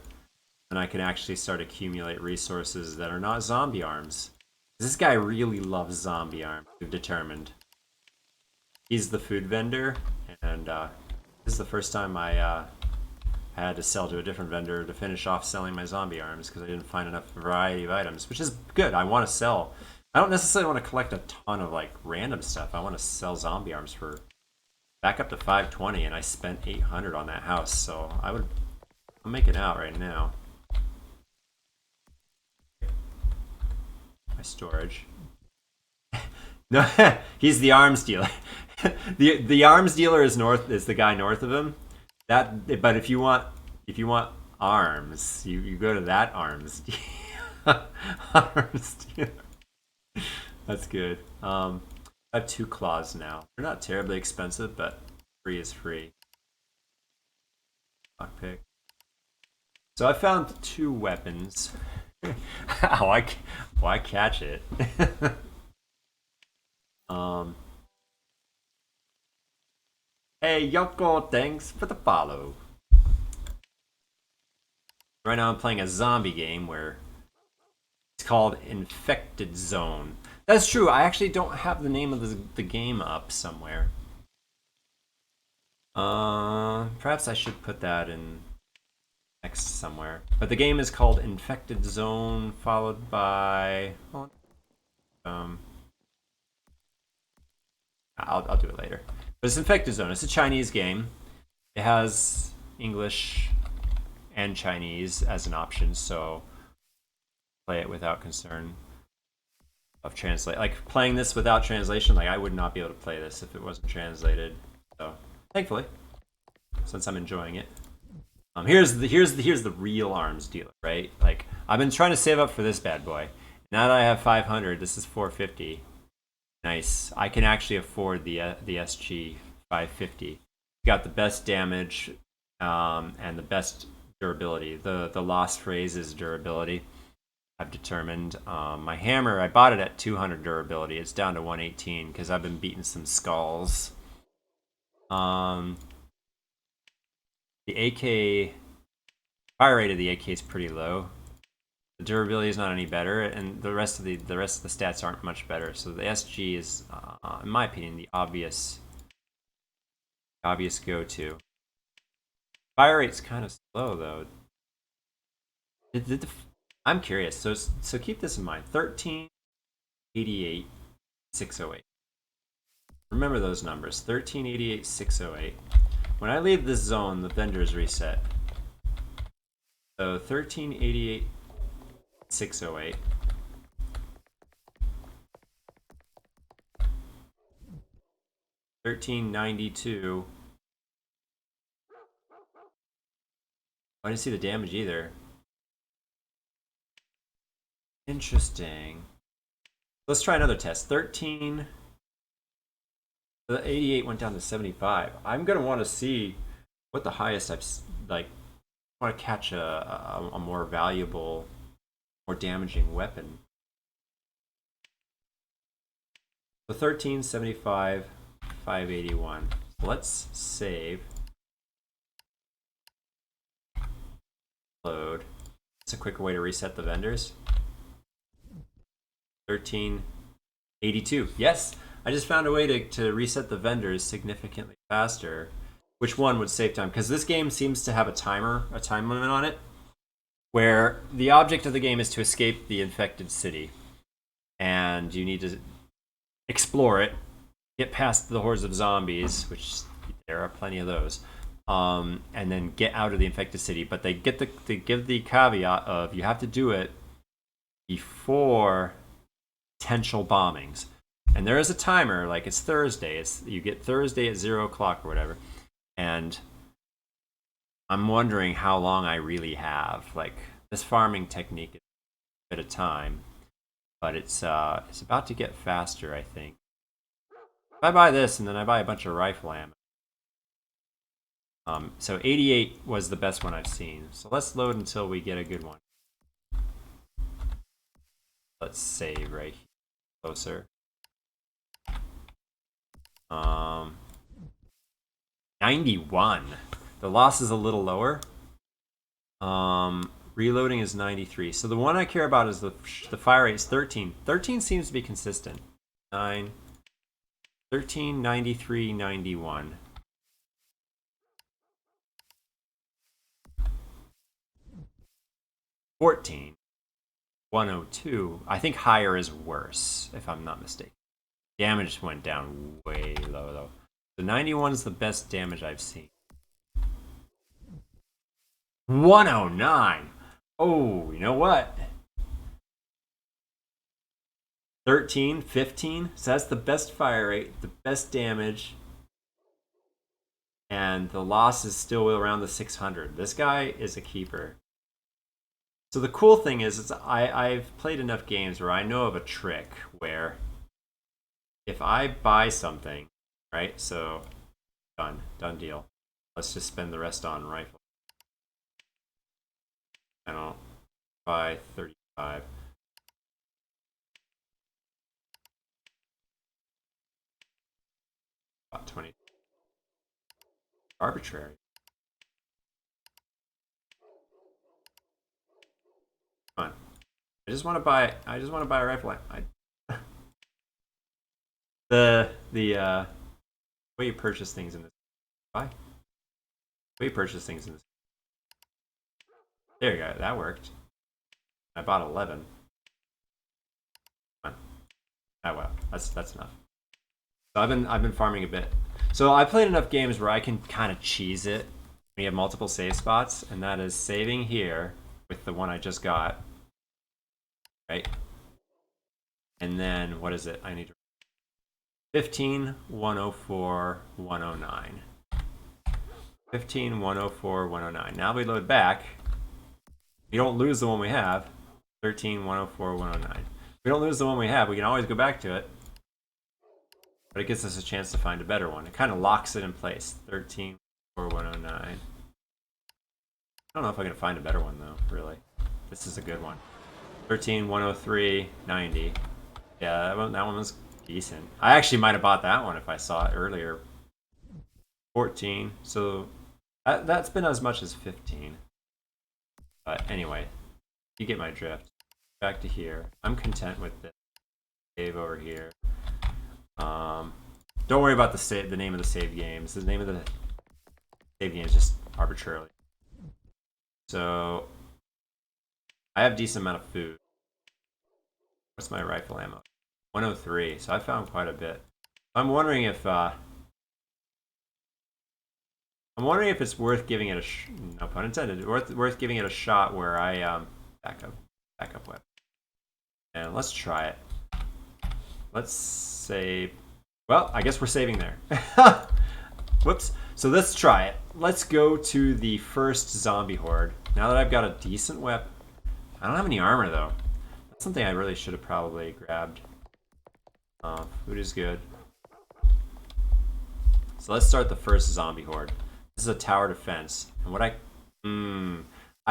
and I can actually start accumulate resources that are not zombie arms. This guy really loves zombie arms, we've determined. He's the food vendor, and this is the first time I had to sell to a different vendor to finish off selling my zombie arms because I didn't find enough variety of items, which is good. I want to sell. I don't necessarily want to collect a ton of like random stuff. I want to sell zombie arms for back up to 520, and I spent 800 on that house, so I'm making out right now. My storage. No, he's the arms dealer. the arms dealer is the guy north of him. But if you want arms, you go to that arms arms dealer. That's good. I have 2 claws now. They're not terribly expensive, but free is free. Lockpick. So I found 2 weapons. Why catch it? Hey Yoko, thanks for the follow. Right now I'm playing a zombie game where it's called Infected Zone. That's true, I actually don't have the name of the game up somewhere. Perhaps I should put that in next somewhere. But the game is called Infected Zone, followed by I'll do it later. But it's Infected Zone. It's a Chinese game. It has English and Chinese as an option, so play it without concern of translate. Like playing this without translation, like I would not be able to play this if it wasn't translated. So thankfully, since I'm enjoying it. Here's the real arms dealer, right? Like I've been trying to save up for this bad boy. Now that I have 500, this is 450. Nice. I can actually afford the SG 550. Got the best damage and the best durability. The lost phrase is durability. I've determined. My hammer, I bought it at 200 durability. It's down to 118 because I've been beating some skulls. The AK fire rate of the AK is pretty low. The durability is not any better, and the rest of the stats aren't much better. So the SG is, in my opinion, the obvious go-to. Fire rate's kind of slow though. I'm curious. So keep this in mind. 1388 608. Remember those numbers. 1388 608. When I leave this zone, the vendors reset. So 1388 608. 1392. I didn't see the damage either. Interesting. Let's try another test. 13. The 88 went down to 75. I'm gonna want to see what the highest I've like. I want to catch a more valuable, more damaging weapon. So 13, 75, 581. Let's save. Load. It's a quicker way to reset the vendors. 1382. Yes, I just found a way to reset the vendors significantly faster. Which one would save time? Because this game seems to have a time limit on it, where the object of the game is to escape the infected city, and you need to explore it, get past the hordes of zombies, which there are plenty of those, and then get out of the infected city. But they give the caveat of you have to do it before potential bombings. And there is a timer, like it's Thursday. You get Thursday at 0 o'clock or whatever. And I'm wondering how long I really have. Like, this farming technique is a bit of time, but it's about to get faster, I think. If I buy this and then I buy a bunch of rifle ammo. So 88 was the best one I've seen. So let's load until we get a good one. Let's save right here. Closer. 91. The loss is a little lower. Reloading is 93. So the one I care about is the fire rate is 13. 13 seems to be consistent. 9, 13, 93, 91. $14, 102. I think higher is worse, if I'm not mistaken. Damage went down way low though. The 91 is the best damage I've seen. 109. Oh, you know what? 13, 15. So that's the best fire rate, the best damage, and the loss is still around the 600. This guy is a keeper. So the cool thing is I've played enough games where I know of a trick where if I buy something, right? So done deal. Let's just spend the rest on rifle. I don't buy 35. About 20. Arbitrary. Come on. I just want to buy a rifle. The way you purchase things in this. Why? Way you purchase things in this. There you go. That worked. I bought 11. Come on. Oh well, that's enough. So I've been farming a bit. So I played enough games where I can kind of cheese it when you have multiple save spots, and that is saving here with the one I just got, right? And then what is it? I need to 15 104 109. 15 104 109. Now we load back. We don't lose the one we have. 13 104 109. We don't lose the one we have. We can always go back to it. But it gives us a chance to find a better one. It kind of locks it in place. 13 109. I don't know if I can find a better one though, really. This is a good one. 13 103 90. Yeah, that one was decent. I actually might have bought that one if I saw it earlier. 14. So that's been as much as 15. But anyway, you get my drift. Back to here. I'm content with this. Save over here. Don't worry about the name of the save games. The name of the save game is just arbitrarily. So I have decent amount of food. What's my rifle ammo? 103. So I found quite a bit. I'm wondering if it's worth giving it no pun intended. Worth giving it a shot where I backup weapon. And let's try it. Let's save. Well, I guess we're saving there. Whoops. So let's try it. Let's go to the first zombie horde. Now that I've got a decent weapon. I don't have any armor though. That's something I really should have probably grabbed. Food is good. So let's start the first zombie horde. This is a tower defense. And what I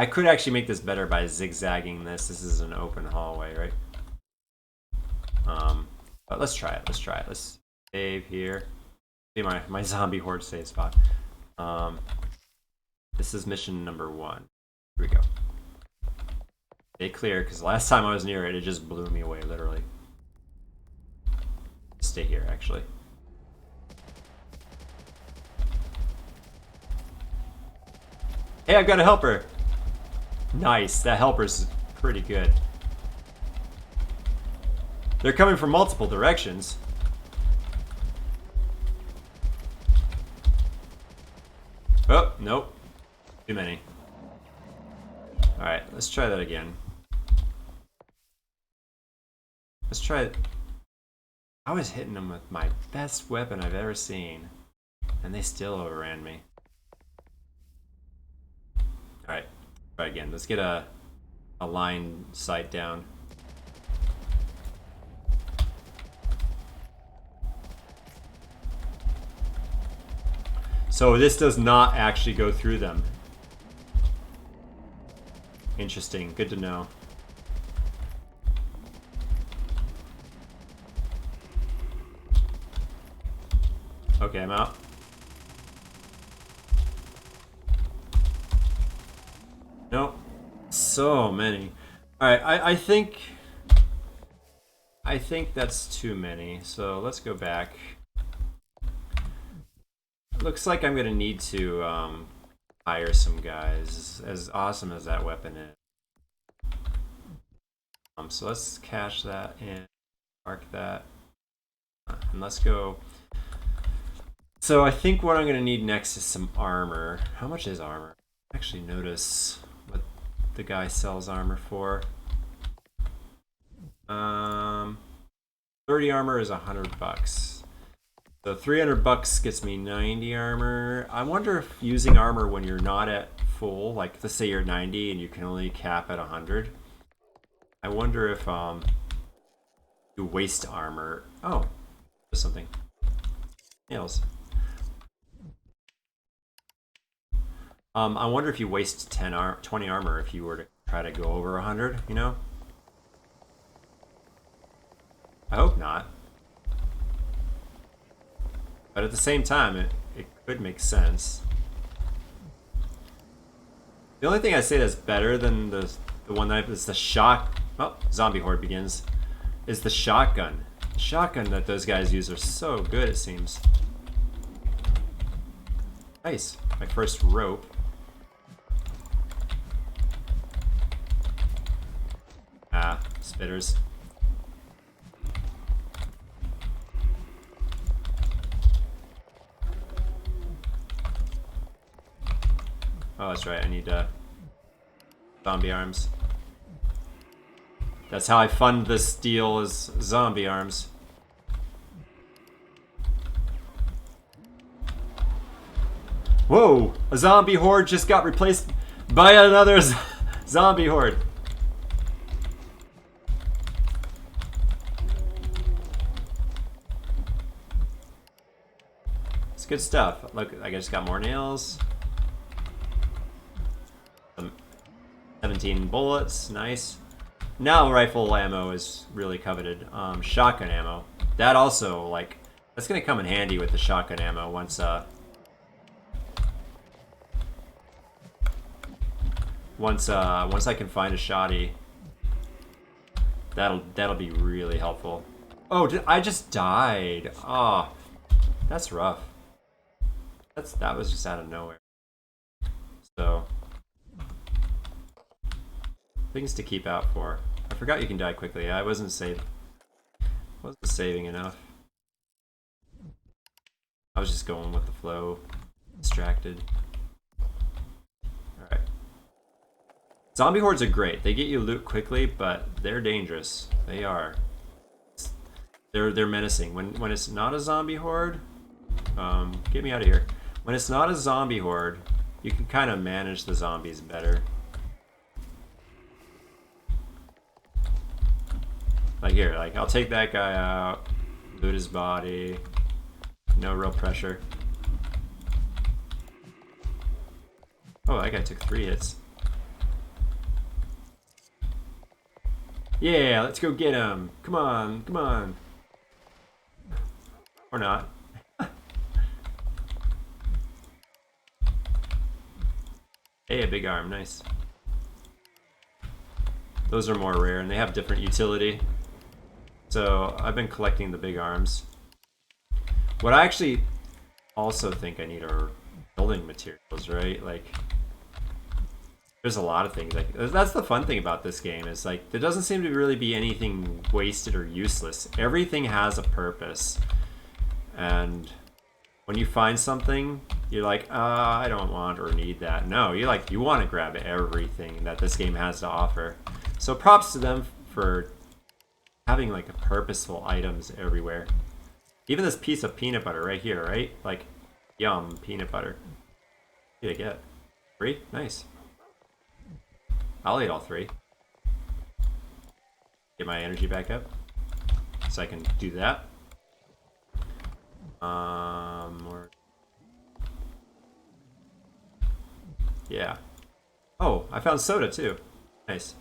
could actually make this better by zigzagging this. This is an open hallway, right? But let's try it. Let's save here. See my zombie horde save spot. This is mission number 1. Here we go. Stay clear, because last time I was near it, it just blew me away, literally. Stay here, actually. Hey, I've got a helper! Nice, that helper's pretty good. They're coming from multiple directions. Oh, nope. Too many. Alright, let's try that again. Let's try it. I was hitting them with my best weapon I've ever seen, and they still overran me. Alright, try again. Let's get a line sight down. So this does not actually go through them. Interesting, good to know. Okay, I'm out. Nope. So many. Alright, I think that's too many. So let's go back. Looks like I'm gonna need to hire some guys, as awesome as that weapon is. So let's cache that and mark that. And let's go. So I think what I'm gonna need next is some armor. How much is armor? Actually notice what the guy sells armor for. 30 armor is $100. So 300 bucks gets me 90 armor. I wonder if using armor when you're not at full, like let's say you're 90 and you can only cap at 100. I wonder if you waste armor. Oh, there's something. Nails. I wonder if you waste 20 armor if you were to try to go over 100, you know? I hope not. But at the same time, it could make sense. The only thing I say that's better than the one that is the zombie horde begins, is the shotgun. The shotgun that those guys use are so good, it seems. Nice, my first rope. Ah, spitters. Oh, that's right, I need zombie arms. That's how I fund this deal, is zombie arms. Whoa! A zombie horde just got replaced by another zombie horde. It's good stuff. Look, I just got more nails. 17 bullets, nice. Now rifle ammo is really coveted. Shotgun ammo. That also, like, that's gonna come in handy with the shotgun ammo once I can find a shotty. That'll be really helpful. Oh, I just died. Oh, that's rough. That was just out of nowhere. Things to keep out for. I forgot you can die quickly. I wasn't saving enough. I was just going with the flow. Distracted. Alright. Zombie hordes are great. They get you loot quickly, but they're dangerous. They are. They're menacing. When it's not a zombie horde, get me out of here. When it's not a zombie horde, you can kind of manage the zombies better. Like here, like I'll take that guy out, loot his body, no real pressure. Oh, that guy took 3 hits. Yeah, let's go get him. Come on, come on. Or not. Hey, a big arm, nice. Those are more rare and they have different utility. So I've been collecting the big arms. What I actually also think I need are building materials, right? Like, there's a lot of things. Like, that's the fun thing about this game is like there doesn't seem to really be anything wasted or useless. Everything has a purpose, and when you find something, you're like, I don't want or need that. No, you want to grab everything that this game has to offer. So props to them for having like a purposeful items everywhere. Even this piece of peanut butter right here, right? Like, yum, peanut butter. What did I get? 3? Nice. I'll eat all 3. Get my energy back up. So I can do that. More. Yeah. Oh, I found soda too. Nice.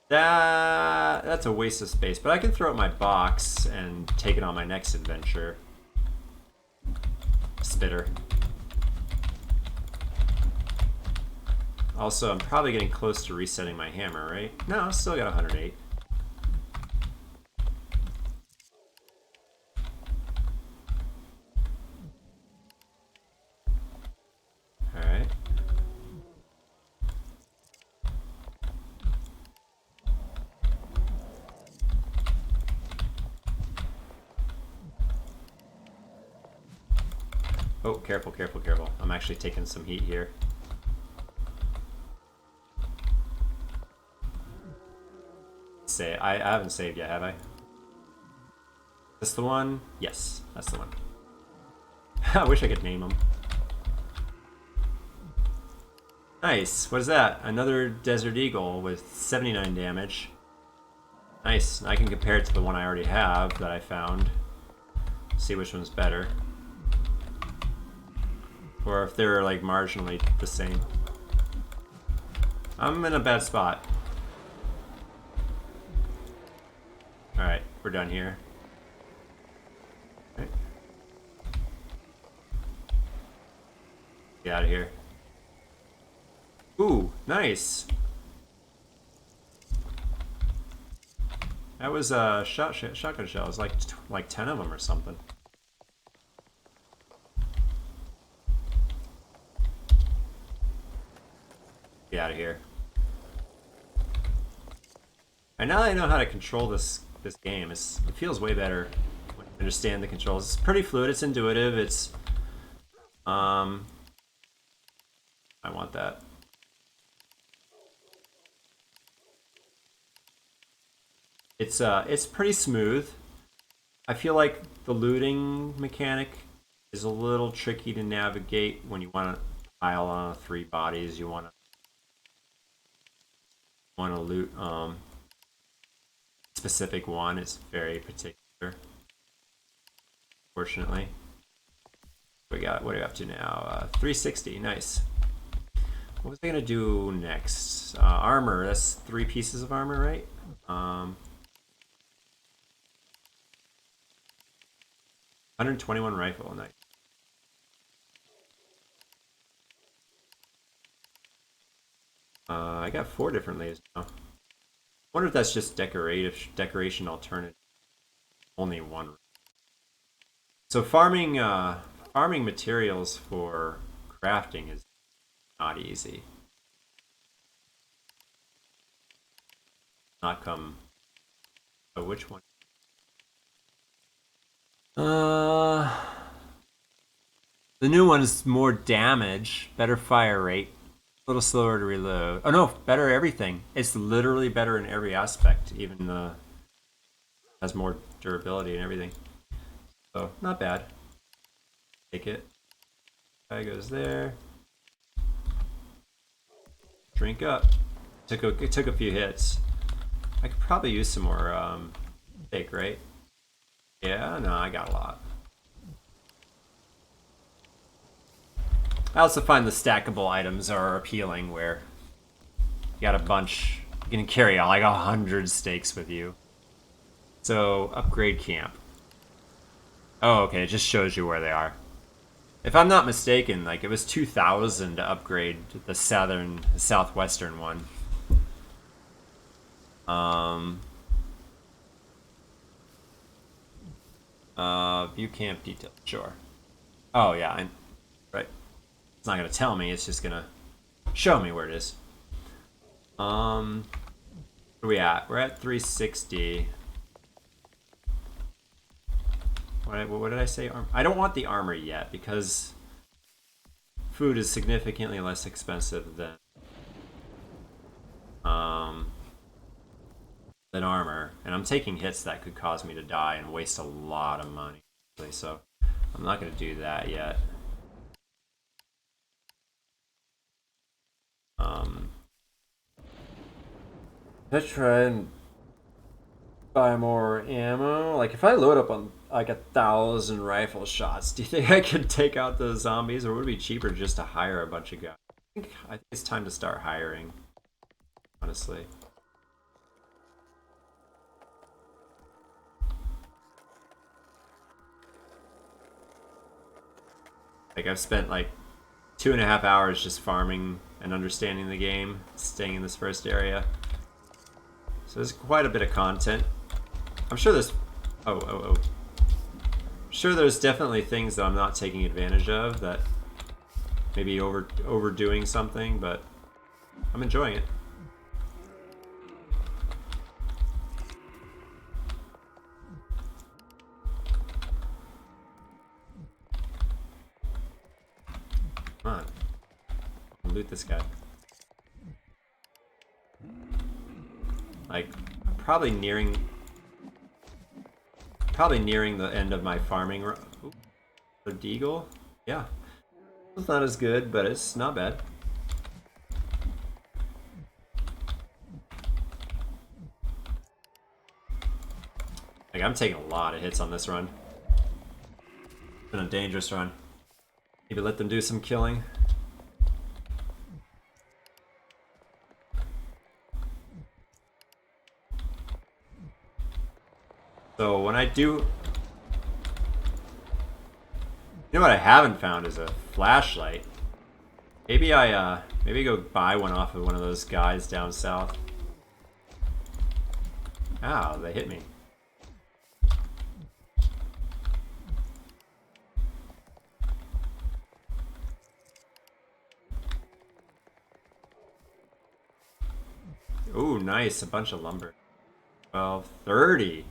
That's a waste of space, but I can throw it in my box and take it on my next adventure. Spitter. Also, I'm probably getting close to resetting my hammer, right? No, I still got 108. Alright. Oh, careful, careful, careful. I'm actually taking some heat here. I haven't saved yet, have I? This the one? Yes, that's the one. I wish I could name them. Nice. What is that? Another Desert Eagle with 79 damage. Nice. I can compare it to the one I already have that I found. See which one's better. Or if they're like marginally the same. I'm in a bad spot. Alright, we're done here. Right. Get out of here. Ooh, nice. That was a shotgun shell. It was like 10 of them or something. Get out of here. And now that I know how to control this game, it feels way better when you understand the controls. It's pretty fluid. It's intuitive. It's I want that. It's pretty smooth. I feel like the looting mechanic is a little tricky to navigate when you want to pile on 3 bodies. You want to loot specific one. It's very particular. Fortunately, what are we up to now? 360. Nice. What was I gonna do next? Armor. That's 3 pieces of armor, right? 121 rifle. Nice. I got 4 different lasers now. Wonder if that's just decoration alternative. Only 1. So farming materials for crafting is not easy. not come. Oh, which one? The new one is more damage, better fire rate, a little slower to reload. Oh no, better everything. It's literally better in every aspect, even has more durability and everything. So not bad. Take it. Guy goes there. Drink up. It took a few hits. I could probably use some more take, right? Yeah, no, I got a lot. I also find the stackable items are appealing where you got a bunch, you can carry like 100 stakes with you. So, upgrade camp. Oh, okay, it just shows you where they are. If I'm not mistaken, like it was 2,000 to upgrade the southwestern one. View camp detail, sure. Oh yeah, right. It's not gonna tell me, it's just gonna show me where it is. Where are we at? We're at 360. What did I say? I don't want the armor yet because food is significantly less expensive than armor, and I'm taking hits that could cause me to die and waste a lot of money. So I'm not going to do that yet. Let's try and buy more ammo. Like if I load up on like 1,000 rifle shots, do you think I could take out the zombies, or would it be cheaper just to hire a bunch of guys? I think it's time to start hiring, honestly. Like I've spent like 2.5 hours just farming and understanding the game, staying in this first area. So there's quite a bit of content. I'm sure there's I'm sure there's definitely things that I'm not taking advantage of, that maybe overdoing something, but I'm enjoying it. Come on. Loot this guy. Like, I'm probably nearing the end of my farming. Ooh, the deagle? Yeah. It's not as good, but it's not bad. Like, I'm taking a lot of hits on this run. It's been a dangerous run. Maybe let them do some killing. So when I do... You know what I haven't found is a flashlight. Maybe maybe go buy one off of one of those guys down south. Ow, they hit me. Ooh, nice, a bunch of lumber. 12, 30.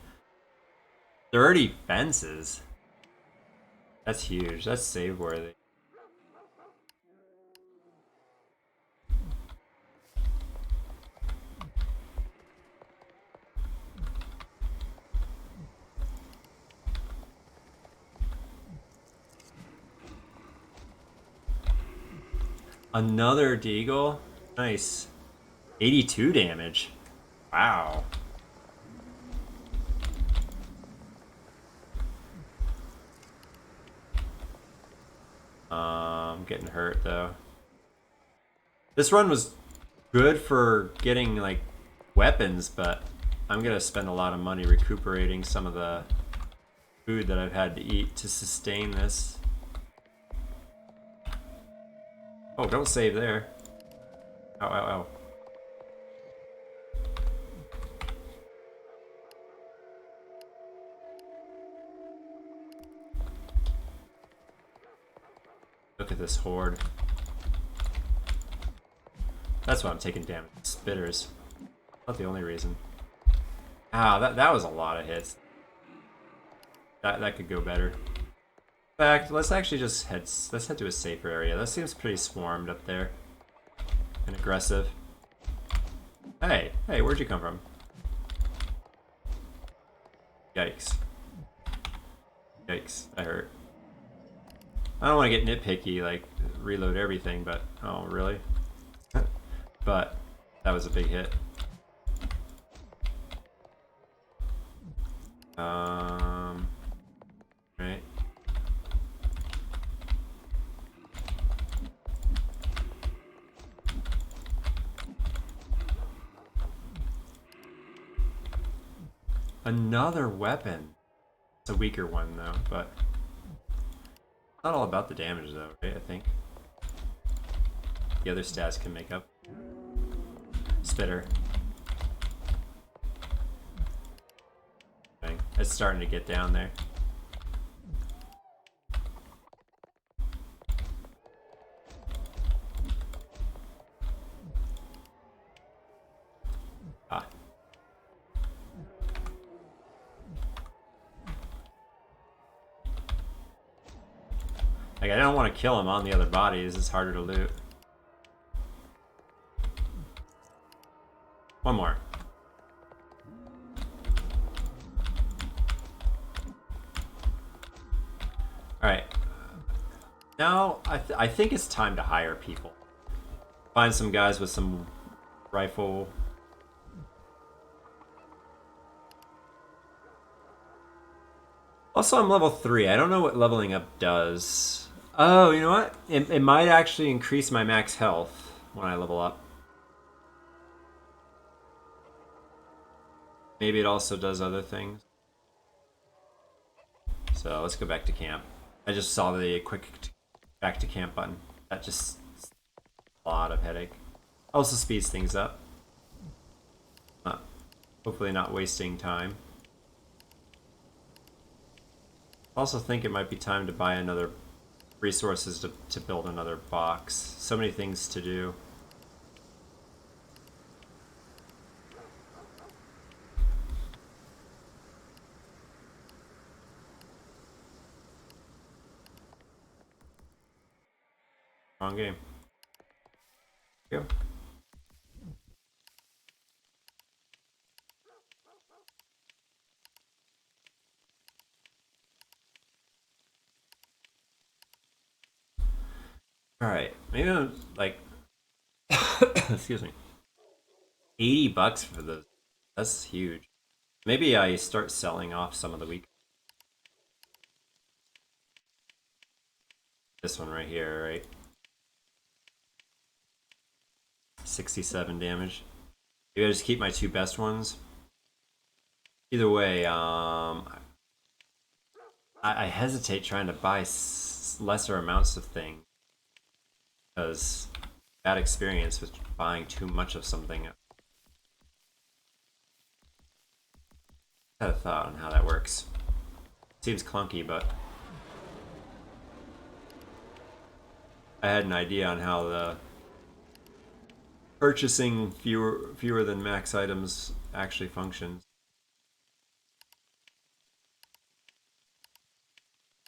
30 fences. That's huge. That's save worthy. Another deagle. Nice. 82 damage. Wow. I'm getting hurt though. This run was good for getting like weapons, but I'm gonna spend a lot of money recuperating some of the food that I've had to eat to sustain this. Oh, don't save there. Ow, ow, ow. Look at this horde. That's why I'm taking damage. Spitters. Not the only reason. Ah, that was a lot of hits. That could go better. In fact, let's actually just let's head to a safer area. That seems pretty swarmed up there. And aggressive. Hey, where'd you come from? Yikes. Yikes, that hurt. I don't want to get nitpicky, like reload everything, but oh, really? But that was a big hit. Right. Another weapon. It's a weaker one though, but not all about the damage though, right? I think the other stats can make up. Spitter. Okay. It's starting to get down there. Ah. Like, I don't want to kill him on the other bodies. It's harder to loot. One more. Alright. Now, I think it's time to hire people. Find some guys with some rifle. Also, I'm level 3. I don't know what leveling up does. Oh, you know what? It might actually increase my max health when I level up. Maybe it also does other things. So let's go back to camp. I just saw the quick back to camp button. That just a lot of headache. Also speeds things up. Hopefully not wasting time. Also think it might be time to buy another resources to build another box. So many things to do. Wrong game. Go. Alright, maybe I'm like excuse me. $80 for those. That's huge. Maybe I start selling off some of the weak. This one right here, right? 67 damage. Maybe I just keep my two best ones. Either way, I hesitate trying to buy lesser amounts of things because bad experience with buying too much of something. I had a thought on how that works. Seems clunky, but I had an idea on how the purchasing fewer than max items actually functions.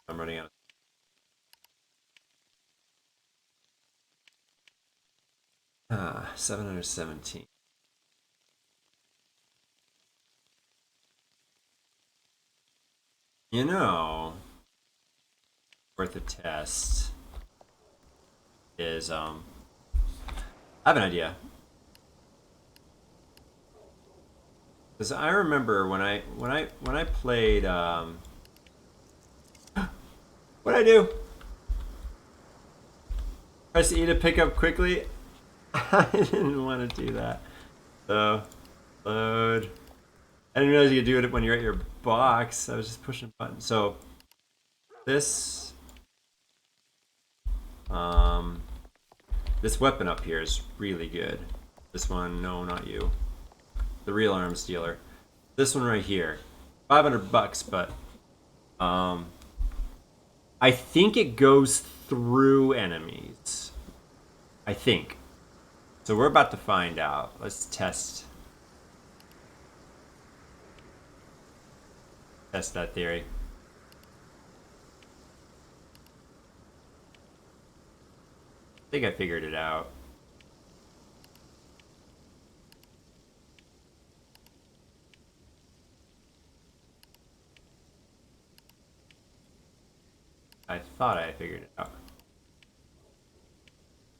I'm running out. 717. You know, worth a test is I have an idea. Because I remember when I played what'd I do? Press E to pick up quickly. I didn't want to do that. So load. I didn't realize you could do it when you're at your box. I was just pushing a button. So this this weapon up here is really good. This one, no, not you. The real arms dealer. This one right here, $500, but I think it goes through enemies. I think. So we're about to find out. Let's test. test that theory. I think I figured it out. I thought I figured it out.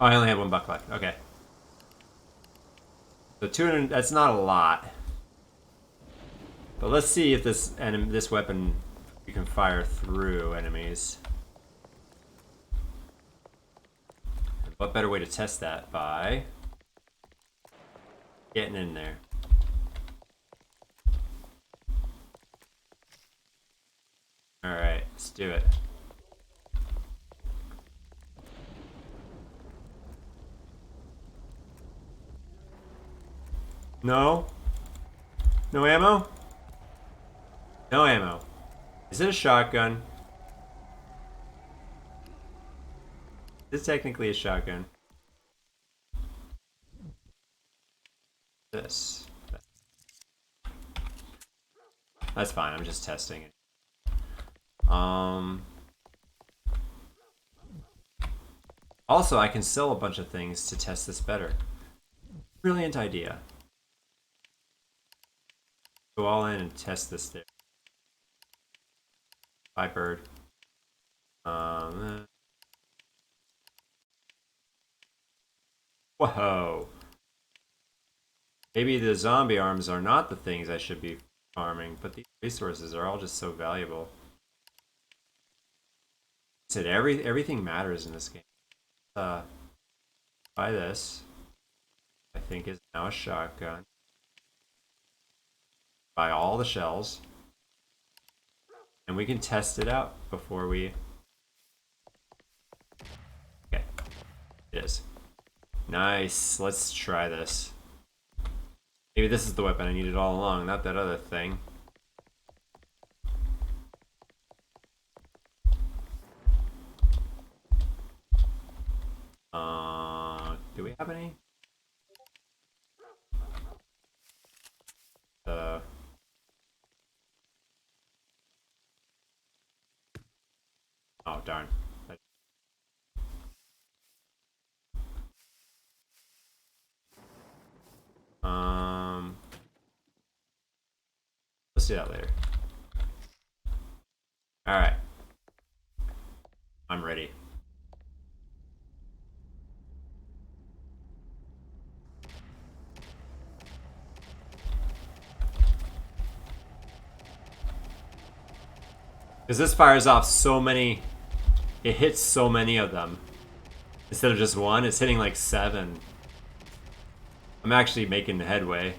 Oh, I only have one buck left. Okay. So 200, that's not a lot. But let's see if this weapon you can fire through enemies. What better way to test that? By getting in there. Alright, let's do it. No? No ammo? No ammo. Is it a shotgun? It's technically a shotgun. This. That's fine, I'm just testing it. Also, I can sell a bunch of things to test this better. Brilliant idea. Go all in and test this there. Bye, bird. Whoa. Maybe the zombie arms are not the things I should be farming, but these resources are all just so valuable. I said everything matters in this game. Buy this. I think is now a shotgun. Buy all the shells. And we can test it out before we... Okay. It is. Nice. Let's try this. Maybe this is the weapon I needed all along, not that other thing. Do we have any? Oh, darn. Let's do that later. Alright. I'm ready. Because this fires off so many... It hits so many of them. Instead of just one, it's hitting like 7. I'm actually making headway.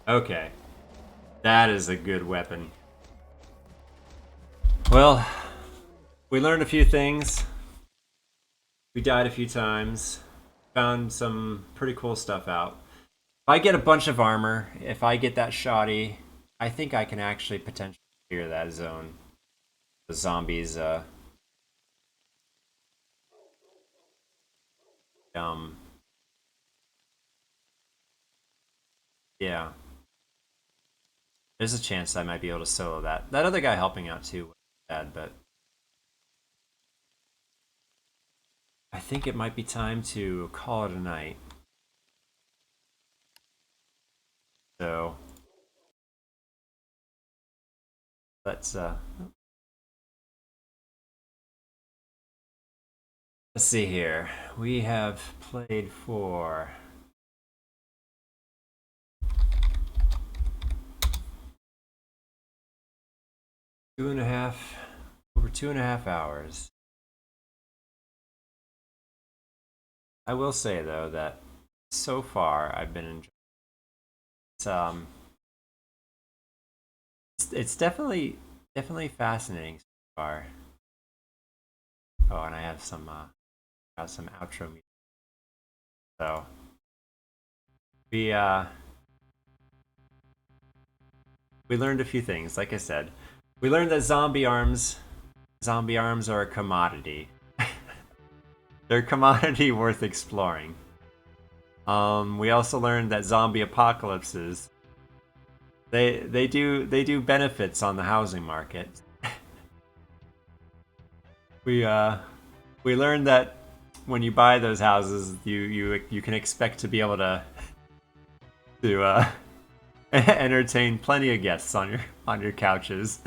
Okay. That is a good weapon. Well, we learned a few things. We died a few times. Found some pretty cool stuff out. If I get a bunch of armor, if I get that shoddy, I think I can actually potentially clear that zone. The zombies, yeah. There's a chance I might be able to solo that. That other guy helping out too was bad, but I think it might be time to call it a night. So let's see here. We have played for over 2.5 hours. I will say though that so far I've been enjoying it's definitely fascinating so far. Oh, and I have some outro music. So we learned a few things. Like I said, We learned that zombie arms are a commodity. They're a commodity worth exploring. We also learned that zombie apocalypses, they do benefits on the housing market. We learned that when you buy those houses, you can expect to be able to entertain plenty of guests on your couches.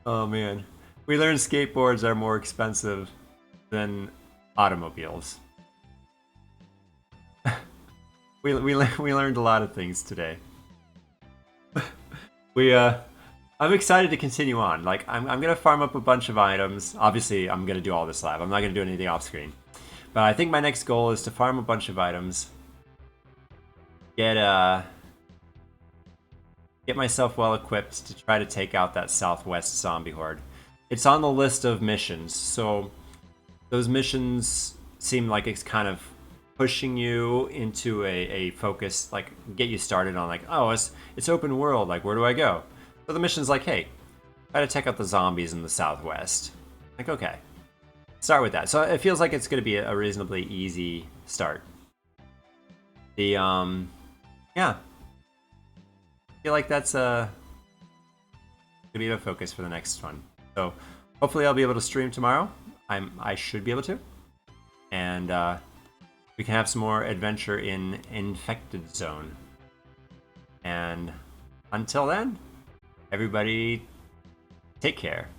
Oh man, we learned skateboards are more expensive than automobiles. We learned a lot of things today. We I'm excited to continue on. Like I'm gonna farm up a bunch of items. Obviously, I'm gonna do all this live. I'm not gonna do anything off screen. But I think my next goal is to farm a bunch of items. Get myself well equipped to try to take out that southwest zombie horde. It's on the list of missions, so those missions seem like it's kind of pushing you into a focus, like get you started on like, oh, it's open world, like where do I go? So the mission's like, hey, try to take out the zombies in the southwest. Like, okay, start with that. So it feels like it's going to be a reasonably easy start. Yeah, I feel like that's gonna be the focus for the next one. So hopefully I'll be able to stream tomorrow. I should be able to, and we can have some more adventure in Infected Zone. And until then, everybody, take care.